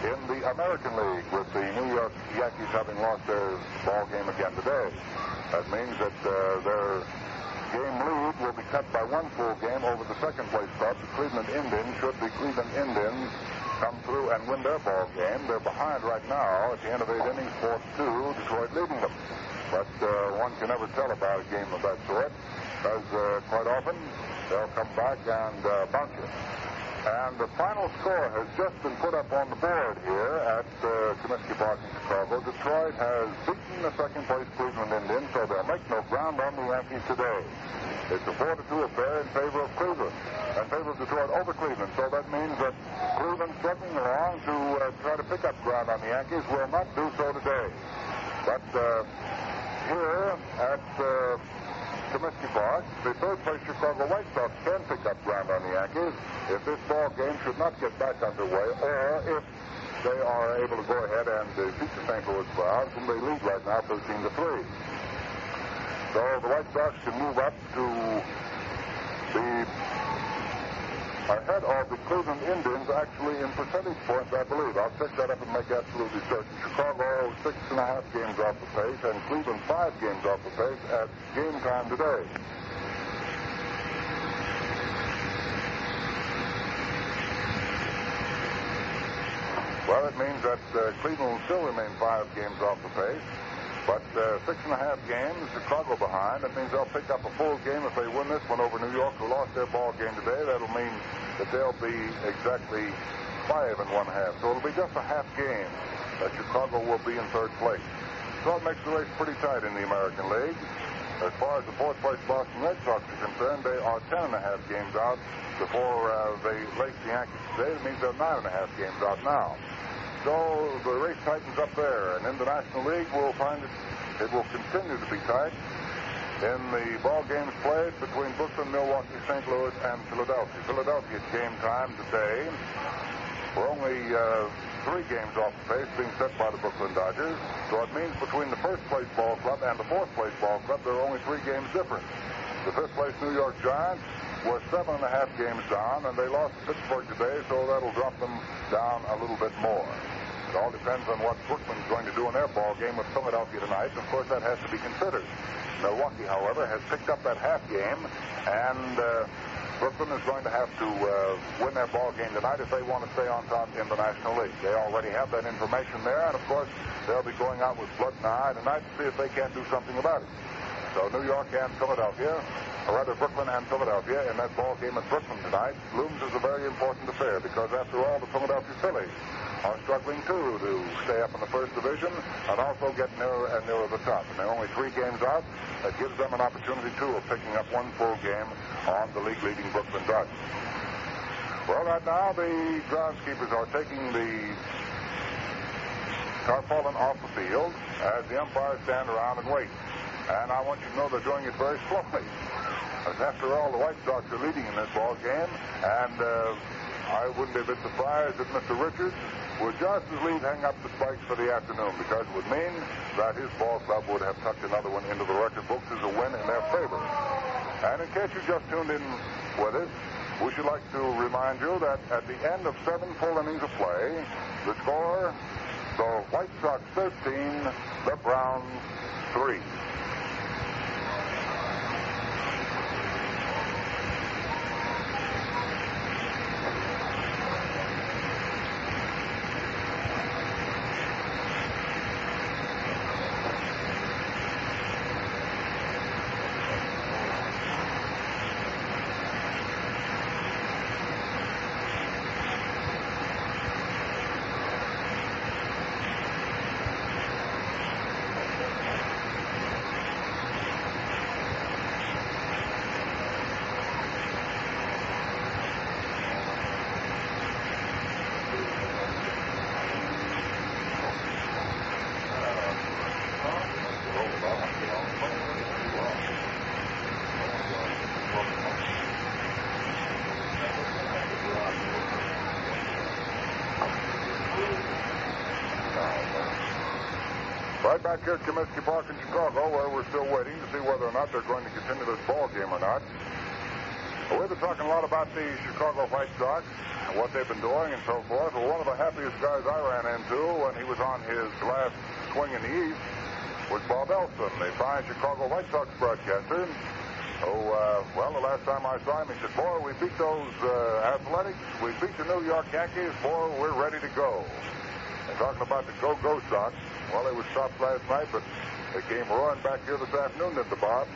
in the American League, with the New York Yankees having lost their ball game again today. That means that their game lead will be cut by 1 full game over the second place club, the Cleveland Indians. Should the Cleveland Indians come through and win their ball game, they're behind right now at the end of 8 innings, 4-2, Detroit leading them. But one can never tell about a game of that sort, because quite often they'll come back and bounce you. And the final score has just been put up on the board here at Comiskey Park in Chicago. Detroit has beaten the second-place Cleveland Indians, so they'll make no ground on the Yankees today. It's a 4-2 affair in favor of Cleveland, in favor of Detroit over Cleveland. So that means that Cleveland, struggling along to try to pick up ground on the Yankees, will not do so today. But here at Comiskey Park, the third-place Chicago White Sox can pick up ground on the Yankees if this ball game should not get back underway, or if they are able to go ahead and defeat the St. Louis Browns, whom they lead right now 13-3. So the White Sox can move up to the ahead of the Cleveland Indians, actually in percentage points, I believe. I'll check that up and make absolutely certain. Chicago 6.5 games off the pace, and Cleveland 5 games off the pace at game time today. Well, it means that Cleveland will still remain 5 games off the pace, but 6.5 games, Chicago behind. That means they'll pick up a full game if they win this one over New York, who lost their ball game today. That'll mean that they'll be exactly 5 1/2. So it'll be just a half game that Chicago will be in third place. So it makes the race pretty tight in the American League. As far as the fourth-place Boston Red Sox are concerned, they are 10.5 games out before they lace the Yankees today. It means they're 9.5 games out now. So the race tightens up there, and in the National League, we'll find it will continue to be tight in the ball games played between Brooklyn, Milwaukee, St. Louis, and Philadelphia. Philadelphia at game time today. We're only 3 games off the pace being set by the Brooklyn Dodgers. So it means between the first-place ball club and the fourth-place ball club, there are only 3 games difference. The fifth-place New York Giants were 7.5 games down, and they lost to Pittsburgh today, so that'll drop them down a little bit more. It all depends on what Brooklyn's going to do in their ball game with Philadelphia tonight. Of course, that has to be considered. Milwaukee, however, has picked up that half game, and Brooklyn is going to have to win their ball game tonight if they want to stay on top in the National League. They already have that information there, and of course, they'll be going out with blood in the eye tonight to see if they can't do something about it. So New York and Philadelphia, or rather Brooklyn and Philadelphia, in that ball game at Brooklyn tonight, looms as a very important affair, because after all, the Philadelphia Phillies are struggling too to stay up in the first division and also get nearer and nearer the top. And they're only 3 games out. That gives them an opportunity too of picking up 1 full game on the league-leading Brooklyn Dodgers. Well, right now the groundskeepers are taking the tarpaulin off the field as the umpires stand around and wait. And I want you to know they're doing it very slowly. As after all, the White Sox are leading in this ball game, and I wouldn't be a bit surprised if Mr. Richards would just as leave hang up the spikes for the afternoon, because it would mean that his ball club would have tucked another one into the record books as a win in their favor. And in case you just tuned in with us, we should like to remind you that at the end of 7 full innings of play, the score, the White Sox 13, the Browns 3. Right back here at Comiskey Park in Chicago, where we're still waiting to see whether or not they're going to continue this ball game or not. We've been talking a lot about the Chicago White Sox and what they've been doing and so forth. Well, one of the happiest guys I ran into when he was on his last swing in the East was Bob Elson, the fine Chicago White Sox broadcaster. Well, the last time I saw him, he said, boy, we beat those Athletics. We beat the New York Yankees. Boy, we're ready to go. And talking about the Go-Go Sox, well, they were stopped last night, but they came roaring back here this afternoon, didn't they, Bob?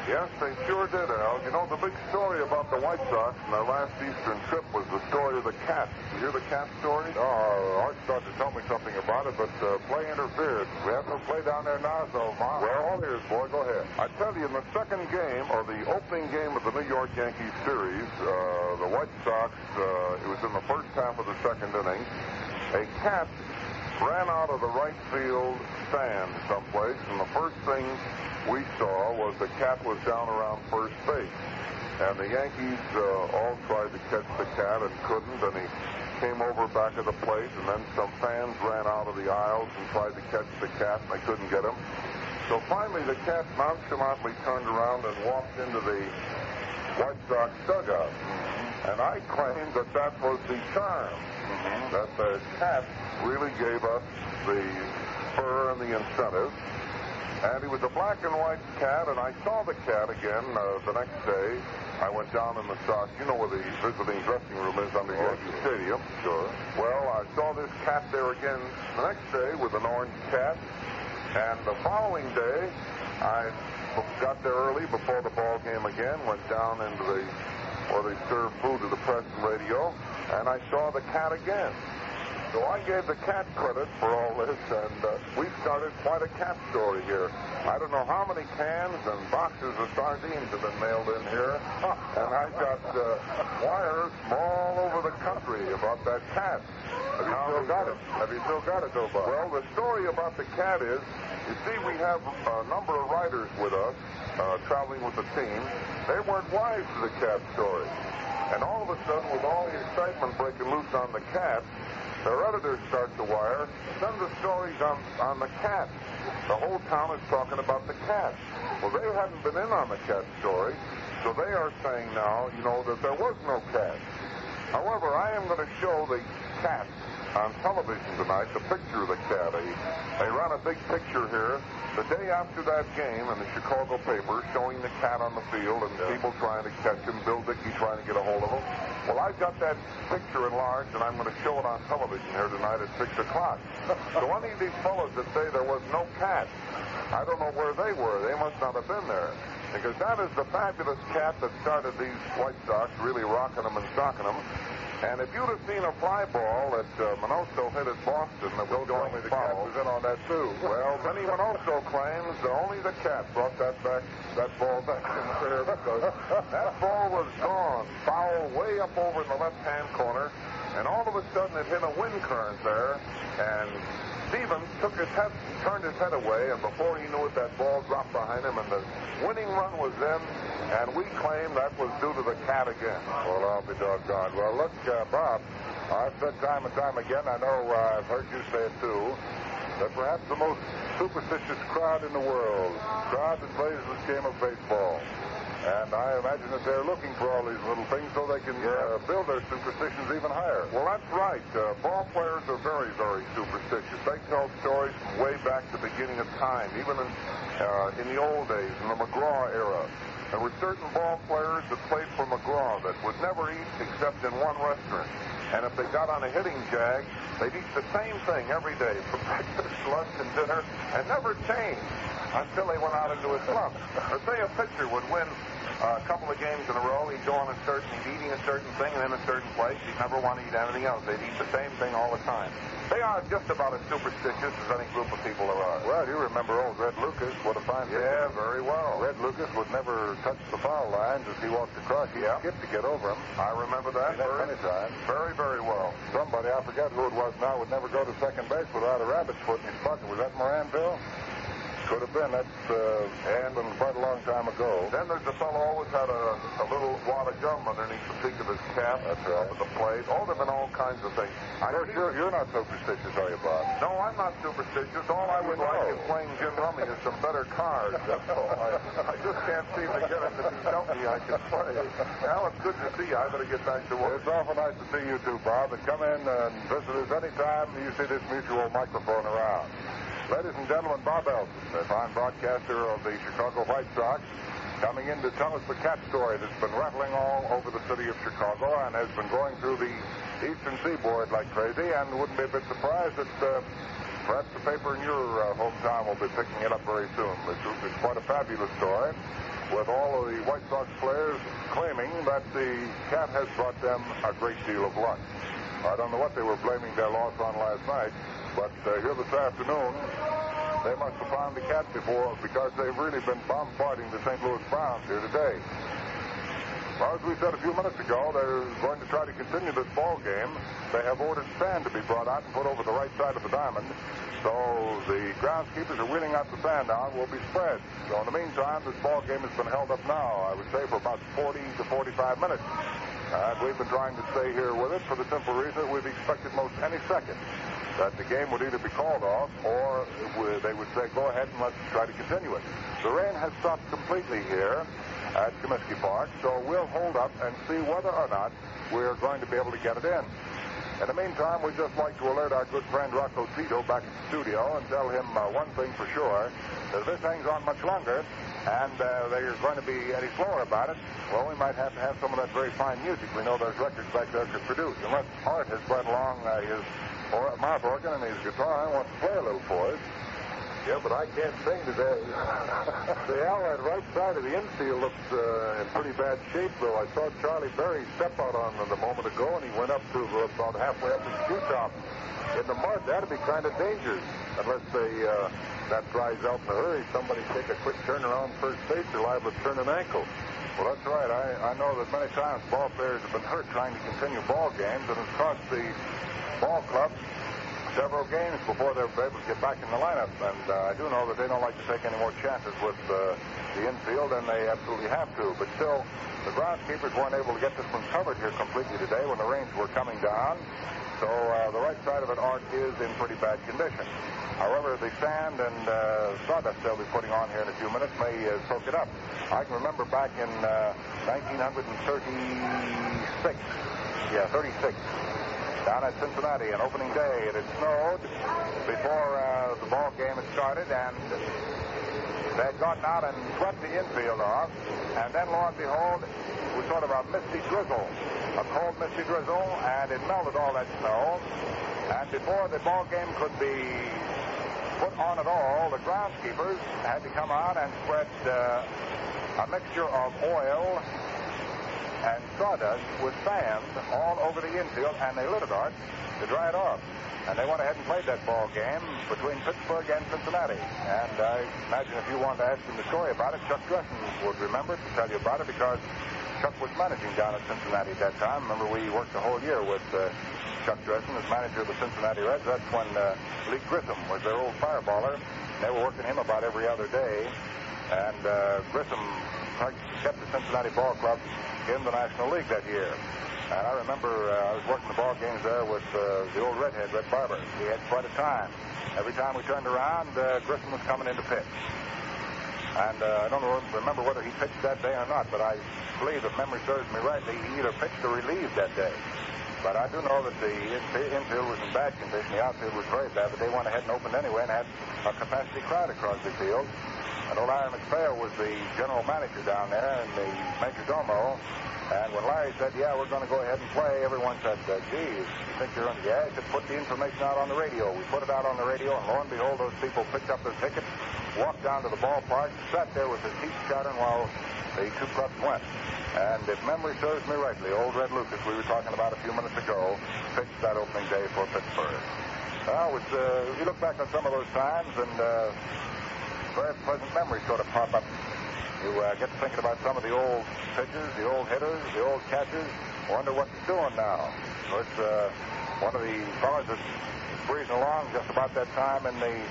Yes, they sure did, Al. You know, the big story about the White Sox in their last Eastern trip was the story of the cat. You hear the cat story? No, Art started to tell me something about it, but play interfered. We have no play down there now, so, well, all ears, boy, go ahead. I tell you, in the second game, or the opening game of the New York Yankees series, the White Sox, it was in the first half of the second inning, a cat ran out of the right field stand someplace, and the first thing we saw was the cat was down around first base. And the Yankees all tried to catch the cat and couldn't, and he came over back of the plate, and then some fans ran out of the aisles and tried to catch the cat, and they couldn't get him. So finally the cat nonchalantly turned around and walked into the White Sox dugout. And I claimed that that was the charm, that the cat really gave us the spur and the incentive. And he was a black and white cat, and I saw the cat again the next day. I went down in the Sox. You know where the visiting dressing room is under Yankee Stadium. Sure. Well, I saw this cat there again the next day with an orange cat. And the following day, I got there early before the ball game again, went down into where they serve food to the press and radio, and I saw the cat again. So I gave the cat credit for all this, and we started quite a cat story here. I don't know how many cans and boxes of sardines have been mailed in here, and I've got wires from all over the country about that cat. Have you still got it? Have you still got it, though, Bob? Well, the story about the cat is, you see, we have a number of writers with us traveling with the team. They weren't wise to the cat story. And all of a sudden, with all the excitement breaking loose on the cat, their editors start to wire, send the stories on the cat. The whole town is talking about the cat. Well, they hadn't been in on the cat story, so they are saying now, you know, that there was no cat. However, I am going to show the cat on television tonight, the picture of the cat. They ran a big picture here the day after that game in the Chicago paper showing the cat on the field and people trying to catch him, Bill Dickey trying to get a hold of him. Well, I've got that picture enlarged, and I'm going to show it on television here tonight at 6 o'clock. So any of these fellows that say there was no cat, I don't know where they were. They must not have been there. Because that is the fabulous cat that started these White Sox really rocking them and stocking them. And if you'd have seen a fly ball that Minoso hit at Boston that was going the foul, cat was in on that, too. well, then Minoso claims only the cat brought that ball back in there because that ball was gone, foul way up over in the left-hand corner, and all of a sudden it hit a wind current there, and Stevens turned his head away, and before he knew it, that ball dropped behind him, and the winning run was in, and we claim that was due to the cat again. Well, I'll be doggone. Well, look, Bob, I've said time and time again, I know I've heard you say it too, that perhaps the most superstitious crowd in the world, crowd that plays this game of baseball. And I imagine that they're looking for all these little things so they can build their superstitions even higher. Well, that's right. Ball players are very, very superstitious. They tell stories from way back to the beginning of time, even in the old days, in the McGraw era. There were certain ball players that played for McGraw that would never eat except in one restaurant. And if they got on a hitting jag, they'd eat the same thing every day for breakfast, lunch, and dinner, and never change until they went out into a slump. Or say a pitcher would win a couple of games in a row, he'd go on he's eating a certain thing and in a certain place. He'd never want to eat anything else. They'd eat the same thing all the time. They are just about as superstitious as any group of people there are. Well, you remember old Red Lucas. What a fine pitcher. Yeah, very well. Red Lucas would never touch the foul lines as he walked across. He'd skip to get over him. I remember that many times. Very, very well. Somebody, I forget who it was now, would never go to second base without a rabbit's foot in his bucket. Was that Moranville? Could have been. That's and quite a long time ago. Then there's the fellow always had a little wad of gum underneath the peak of his cap. That's right. Up at the plate. Oh, there have been all kinds of things. You're not superstitious, are you, Bob? No, I'm not superstitious. All I would like is playing Jim Rummy is some better cards. That's all. I just can't seem to get him to tell me I can play. Al, it's good to see you. I better get back to work. It's awful nice to see you too, Bob. And come in and visit us anytime you see this mutual microphone around. Ladies and gentlemen, Bob Elton, the fine broadcaster of the Chicago White Sox, coming in to tell us the cat story that's been rattling all over the city of Chicago and has been going through the eastern seaboard like crazy, and wouldn't be a bit surprised that perhaps the paper in your hometown will be picking it up very soon. It's quite a fabulous story, with all of the White Sox players claiming that the cat has brought them a great deal of luck. I don't know what they were blaming their loss on last night, but here this afternoon, they must have found the cat before, because they've really been bombarding the St. Louis Browns here today. Well, as we said a few minutes ago, they're going to try to continue this ball game. They have ordered sand to be brought out and put over the right side of the diamond. So the groundskeepers are wheeling out the sand now and will be spread. So in the meantime, this ball game has been held up now, I would say, for about 40 to 45 minutes. And we've been trying to stay here with it for the simple reason that we've expected most any second that the game would either be called off or they would say, go ahead and let's try to continue it. The rain has stopped completely here at Comiskey Park, so we'll hold up and see whether or not we're going to be able to get it in. In the meantime, we'd just like to alert our good friend Rocco Tito back at the studio and tell him one thing for sure, that if this hangs on much longer and they're going to be any slower about it, well, we might have to have some of that very fine music we know those records back there could produce. Unless Art has brought along his mouth organ and his guitar and wants to play a little for us. Yeah, but I can't sing today. The outlet right side of the infield looks in pretty bad shape, though. I saw Charlie Berry step out on it a moment ago, and he went up to about halfway up the shoe top. In the mud, that'd be kind of dangerous, unless that dries out in a hurry. Somebody take a quick turn around first base, they're liable to turn an ankle. Well, that's right. I know that many times ball players have been hurt trying to continue ball games, and it's cost the ball club several games before they're able to get back in the lineup. And I do know that they don't like to take any more chances with the infield, and they absolutely have to. But still, the groundskeepers weren't able to get this one covered here completely today when the rains were coming down. So the right side of it, Art, is in pretty bad condition. However, the sand and sawdust they'll be putting on here in a few minutes may soak it up. I can remember back in 1936. Yeah, 36. Down at Cincinnati on opening day. It had snowed before the ball game had started, and they had gotten out and swept the infield off. And then, lo and behold, it was sort of a misty drizzle, a cold misty drizzle, and it melted all that snow. And before the ball game could be put on at all, the groundskeepers had to come out and spread a mixture of oil and sawdust with sand all over the infield, and they lit it on to dry it off. And they went ahead and played that ball game between Pittsburgh and Cincinnati. And I imagine if you wanted to ask him the story about it, Chuck Dressen would remember to tell you about it, because Chuck was managing down at Cincinnati at that time. Remember, we worked the whole year with Chuck Dressen as manager of the Cincinnati Reds. That's when Lee Grissom was their old fireballer. They were working him about every other day. And Grissom kept the Cincinnati Ball Club in the National League that year. And I remember I was working the ball games there with the old redhead, Red Barber. We had quite a time. Every time we turned around, Grissom was coming in to pitch. And I don't remember whether he pitched that day or not, but I believe, if memory serves me rightly, he either pitched or relieved that day. But I do know that the infield was in bad condition. The outfield was very bad, but they went ahead and opened anyway and had a capacity crowd across the field. And old Larry McPhail was the general manager down there in the Major Domo. And when Larry said, yeah, we're going to go ahead and play, everyone said, geez, you think you're going to... Yeah, he said, put the information out on the radio. We put it out on the radio, and lo and behold, those people picked up their tickets, walked down to the ballpark, sat there with their teeth chattering while the two clubs went. And if memory serves me rightly, old Red Lucas, we were talking about a few minutes ago, pitched that opening day for Pittsburgh. Well, you look back on some of those times, and very pleasant memories sort of pop up. You get to thinking about some of the old pitchers, the old hitters, the old catchers. Wonder what they're doing now. Of course, one of the fellas that's breezing along just about that time in the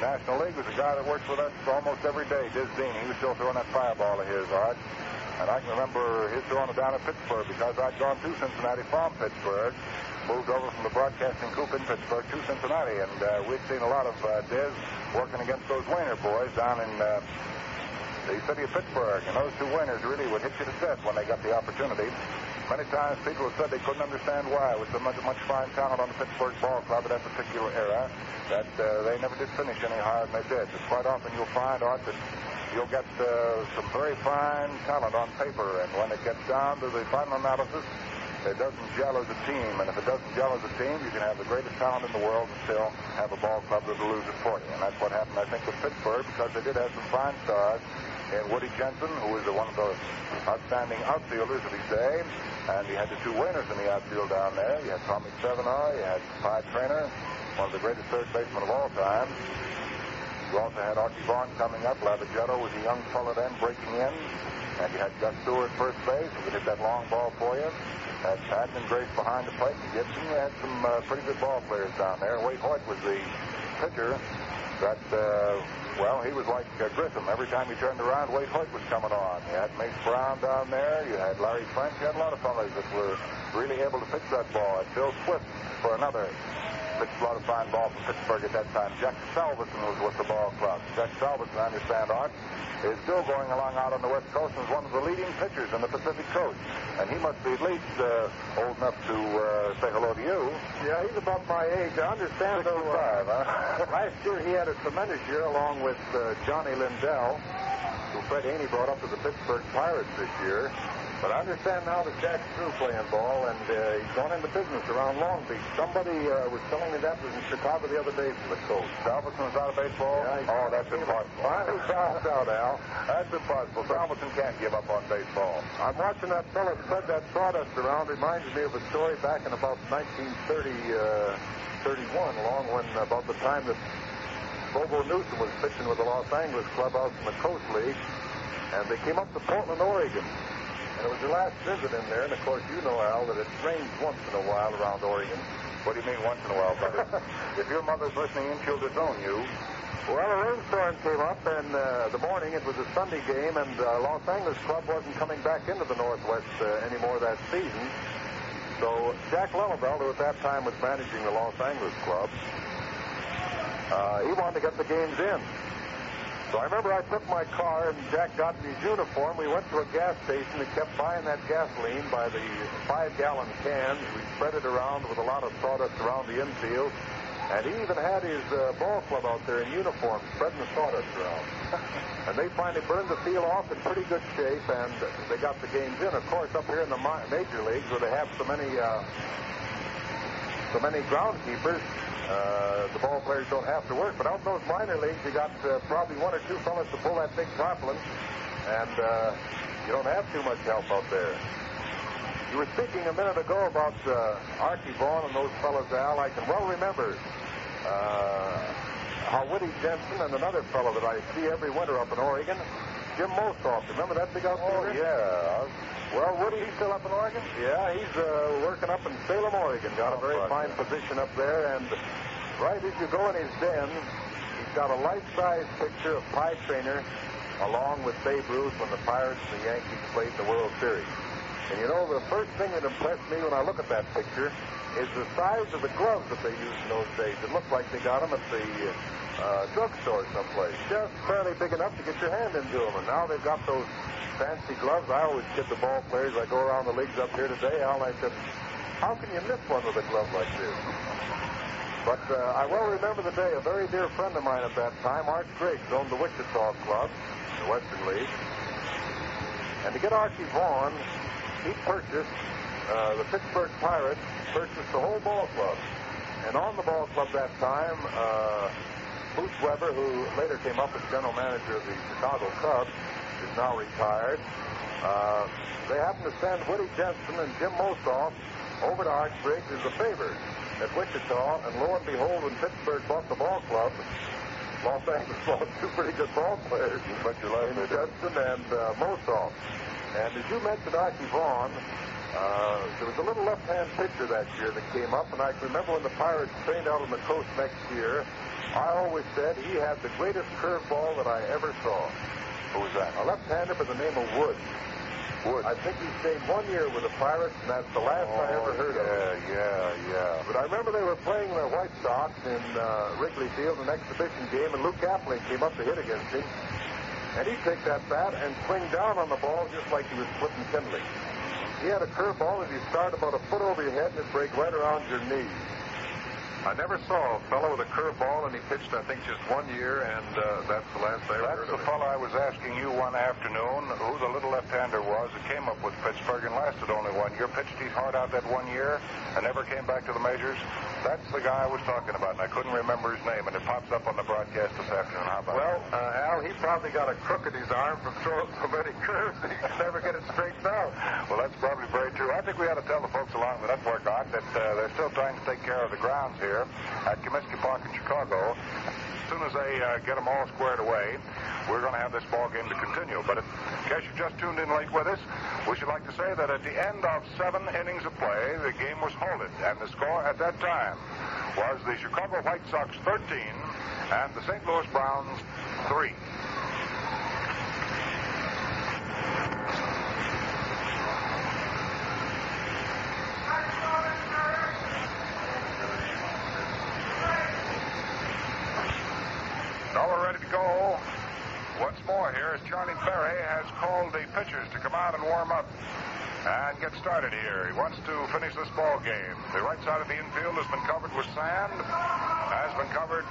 National League was a guy that works with us almost every day, Diz Dean. He was still throwing that fireball of his, Art. And I can remember his throwing it down at Pittsburgh because I'd gone to Cincinnati from Pittsburgh, moved over from the broadcasting coop in Pittsburgh to Cincinnati, and we'd seen a lot of Diz working against those Wayner boys down in the city of Pittsburgh. And those two Wayners really would hit you to death when they got the opportunity. Many times people have said they couldn't understand why. It was so much fine talent on the Pittsburgh ball club at that particular era that they never did finish any higher than they did. But quite often you'll find, Art, that you'll get some very fine talent on paper, and when it gets down to the final analysis, it doesn't gel as a team. And if it doesn't gel as a team, you can have the greatest talent in the world and still have a ball club that will lose it for you. And that's what happened, I think, with Pittsburgh, because they did have some fine stars in Woody Jensen, who was one of the outstanding outfielders of his day. And you had the two Wayners in the outfield down there. You had Tommy Sevenoy, you had Clyde Traynor, one of the greatest third basemen of all time. You also had Archie Vaughan coming up. Lavagetto was a young fellow then breaking in. And you had Gus Stewart first base, who could hit that long ball for you. Had Patton and Grace behind the plate. And Gibson, you had some pretty good ball players down there. Wade Hoyt was the pitcher that, he was like Grissom. Every time you turned around, Wade Hoyt was coming on. You had Mace Brown down there. You had Larry French. You had a lot of fellas that were really able to pitch that ball. And Bill Swift for another. Pitched a lot of fine ball from Pittsburgh at that time. Jack Salveson was with the ball club. Jack Salveson, I understand, Art, is still going along out on the West Coast and is one of the leading pitchers in the Pacific Coast. And he must be at least old enough to say hello to you. Yeah, he's about my age. I understand, though, last year he had a tremendous year along with Johnny Lindell, who Fred Haney brought up to the Pittsburgh Pirates this year. But I understand now that Jack's through playing ball, and he's gone into business around Long Beach. Somebody was telling me that was in Chicago the other day from the coast. Salveson was out of baseball? Yeah, that's impossible. Finally dropped out, Al. That's impossible. Salveson can't give up on baseball. I'm watching that fellow spread that sawdust around. Reminds me of a story back in about 1931, along when about the time that Bobo Newsom was pitching with the Los Angeles club out in the Coast League, and they came up to Portland, Oregon. And it was your last visit in there, and of course you know, Al, that it rains once in a while around Oregon. What do you mean once in a while, buddy? If your mother's listening in, she'll disown you. Well, a rainstorm came up, and the morning, it was a Sunday game, and Los Angeles club wasn't coming back into the Northwest anymore that season. So Jack Lellenbelt, who at that time was managing the Los Angeles club, he wanted to get the games in. So I remember I took my car, and Jack got in his uniform. We went to a gas station and kept buying that gasoline by the 5-gallon cans. We spread it around with a lot of sawdust around the infield. And he even had his ball club out there in uniform, spreading the sawdust around. And they finally burned the field off in pretty good shape, and they got the games in. Of course, up here in the major leagues, where they have so many groundkeepers, the ball players don't have to work. But out in those minor leagues, you got probably one or two fellas to pull that big tarpaulin, and you don't have too much help out there. You were speaking a minute ago about Archie Vaughan and those fellas, Al. I can well remember how Woody Jensen and another fellow that I see every winter up in Oregon, Jim Mosoff. Remember that big outfielder? Oh, yeah. Well, Woody, he's still up in Oregon? Yeah, he's working up in Salem, Oregon. Got a very fine position up there. And right as you go in his den, he's got a life-size picture of Clyde Traynor along with Babe Ruth when the Pirates and the Yankees played in the World Series. And you know, the first thing that impressed me when I look at that picture is the size of the gloves that they used in those days. It looked like they got them at the drugstore someplace. Just fairly big enough to get your hand into them. And now they've got those fancy gloves. I always kid the ball players. I go around the leagues up here today, Al, and I said, how can you miss one with a glove like this? But I well remember the day. A very dear friend of mine at that time, Art Griggs, owned the Wichita Club, the Western League. And to get Archie Vaughan, he purchased, the Pittsburgh Pirates purchased the whole ball club. And on the ball club that time, Moose Weber, who later came up as general manager of the Chicago Cubs, is now retired. They happened to send Woody Jensen and Jim Mosoff over to Art Griggs as a favor at Wichita, and lo and behold, when Pittsburgh bought the ball club, Los Angeles lost two pretty good ball players, Jensen and Mosoff. And as you mentioned, Archie Vaughan, there was a little left-hand pitcher that year that came up, and I can remember when the Pirates trained out on the coast next year, I always said he had the greatest curveball that I ever saw. Who was that? A left-hander by the name of Wood. I think he stayed 1 year with the Pirates, and that's the last I ever heard of him. Yeah. But I remember they were playing the White Sox in Wrigley Field, an exhibition game, and Luke Appling came up to hit against him. And he'd take that bat and swing down on the ball just like he was splitting kindling. He had a curveball that he'd start about a foot over your head and it'd break right around your knee. I never saw a fellow with a curveball, and he pitched, I think, just 1 year, and that's the last I ever heard of him. That's the fellow I was asking you one afternoon who the little left-hander was that came up with Pittsburgh and lasted only 1 year, pitched his heart out that 1 year, and never came back to the majors. That's the guy I was talking about, and I couldn't remember his name, and it pops up on the broadcast this afternoon. How about Well, Al, he probably got a crook in his arm from throwing so many curves that he could never get it straightened out. Well, that's probably very true. I think we ought to tell the folks along the network, Art, that they're still trying to take care of the grounds here at Comiskey Park in Chicago. As soon as they get them all squared away, we're going to have this ball game to continue. But in case you just tuned in late with us, we should like to say that at the end of 7 innings of play, the game was halted, and the score at that time was the Chicago White Sox 13 and the St. Louis Browns 3. Now we're ready to go. Once more here as Charlie Berry has called the pitchers to come out and warm up and get started here. He wants to finish this ball game. The right side of the infield has been covered with sand, has been covered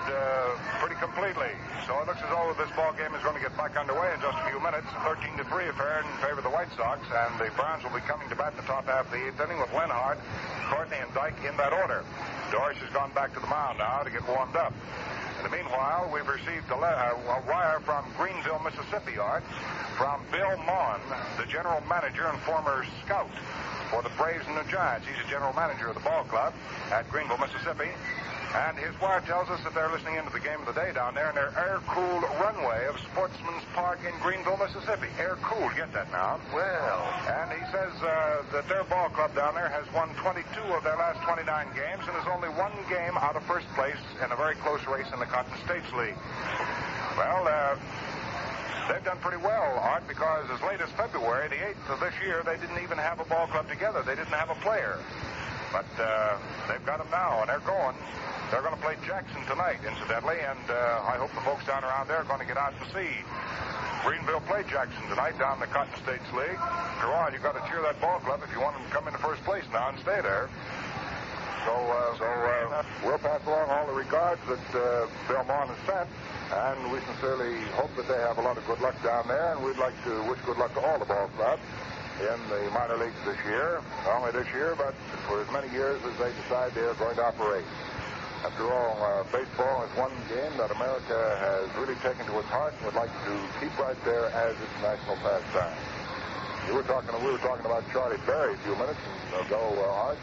pretty completely. So it looks as though this ball game is going to get back underway in just a few minutes. 13-3 affair in favor of the White Sox, and the Browns will be coming to bat in the top half of the 8th inning with Lenhart, Courtney, and Dyke in that order. Dorsch has gone back to the mound now to get warmed up. In the meanwhile, we've received a wire from Greenville, Mississippi, Art, from Bill Maughan, the general manager and former scout for the Braves and the Giants. He's a general manager of the ball club at Greenville, Mississippi. And his wire tells us that they're listening into the game of the day down there in their air-cooled runway of Sportsman's Park in Greenville, Mississippi. Air-cooled, get that now. Well. And he says that their ball club down there has won 22 of their last 29 games and is only 1 game out of first place in a very close race in the Cotton States League. Well, they've done pretty well, Art, because as late as February, the 8th of this year, they didn't even have a ball club together. They didn't have a player. But they've got them now, and they're going. They're going to play Jackson tonight, incidentally, and I hope the folks down around there are going to get out and see Greenville play Jackson tonight down in the Cotton States League. Gerard, you've got to cheer that ball club if you want them to come into first place now and stay there. So we'll pass along all the regards that Bill Maughan has sent, and we sincerely hope that they have a lot of good luck down there, and we'd like to wish good luck to all the ball clubs in the minor leagues this year. Not only this year, but for as many years as they decide they are going to operate. After all, baseball is one game that America has really taken to its heart and would like to keep right there as its national pastime. We were talking about Charlie Berry a few minutes ago, Art,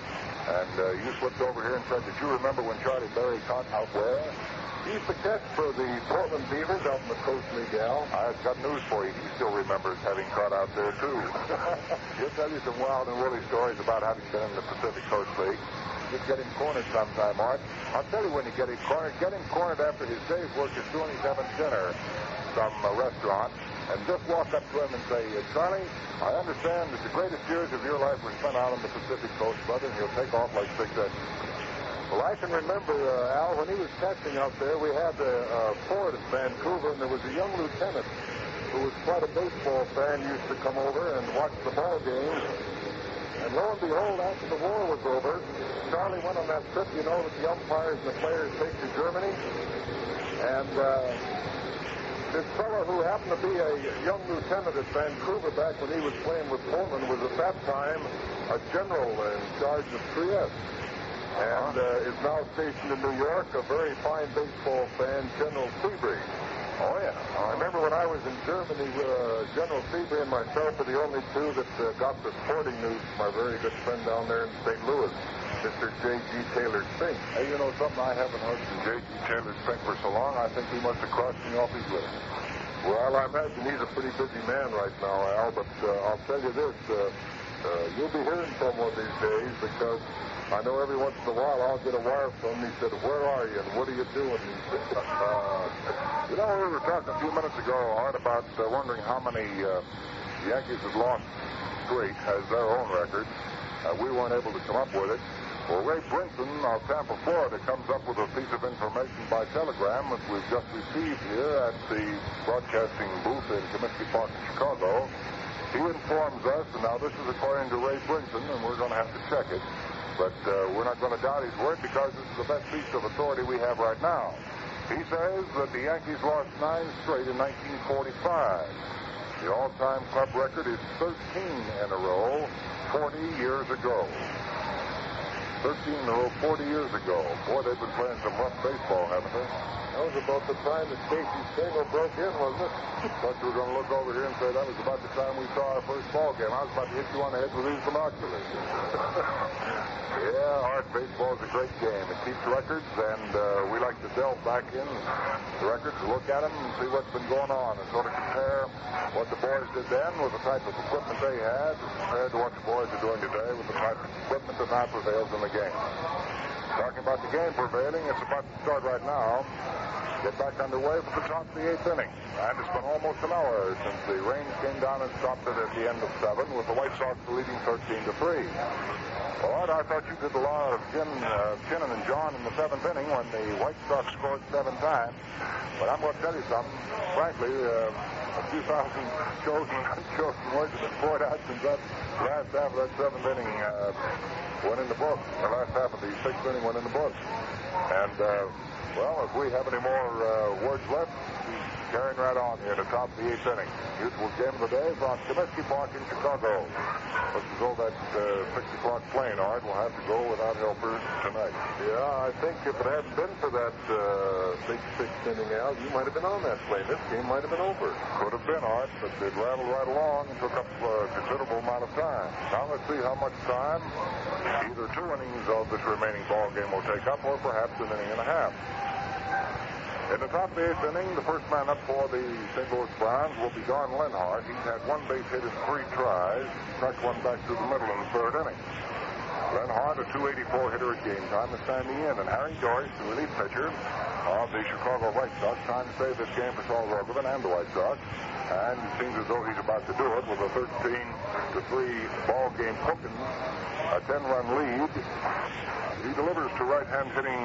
and you slipped over here and said that you remember when Charlie Berry caught out where? He's the catch for the Portland Beavers out in the Coast League, Al. I've got news for you. He still remembers having caught out there, too. He'll tell you some wild and woolly stories about having been in the Pacific Coast League. Just get him cornered sometime, Art. I'll tell you when you get him cornered. Get him cornered after his day's work is due and he's having dinner from a restaurant. And just walk up to him and say, Charlie, I understand that the greatest years of your life were spent out on the Pacific Coast, brother, and he'll take off like 6 seconds. Well, I can remember, Al, when he was catching out there, we had a fort in Vancouver, and there was a young lieutenant who was quite a baseball fan, used to come over and watch the ball games. And lo and behold, after the war was over, Charlie went on that trip, you know, that the umpires and the players take to Germany. And this fellow who happened to be a young lieutenant at Vancouver back when he was playing with Portland was at that time a general in charge of Trieste. And is now stationed in New York, a very fine baseball fan, General Seabury. Oh, yeah. I remember when I was in Germany, General Seabury and myself were the only two that got the sporting news from our very good friend down there in St. Louis, Mr. J.G. Taylor Spink. Hey, you know something? I haven't heard from J.G. Taylor Spink for so long, I think he must have crossed me off his list. Well, I imagine he's a pretty busy man right now, Al, but I'll tell you this. You'll be hearing from one of these days, because I know every once in a while I'll get a wire from him. He said, "Where are you and what are you doing?" We were talking a few minutes ago, Art, about wondering how many Yankees have lost straight as their own record. We weren't able to come up with it. Well, Ray Brinson of Tampa, Florida, comes up with a piece of information by telegram that we've just received here at the broadcasting booth in Comiskey Park in Chicago. He informs us, and now this is according to Ray Brinson, and we're going to have to check it, but we're not going to doubt his word, because this is the best piece of authority we have right now. He says that the Yankees lost 9 straight in 1945. The all-time club record is 13 in a row 40 years ago. 13 in a row 40 years ago. Boy, they've been playing some rough baseball, haven't they? That was about the time that Casey Stengel broke in, wasn't it? Thought you were going to look over here and say that was about the time we saw our first ball game. I was about to hit you on the head with these binoculars. Yeah, Art, baseball is a great game. It keeps records, and we like to delve back in the records, look at them, and see what's been going on, and sort of compare what the boys did then with the type of equipment they had, compared to what the boys are doing today with the type of equipment that now prevails in the game. Talking about the game prevailing, it's about to start right now. Get back underway for the top of the 8th inning. And it's been almost an hour since the rain came down and stopped it at the end of 7, with the White Sox leading 13-3. Well, Art, I thought you did a lot of Kinnan and John in the 7th inning when the White Sox scored 7 times. But I'm going to tell you something. Frankly, a few thousand chosen and unchosen words have been poured out since that last half of that 7th inning went in the book. The last half of the 6th inning went in the book. And, well, if we have any more words left, we're carrying right on here at the top of the 8th inning. Usual game of the day from Comiskey Park in Chicago. Looks as though that 6 o'clock plane, Art, will have to go without helpers tonight. Yeah, I think if it hadn't been for that big 6th inning, Al, you might have been on that plane. This game might have been over. Could have been, Art, but it rattled right along and took up a considerable amount of time. Now let's see how much time either 2 innings of this remaining ball game will take up, or perhaps an inning and a half. In the top of the 8th inning, the first man up for the St. Louis Browns will be Don Lenhart. He's had 1 base hit in 3 tries, struck 1 back through the middle in the 3rd inning. Lenhart, a .284 hitter at game time, is standing in, and Harry Doris, the relief pitcher of the Chicago White Sox, trying to save this game for Saul Rogovan and the White Sox. And it seems as though he's about to do it with a 13-3 ball game cooking, a 10-run lead. He delivers to right-hand hitting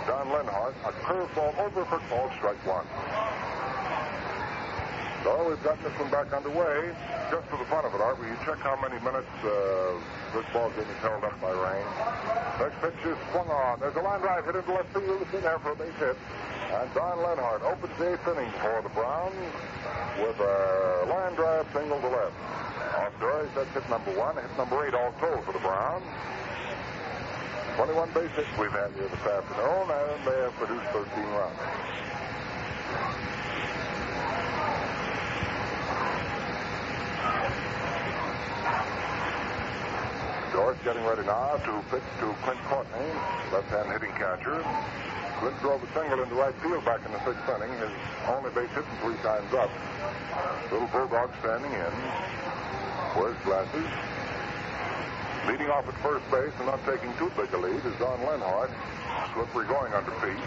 Don Lenhart a curveball over for ball, strike 1. So we've gotten this one back underway. Just for the fun of it, Art, will you check how many minutes this ball game is held up by rain? Next pitch is swung on. There's a line drive hit into left field. It's in there for a base hit. And Don Lenhart opens the 8th inning for the Browns with a line drive single to left. Off Doris, that's hit number 1. Hit number 8 all told for the Browns. 21 base hits we've had here this afternoon, and they have produced 13 runs. George getting ready now to pitch to Clint Courtney, left-hand hitting catcher. Clint drove a single into right field back in the 6th inning, his only base hit 3 times up. Little Bulldog standing in, wears glasses. Leading off at first base and not taking too big a lead is Don Lenhart. Slippery going under feet.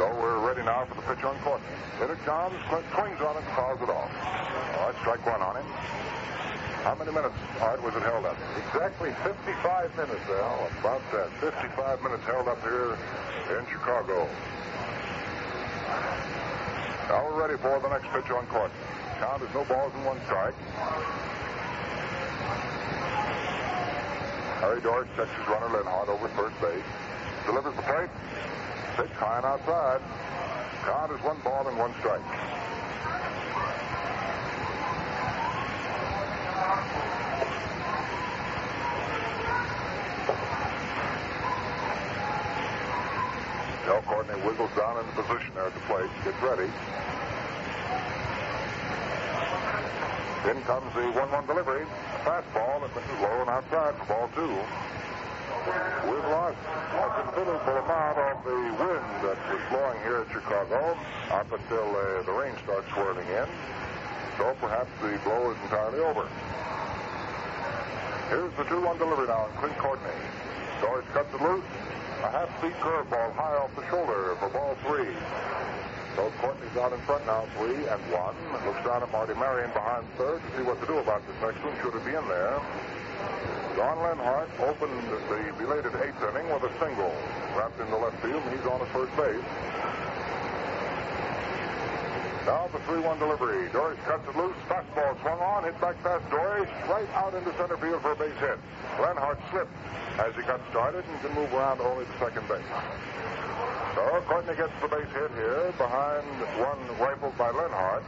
So we're ready now for the pitch on Courtney. Here it comes. Clint swings on it and fouls it off. All right, strike 1 on him. How many minutes, Art, was it held up? Exactly 55 minutes, Al. About that. 55 minutes held up here in Chicago. Now we're ready for the next pitch on Courtney. Count is no balls and 1 strike. Harry Doris checks his runner Lenhart over at first base. Delivers the plate. Pitch high and outside. Count is 1 ball and 1 strike. Del Courtney wiggles down into position there at the plate. Gets ready. In comes the 1-1 delivery. A fastball that misses low and outside for ball 2. We've lost a considerable amount of the wind that was blowing here at Chicago up until the rain starts swirling in. So perhaps the blow is entirely over. Here's the 2-1 delivery now, and Clint Courtney. Dorsch cuts it loose. A half-speed curveball high off the shoulder for ball 3. So Courtney's out in front now, 3-1. Looks down at Marty Marion behind third to see what to do about this next one. Should it be in there? Don Lenhart opened the belated 8th inning with a single wrapped in the left field, and he's on at first base. Now the 3-1 delivery. Dorsch cuts it loose. Fastball swung on, hit back past Dorsch, right out into center field for a base hit. Lenhart slipped as he got started and can move around only to second base. So Courtney gets the base hit here behind one rifled by Lenhart.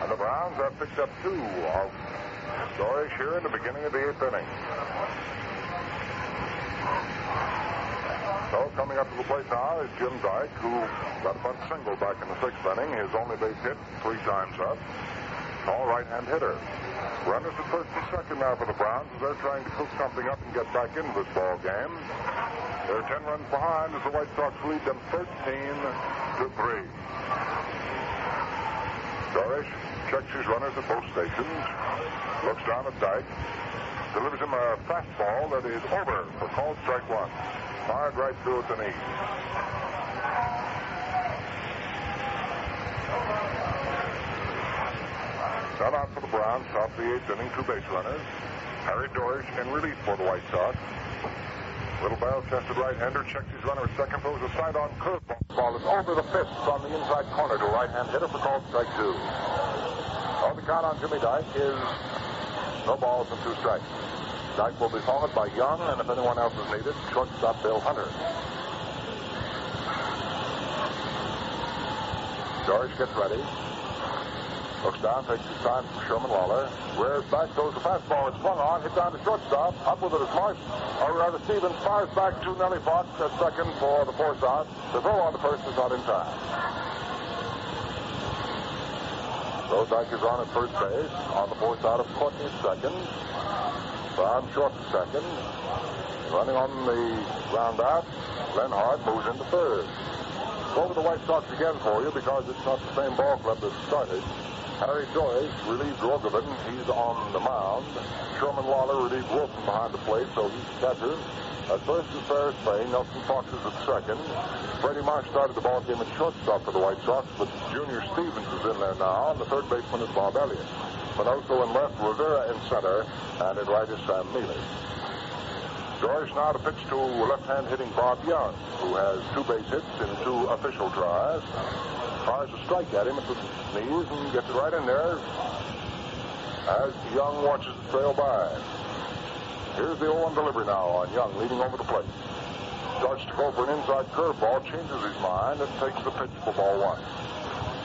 And the Browns have picked up 2 of Dorsch here in the beginning of the 8th inning. So coming up to the plate now is Jim Dyke, who got a bunt single back in the 6th inning. His only base hit 3 times up. Tall right-hand hitter. Runners at first and second now for the Browns as they're trying to cook something up and get back into this ball game. They're 10 runs behind as the White Sox lead them 13-3. Dorsch checks his runners at both stations. Looks down at Dyke. Delivers him a fastball that is over for called strike 1. Fired right through at the knee. Not out for the Browns. Top of the 8th inning, 2 base runners. Harry Dorsch in relief for the White Sox. Little barrel-chested right-hander checks his runner at second. Throws a side-on curveball. Ball is over the fist on the inside corner to a right-hand hitter for called strike 2. The count on Jimmy Dyke is no balls and 2 strikes. Dyke will be followed by Young, and if anyone else is needed, shortstop Bill Hunter. Dorsch gets ready. Looks down, takes his time from Sherman Waller. Rears back, goes the fastball. It's swung on, hit down to shortstop. Up with it is Marsh. Or rather, Stevens fires back to Nellie Fox at second for the force out. The throw on the first is not in time. So Dyke is on at first base. On the force out of Courtney at second. Brown short to second. Running on the ground out. Lenhart moves into third. Over the White Sox again for you because it's not the same ball club that started. Harry Dorsch relieved Rogovan. He's on the mound. Sherman Waller relieved Wilson behind the plate, so he's catcher. At first is Ferris Faye. Nelson Fox is at second. Freddie Marsh started the ball game at shortstop for the White Sox, but Junior Stevens is in there now, and the third baseman is Bob Elliott. Minoso in left, Rivera in center, and in right is Sam Neely. Dorsch now to pitch to left-hand hitting Bob Young, who has 2 base hits in 2 official tries. Fires a strike at him at the knees and gets it right in there as Young watches it trail by. Here's the 0-1 delivery now on Young, leading over the plate. Starts to go for an inside curveball, changes his mind, and takes the pitch for ball 1.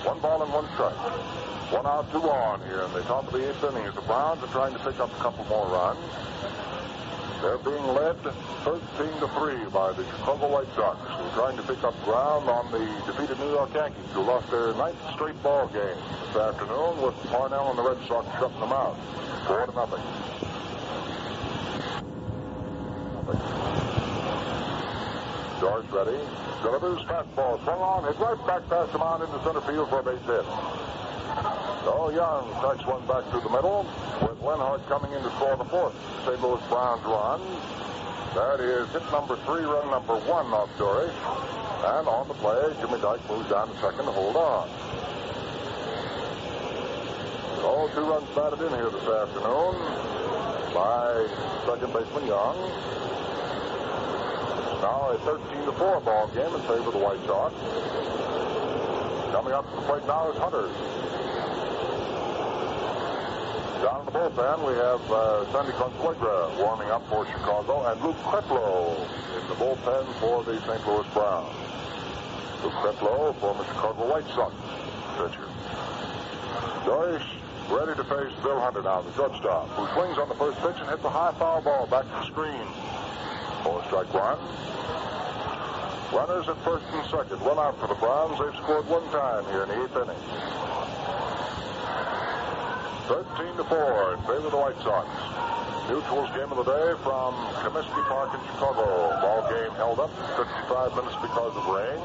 1 ball and 1 strike. 1 out, 2 on here in the top of the 8th inning as the Browns are trying to pick up a couple more runs. They're being led 13-3 by the Chicago White Sox, who are trying to pick up ground on the defeated New York Yankees, who lost their 9th straight ball game this afternoon with Parnell and the Red Sox shutting them out 4-0. Dorsch ready. Delivers fastball. Swung on. Hit right back past him on into center field for a base hit. So Young strikes one back through the middle with Lenhart coming in to score the 4th St. Louis Browns run. That is hit number 3, run number 1 off Dorsch. And on the play, Jimmy Dyke moves down to second to hold on. So 2 runs batted in here this afternoon by second baseman Young. Now a 13-4 ball game in favor of the White Sox. Coming up to the plate now is Hunter. Down in the bullpen, we have Sandy Consuegra warming up for Chicago, and Luke Kretlow in the bullpen for the St. Louis Browns. Luke Kretlow, former Chicago White Sox pitcher. Dorsch ready to face Bill Hunter now, the shortstop, who swings on the first pitch and hits a high foul ball back to the screen. For strike 1. Runners at first and second. 1 out for the Browns. They've scored 1 time here in the 8th inning. 13-4 in favor of the White Sox. Mutual's game of the day from Comiskey Park in Chicago. Ball game held up 55 minutes because of rain.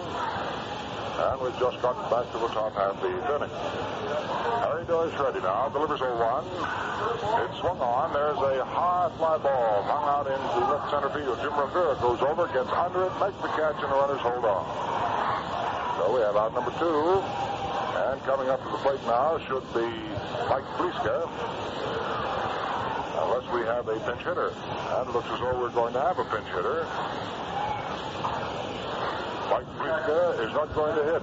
And we've just gotten back to the top half of the 8th inning. Harry Doyce ready now. Delivers 0-1. It's swung on. There's a high fly ball hung out into left center field. Jim Rivera goes over, gets under it, makes the catch, and the runners hold on. So we have out number 2. And coming up to the plate now should be Mike Pliska. Unless we have a pinch hitter. And it looks as though we're going to have a pinch hitter. Mike Pliska is not going to hit.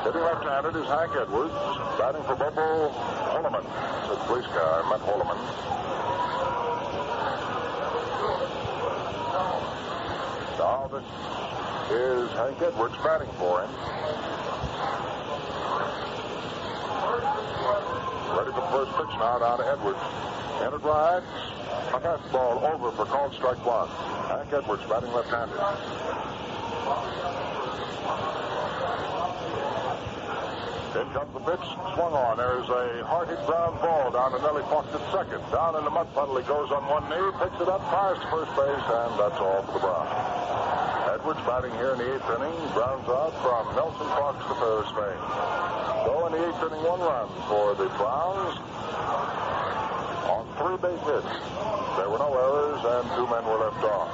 Hitting left-handed is Hank Edwards. Batting for Bobo Holloman. Said Pliska, I meant Holloman. Now this is Hank Edwards batting for him. Ready for the first pitch now down to Edwards. And it rides. A fastball over for called strike 1. Hank Edwards batting left-handed. In comes the pitch, swung on. There's a hard-hit ground ball down to Nellie Fox at second. Down in the mud puddle, he goes on one knee, picks it up, fires to first base, and that's all for the Browns. Edwards batting here in the 8th inning. Browns out from Nelson Fox to Ferris Spain. So in the 8th inning, 1 run for the Browns on 3 base hits. There were no errors, and 2 men were left off.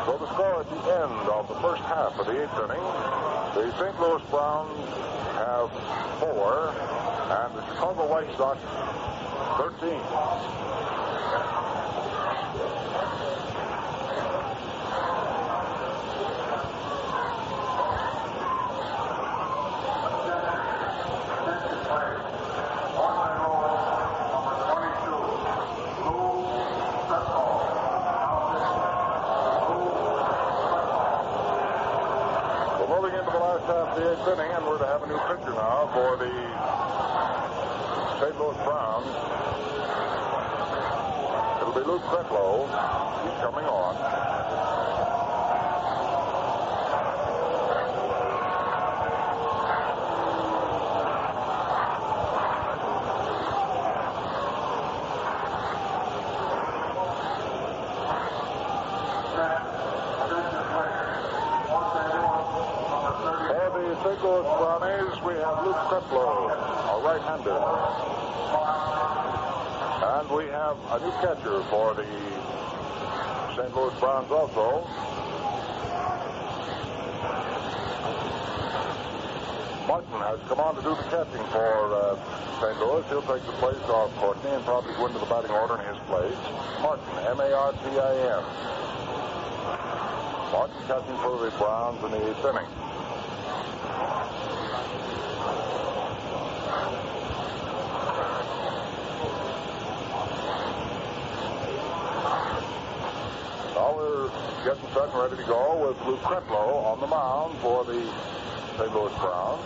So the score at the end of the first half of the 8th inning, the St. Louis Browns have 4, and the Chicago White Sox 13. The 8th inning, and we're to have a new pitcher now for the St. Louis Browns. It'll be Luke Kretlow. He's coming on. St. Louis Brownies, we have Luke Kretlow, a right-hander. And we have a new catcher for the St. Louis Browns also. Martin has come on to do the catching for St. Louis. He'll take the place of Courtney and probably go into the batting order in his place. Martin, M-A-R-T-I-N. Martin catching for the Browns in the 8th inning. Getting set and ready to go with Luke Kretlow on the mound for the St. Louis Browns.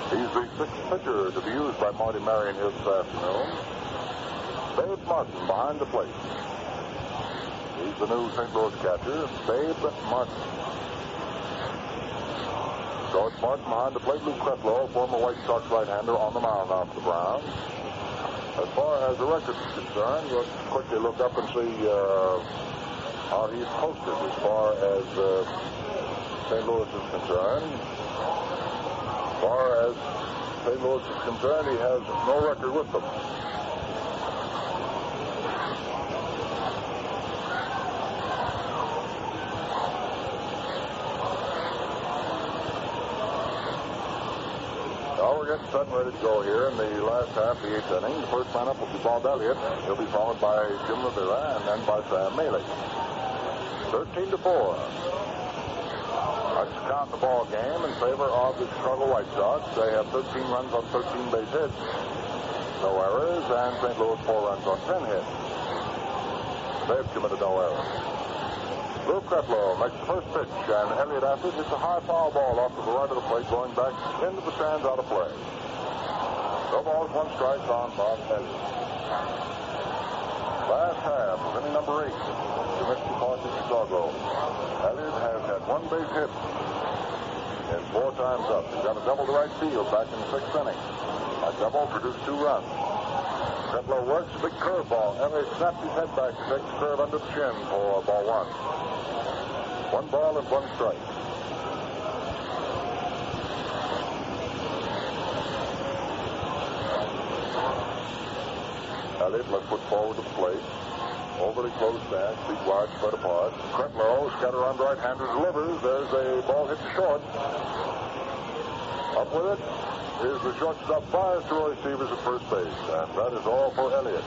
He's the 6th pitcher to be used by Marty Marion here this afternoon. Babe Martin behind the plate. He's the new St. Louis catcher, Babe Martin. So it's Martin behind the plate, Luke Kretlow, former White Sox right-hander, on the mound now for the Browns. As far as the record is concerned, we'll quickly look up and see how he's posted as far as St. Louis is concerned. As far as St. Louis is concerned, he has no record with them. Getting set and ready to go here in the last half of the 8th inning. The first man up will be Bob Elliott. He'll be followed by Jim Rivera and then by Sam Maley. 13-4. That's the count in the ball game in favor of the Chicago White Sox. They have 13 runs on 13 base hits. No errors, and St. Louis 4 runs on 10 hits. They've committed no errors. Luke Kretlow makes the first pitch, and Elliott after it hits a high foul ball off to the right of the plate, going back into the stands out of play. No balls, 1 strike on Bob Elliott. Last half of inning number 8 to Mr. Park in Chicago. Elliott has had 1 base hit in 4 times up. He's got a double to right field back in the 6th inning. A double produced 2 runs. Kretlow works a big curveball. Elliott snaps his head back to take the curve under the chin for ball one. 1 ball and 1 strike. Elliott left foot forward to the plate. Overly close stance, feet wide, spread apart. Kretlow, scatter on right-hander, delivers. There's a ball hit to short. Up with it. Here's the shortstop, fires to Roy Stevens at first base. And that is all for Elliott.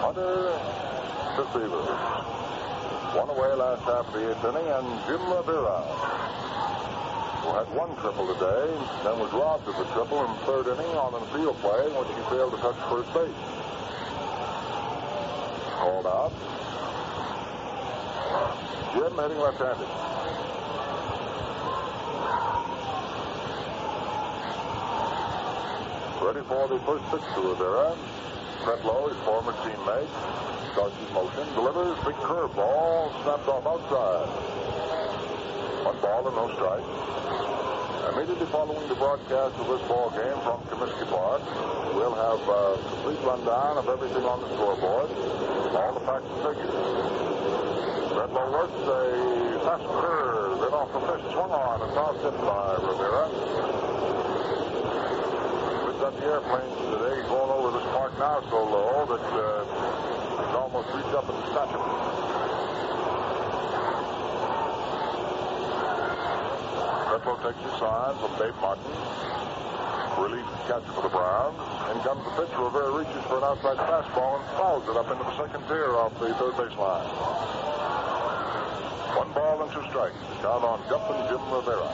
Hunter to Stevens. One away last half of the 8th inning, and Jim Rivera, who had 1 triple today, then was robbed of the triple in the 3rd inning on a field play in which he failed to touch first base. Called out. Jim hitting left-handed. Ready for the first pitch to Rivera. Kretlow, his former teammate, starts his motion, delivers, big curveball, snapped off outside. 1 ball and no strike. Immediately following the broadcast of this ball game from Comiskey Park, we'll have a complete rundown of everything on the scoreboard, all the facts and figures. Kretlow works a fast curve, then off the fish, swung on, and tossed in by Rivera. We've got the airplanes today going over this park now so low that it's almost reached up and snatched him. Kretlow takes his sign from Dave Martin. Relief catch for the Browns. In comes the pitch. Rivera reaches for an outside fastball and fouls it up into the second tier off the third base line. 1 ball and 2 strikes. Count on Jumpin' Jim Rivera.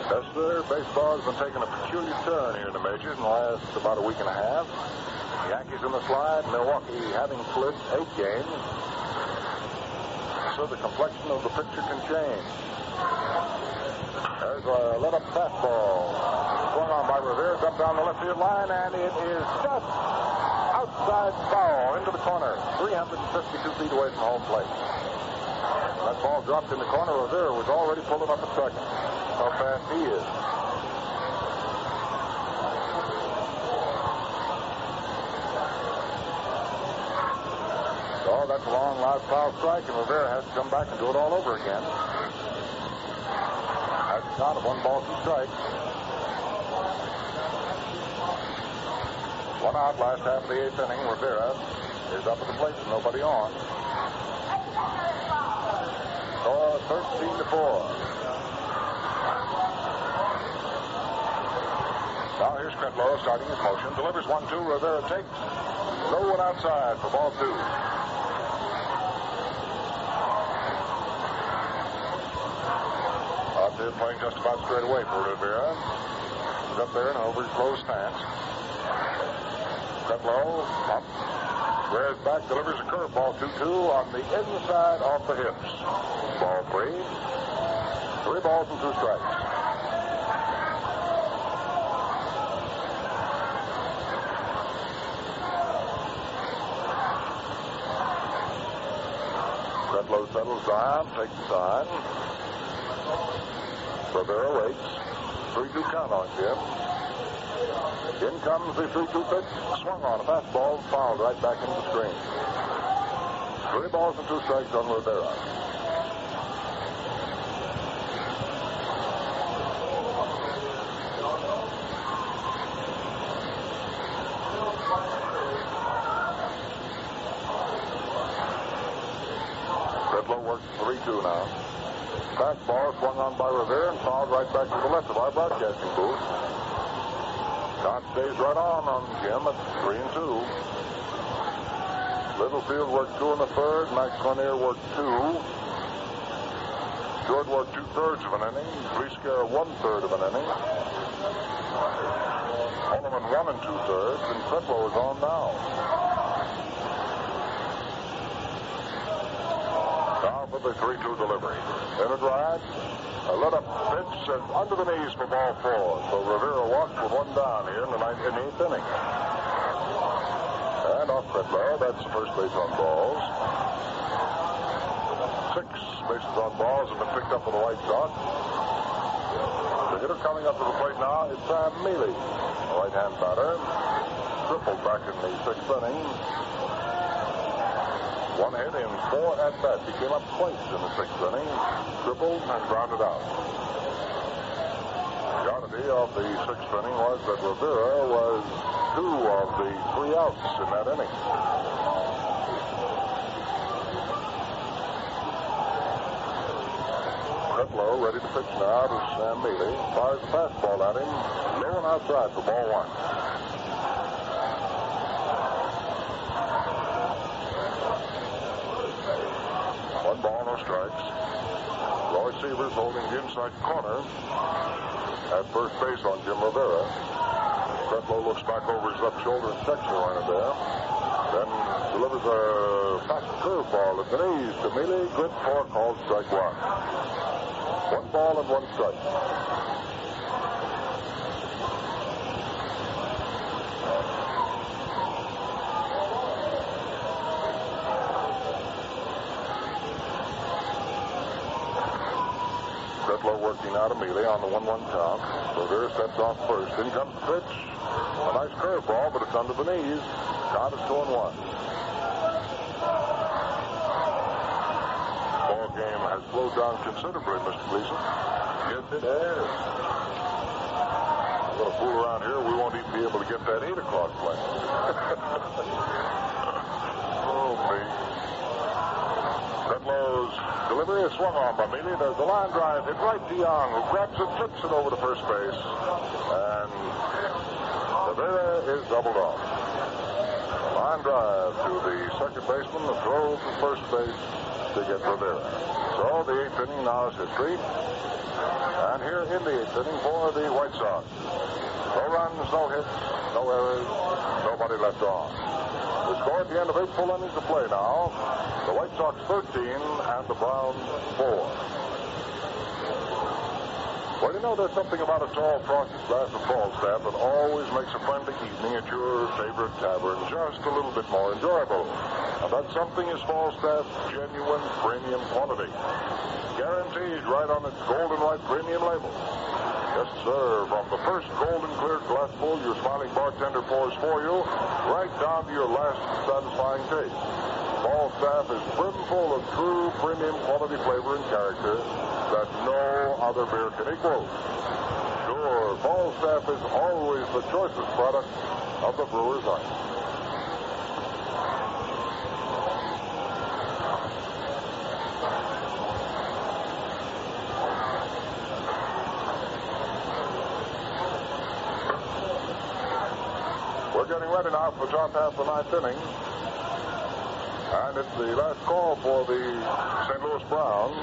Esther, baseball has been taking a peculiar turn here in the majors in the last about a week and a half. The Yankees in the slide, Milwaukee having slid 8 games. So the complexion of the picture can change. There's a let-up fastball. Swung on by Rivera, up down the left field line, and it is just outside foul into the corner, 352 feet away from home plate. That ball dropped in the corner. Rivera was already pulling up at second. How fast he is. So that's a long, loud foul strike, and Rivera has to come back and do it all over again. That's a count of 1 ball, 2 strikes. 1 out last half of the 8th inning. Rivera is up at the plate with nobody on. Score 13-4. Now here's Kretlow starting his motion. Delivers 1-2. Rivera takes. No one outside for ball 2. Out there playing just about straight away for Rivera. He's up there in an overclosed stance. Kretlow up. Rivera's back. Delivers a curveball 2-2 on the inside off the hips. Ball 3. 3 balls and 2 strikes. Kretlow settles down, takes the sign. Rivera waits. 3-2 count on Jim. In comes the 3-2 pitch. Swung on a fastball, fouled right back into the screen. 3 balls and 2 strikes on Rivera. Kretlow works 3-2 now. Fastball swung on by Rivera and fouled right back to the left of our broadcasting booth. Count stays right on Jim at 3-2. Littlefield worked 2 in the 3rd. Max Lanier worked 2. Stewart worked 2/3 of an inning. Fleescare 1/3 of an inning. Holloman 1 2/3, and Kretlow is on now. Now for the 3-2 delivery. In it right. A let-up pitch and under the knees for ball 4. So Rivera walks with 1 down here in the 8th inning. And off Kretlow, that's the first base on balls. 6 bases on balls have been picked up for the White Sox. The hitter coming up to the plate now is Sam Mealy, a right-hand batter. Tripled back in the 6th inning. 1 hit in 4 at-bats. He came up twice in the 6th inning, tripled and grounded out. The oddity of the 6th inning was that Rivera was 2 of the 3 outs in that inning. Kretlow ready to pitch now to Sam Mealy. Fires the fastball at him. Low and outside for ball 1. One ball, no strikes. Roy Sievers holding the inside corner at first base on Jim Rivera. Kretlow looks back over his left shoulder and checks the runner there. Then delivers a fast curveball at the knees to Mealy. Good for called strike 1. 1 ball and 1 strike. Kretlow working out of Mealy on the 1-1 count. Rivera steps off first. In comes the pitch. A nice curveball, but it's under the knees. Count is 2-1. Ball game has slowed down considerably, Mr. Gleason. Yes, it has. We're going to fool around here. We won't even be able to get that 8 o'clock play. Oh, me. Kretlow's delivery is swung on by Mealy. There's a line drive hit right to Young, who grabs it, flips it over to first base, and Rivera is doubled off. Line drive to the second baseman, the throw to first base to get Rivera. So the 8th inning now is history. And here in the 8th inning for the White Sox. No runs, no hits, no errors, nobody left on. The score at the end of 8 full innings of play now. The White Sox 13 and the Browns 4. Well, you know, there's something about a tall, frosted glass of Falstaff that always makes a friendly evening at your favorite tavern just a little bit more enjoyable. And that something is Falstaff's genuine premium quality. Guaranteed right on its golden white premium label. Yes, sir. From the first golden clear glassful your smiling bartender pours for you, right down to your last satisfying taste. Falstaff is brimful of true premium quality flavor and character that no other beer can equal. Sure, Falstaff is always the choicest product of the brewer's ice. We're getting ready now for the top half of the 9th inning. And it's the last call for the St. Louis Browns.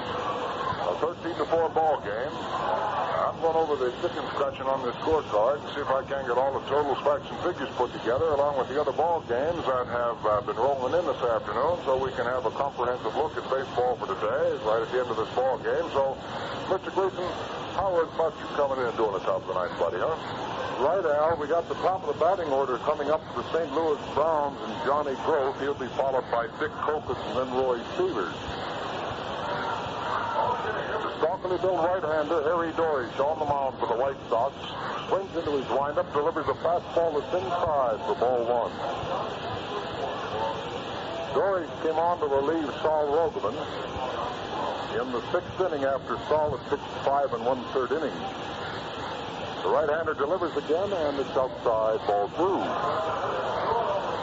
A 13-4 ball game. I'm going over the chicken scratching on this scorecard and see if I can get all the totals, facts, and figures put together along with the other ball games that have been rolling in this afternoon, so we can have a comprehensive look at baseball for today right at the end of this ball game. So, Mr. Gleason, Howard thought you coming in and doing the top of the ninth, buddy, huh? Right, Al. We got the top of the batting order coming up for the St. Louis Browns and Johnny Grove. He'll be followed by Dick Kokos and then Roy Sievers. The stalkily built right-hander, Harry Dorish, on the mound for the White Sox. Swings into his windup, delivers a fastball that's inside for ball 1. Dorish came on to relieve Saul Rogovan in the 6th inning after Saul had pitched 5 1/3 innings. The right-hander delivers again, and it's outside, ball 2.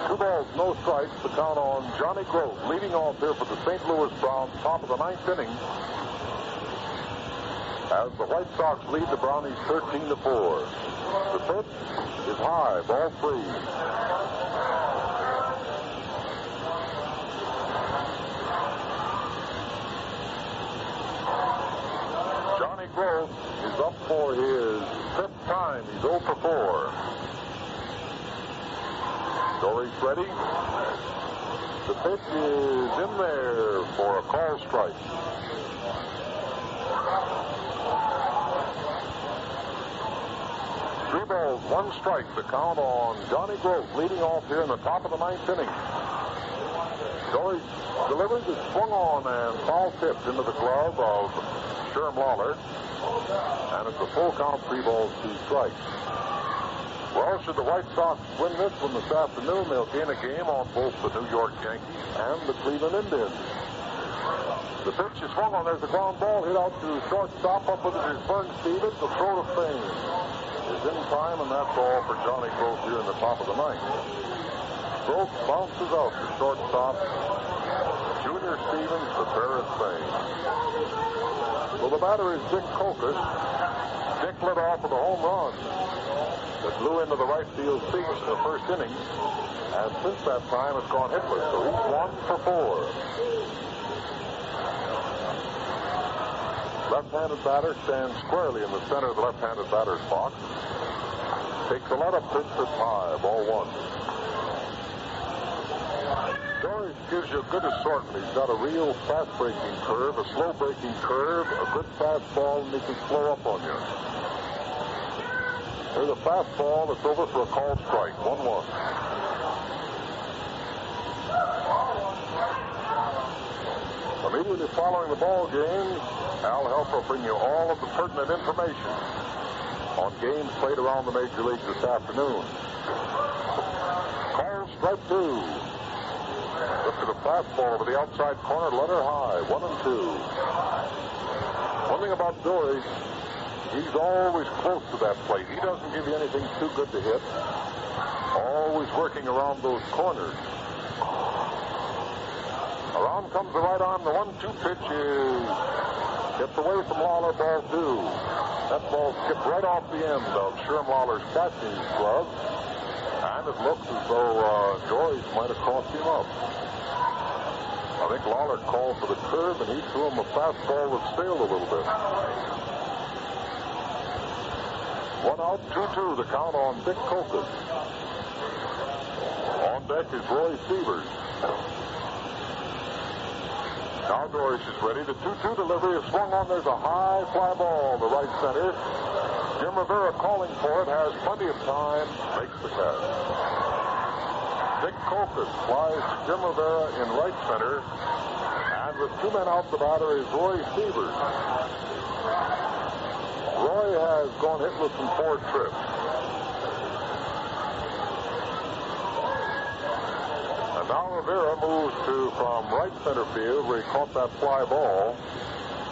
2 balls, no strikes. The count on Johnny Grove, leading off here for the St. Louis Browns, top of the 9th inning. As the White Sox lead the Brownies 13-4. The pitch is high, ball 3. Johnny Grove is up for his 5th time. He's 0 for 4. Dorish ready. The pitch is in there for a call strike. Three balls, 1 strike. The count on Johnny Grove, leading off here in the top of the 9th inning. Dory delivers it, swung on, and foul tipped into the glove of Sherm Lawler. And it's a full count, 3 balls, 2 strikes. Well, should the White Sox win this one this afternoon, they'll gain a game on both the New York Yankees and the Cleveland Indians. The pitch is swung on. There's a ground ball hit out to shortstop. Up with it is Vern Stevens. The throw to fame is in time, and that's all for Johnny Groth here in the top of the ninth. Groth bounces out to shortstop. Junior Stevens to Ferris Fame. So the batter is Dick Kokis. Dick led off with a home run that blew into the right field seats in the first inning, and since that time it's gone hitless. So he's 1 for 4. Left-handed batter stands squarely in the center of the left-handed batter's box. Takes a lot of pitch that's high, ball 1. Doris gives you a good assortment. He's got a real fast-breaking curve, a slow-breaking curve, a good fastball, and he can slow up on you. There's a fastball that's over for a called strike, 1-1. Immediately following the ball game, Al Helfer will bring you all of the pertinent information on games played around the Major Leagues this afternoon. Call strike 2. Lifted a fastball over the outside corner, letter high, 1-2. One thing about Dory, he's always close to that plate. He doesn't give you anything too good to hit. Always working around those corners. Around comes the right arm. The 1-2 pitch is gets away from Lawler, ball 2. That ball skipped right off the end of Sherm Lawler's catching glove. And it looks as though Doris might have crossed him up. I think Lawler called for the curve, and he threw him a fastball that sailed a little bit. 1 out, 2-2, the count on Dick Kokis. On deck is Roy Sievers. Now Doris is ready. The 2-2 delivery is swung on. There's a high fly ball to right center. Jim Rivera calling for it, has plenty of time, makes the catch. Dick Kokis flies to Jim Rivera in right center. And with 2 men out, the batter is Roy Sievers. Roy has gone hitless in 4 trips. And now Rivera moves from right center field, where he caught that fly ball,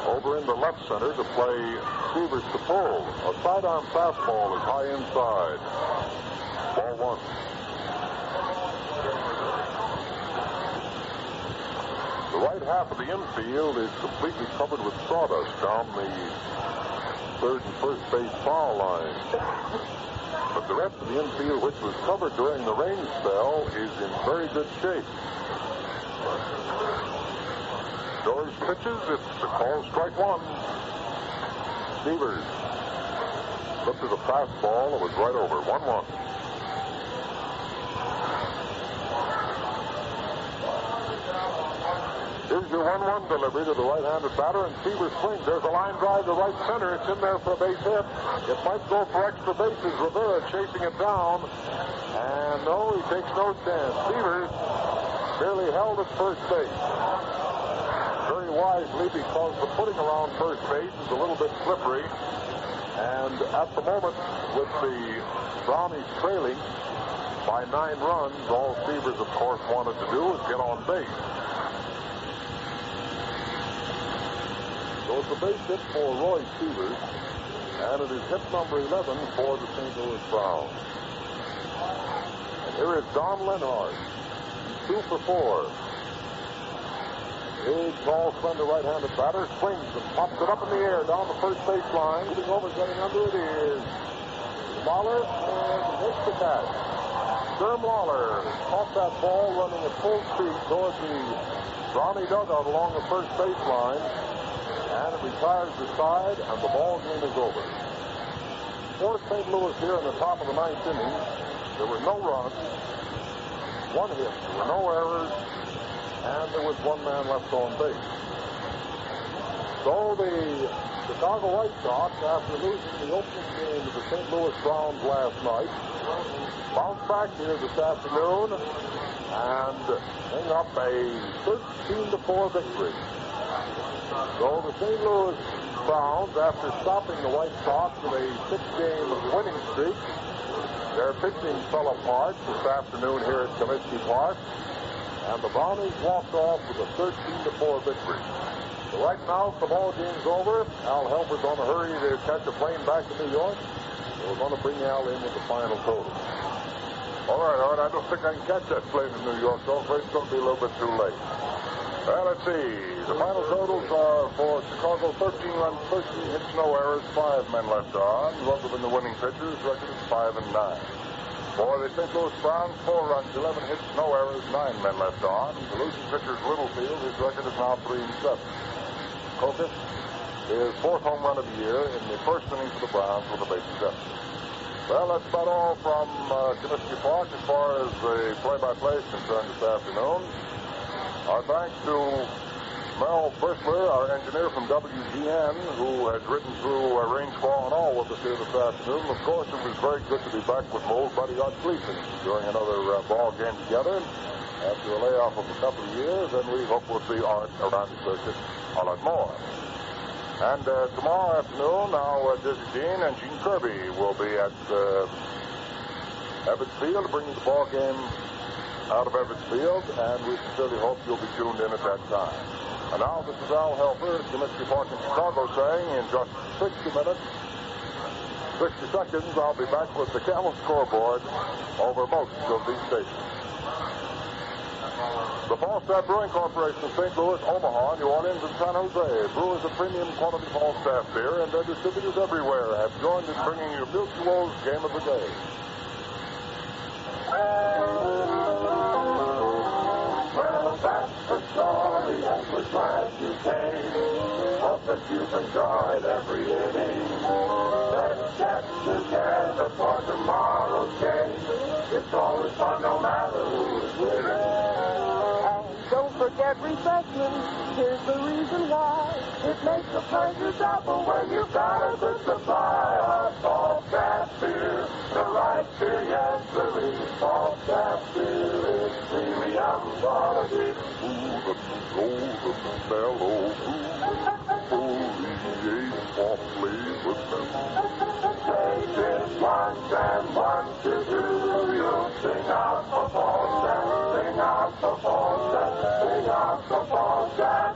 over into left center to play Sievers to pull. A sidearm fastball is high inside. Ball 1. The right half of the infield is completely covered with sawdust down the third and first base foul line. But the rest of the infield, which was covered during the rain spell, is in very good shape. Doris pitches. It's a call strike 1. Sievers lifted a fastball. It was right over. 1-1. Here's your 1-1 delivery to the right-handed batter, and Sievers swings. There's a line drive to right center. It's in there for a base hit. It might go for extra bases. Rivera chasing it down. And no, he takes no chance. Sievers barely held at first base. Very wisely, because the footing around first base is a little bit slippery. And at the moment, with the Brownies trailing by 9 runs, all Sievers, of course, wanted to do was get on base. So it's a base hit for Roy Sievers, and it is hit number 11 for the St. Louis Browns. And here is Don Lenhart, 2 for 4. Big, tall, slender right-handed batter swings and pops it up in the air down the first baseline. Moving over, getting under it is Lawler, and makes the catch. Sherm Lawler caught that ball running at full speed towards the Brownie dugout along the first baseline. And it retires the side, and the ball game is over. For St. Louis here in the top of the 9th inning, there were no runs, 1 hit, there were no errors, and there was 1 man left on base. So the Chicago White Sox, after losing the opening game to the St. Louis Browns last night. Bounce back here this afternoon and hang up a 13-4 victory. So the St. Louis Browns, after stopping the White Sox with a 6-game winning streak, their pitching fell apart this afternoon here at Comiskey Park, and the Brownies walked off with a 13-4 victory. So right now, the ball game's over. Al Helmer's on a hurry to catch a plane back to New York. So we're going to bring Al in with the final total. All right. I don't think I can catch that plane in New York, so I'm afraid it's going to be a little bit too late. Well, let's see. The final totals are for Chicago: 13 runs, 13 hits, no errors, 5 men left on. Those have been the winning pitchers. Record is 5-9. For the St. Louis Browns, 4 runs, 11 hits, no errors, 9 men left on. The losing pitcher's Littlefield. His record is now 3-7. Kokis, his 4th home run of the year in the first inning for the Browns with a base hit. Well, that's about all from Comiskey Park as far as the play-by-play is concerned this afternoon. Our thanks to Mel Bristler, our engineer from WGN, who has ridden through rainsfall and all with us here this afternoon. Of course, it was very good to be back with my old buddy Art Gleason during another ball game together after a layoff of a couple of years, and we hope we'll see Art around the circuit a lot more. And tomorrow afternoon, now Dizzy Dean and Gene Kirby will be at Ebbets Field bringing the ball game out of Ebbets Field, and we sincerely hope you'll be tuned in at that time. And now this is Al Helfer at Comiskey Park in Chicago saying in just 60 seconds, I'll be back with the Camel scoreboard over most of these stations. The Falstaff Brewing Corporation of St. Louis, Omaha, New Orleans, and San Jose, brewers of premium quality Falstaff beer and their distributors everywhere have joined in bringing you Mutual's Game of the Day. Well, that's the story, and we're glad you came. Hope that you've enjoyed every inning. Let's get together for tomorrow's game. It's always fun no matter who is winning. Don't forget refreshments, here's the reason why. It makes the pleasure double when you've got a good supply of Falstaff beer. The right beer, yes, sirree. Falstaff beer is premium quality. Smooth and golden and mellow, foliate softly with them. Take this once and 1, 2, 2. You'll sing out for Falstaff, sing out for Falstaff, sing out for Falstaff.